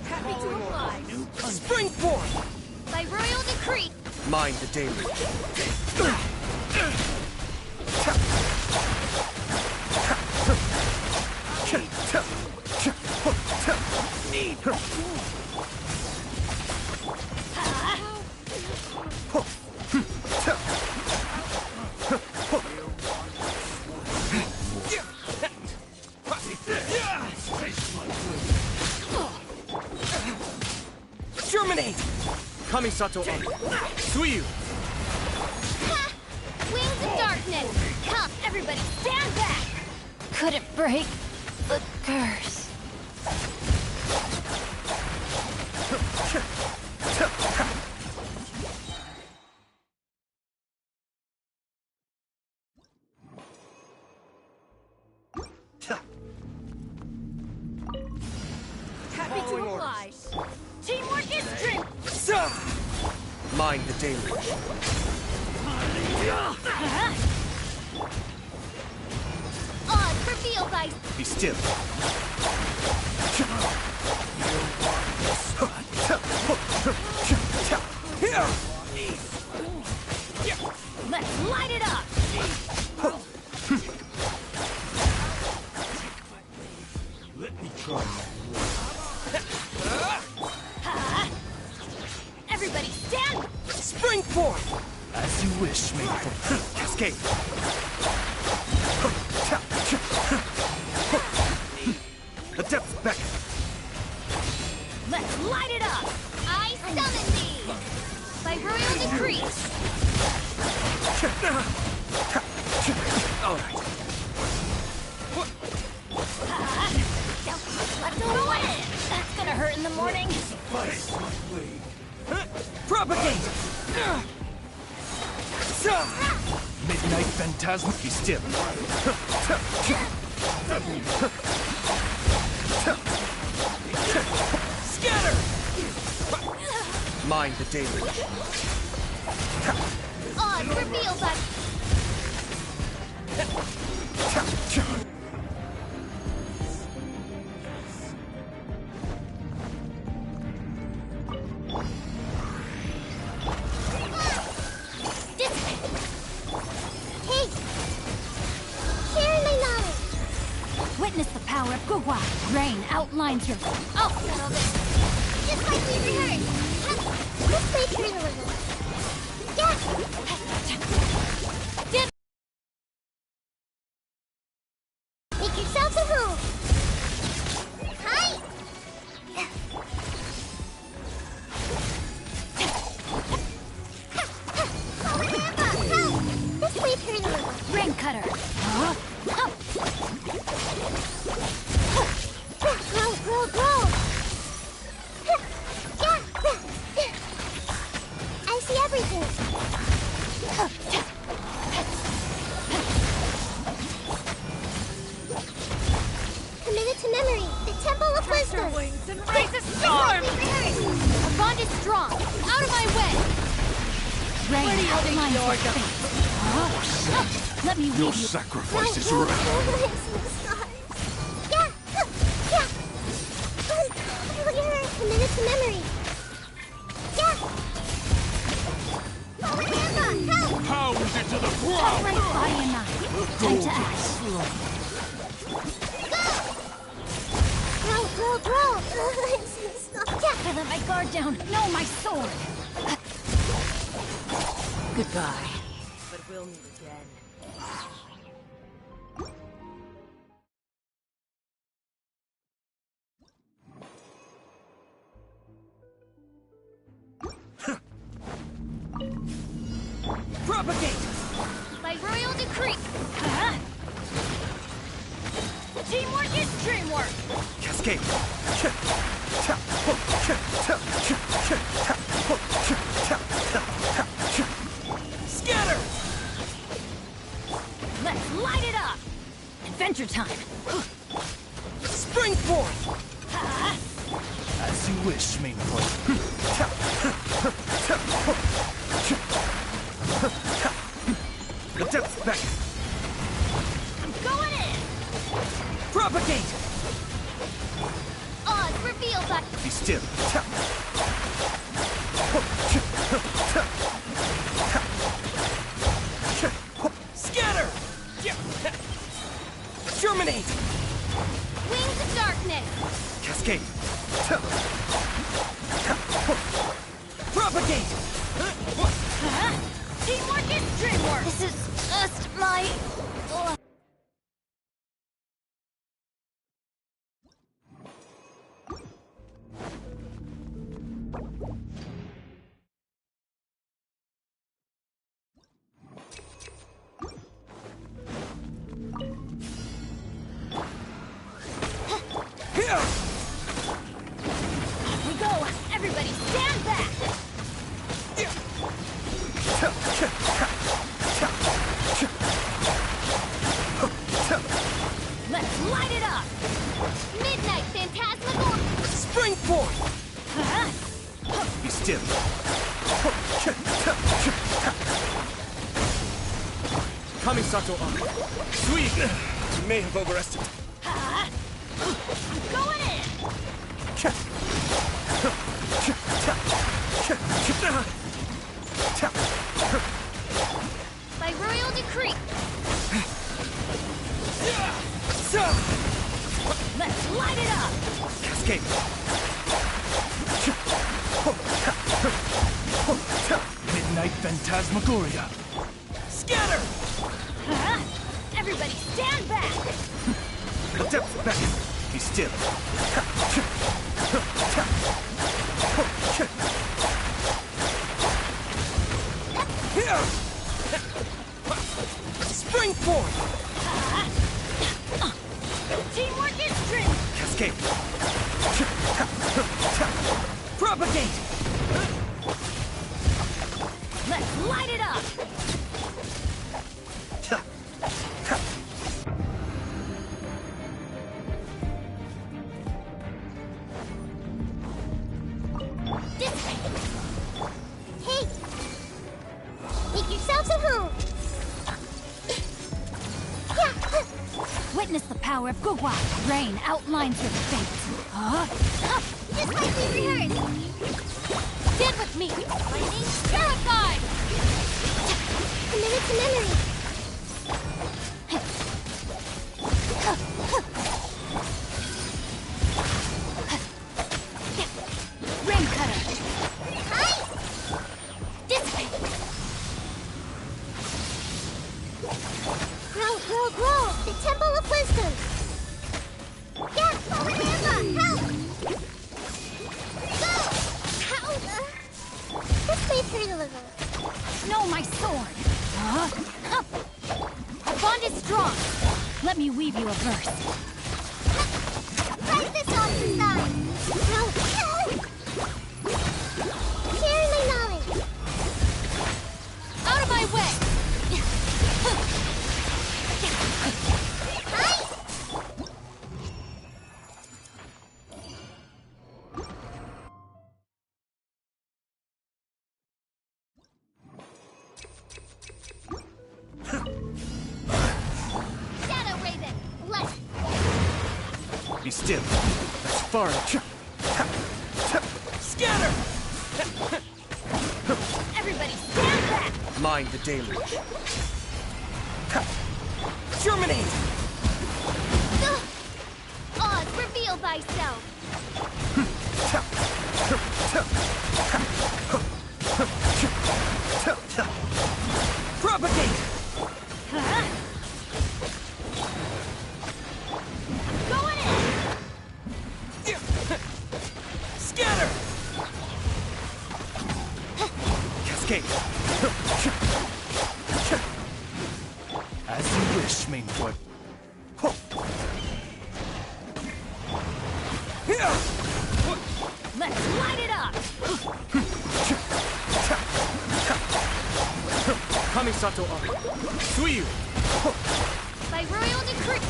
Happy to oblige. Springboard! By royal decree. Mind the deluge. Germinate! Kamisato on. Suiyu! Ha! Wings of darkness. Come, everybody, stand back. Couldn't break the curse. Happy to oblige. Teamwork is strength. Mind the deluge. Odds revealed by... Be still. Let's light it up. Cascade. The depths beckon. Let's light it up! I summon thee! By royal decree! All right. Let's go in! That's gonna hurt in the morning. Propagate! Midnight Phantasm. Be still. Scatter! Mind the deluge. On, reveal that. Hey! Share my knowledge! Witness the power of Guhua. Rain outlines your... I'll settle this. Just like we rehearsed! This way through the river. Yeah! Dip! Make yourself at home! Hi! This way through the river. Rain cutter. Grow! I see everything. Committed to memory. The Temple of Wisdom. Wings and raise a storm! A bond is strong. Out of my way! Rain outlines your fate. Let me lead Your you. sacrifice is right. Committed to memory. Pound into the Cut ground! right by a knife. Time to act. Grow! I let my guard down. No, my sword. Goodbye. But we'll meet again. Propagate! By royal decree! Huh? Teamwork is dreamwork! Cascade! Scatter! Let's light it up. Adventure time. Spring forth! As you wish, Mainframe. The depths beckon. I'm going in! Propagate! On, reveal that. Be still. Scatter! Germinate! Wings of darkness! Cascade! Propagate! Teamwork is dreamwork! This is just my... We go! Everybody stand back! Let's light it up. Midnight Phantasmagoria! Spring forth! Be still. Kamisato on. Sweet! You may have overestimated. I'm going in! By royal decree! Let's light it up. Cascade! Midnight Phantasmagoria. stand back! Adepts back! Be still! Spring forth! Teamwork is strength! Cascade! Propagate! Let's light it up! Hey! Make yourselves at home! Witness the power of Gugwa. Rain outlines your fate. Just like we rehearsed! Stand with me! Lightning terrified! Commit it to memory! Rain cutter. Grow! The Temple of Wisdom! Yeah, forward Amber! Help! Go! How? This may hurt a little. No, my sword. Our bond is strong. Let me weave you a verse. Write this off the side! Share my knowledge! Out of my way! Shadow Raven, left! Be still! That's far! Scatter! Everybody stand back! Mind the deluge! Germinate! Oz, reveal thyself! Propagate! Going in! Scatter! Cascade! As you wish, Mainfoot. Let's light it up! Kamisato up. Suiyu! By royal decree!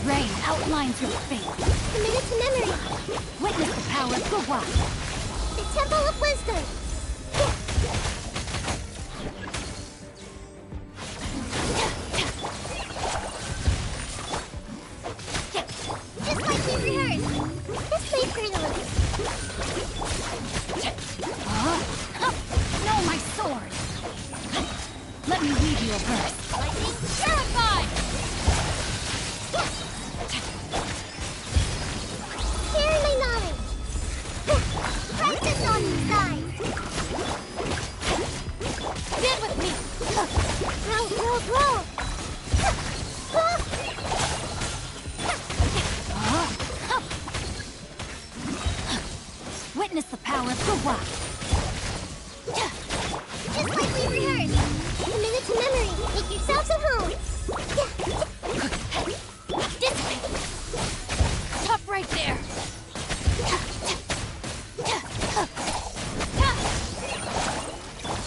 Rain outlines your fate. Commit it to memory! Witness the power of Gugwa. The Temple of Wisdom! Just like we rehearsed! This may hurt a little. No, my sword! Let me weave you a verse. Lightning terrified! Share my knowledge! Write this on the side! Stand with me! Grow! Witness the power of Gugwa. Just like we rehearsed! Commit it to memory! Make yourselves at home! This way! Stop right there!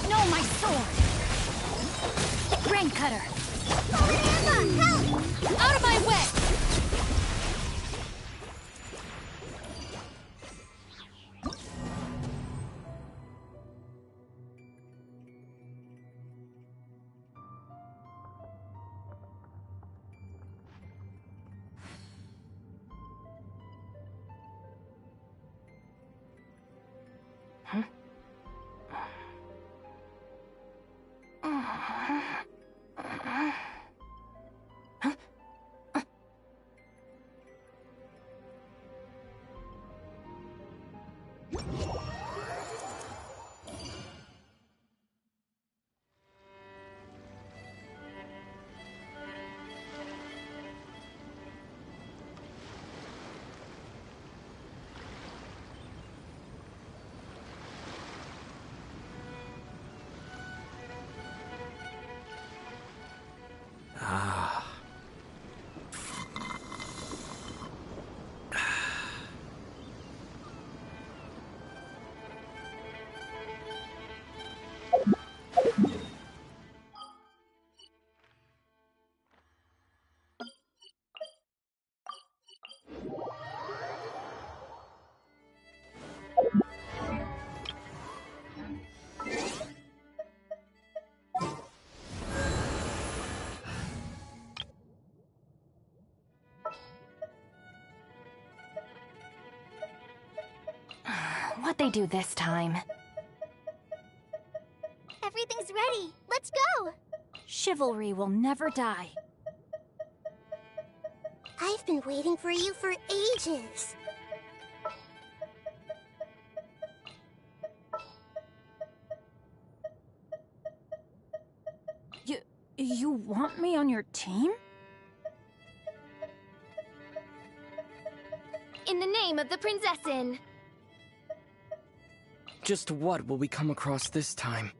No, my sword! Rain cutter! Help! Out of my way! What'd they do this time? Everything's ready. Let's go! Chivalry will never die. I've been waiting for you for ages. You want me on your team? In the name of the Prinzessin! Just what will we come across this time?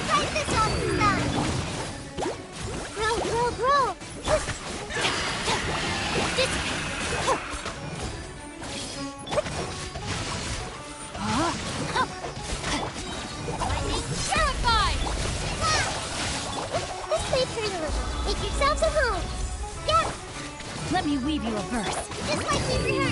Fight this off stuff! Grow! Lightning purified! This may hurt a little. Make yourselves at home. Yep, Let me weave you a verse. just like we rehearsed.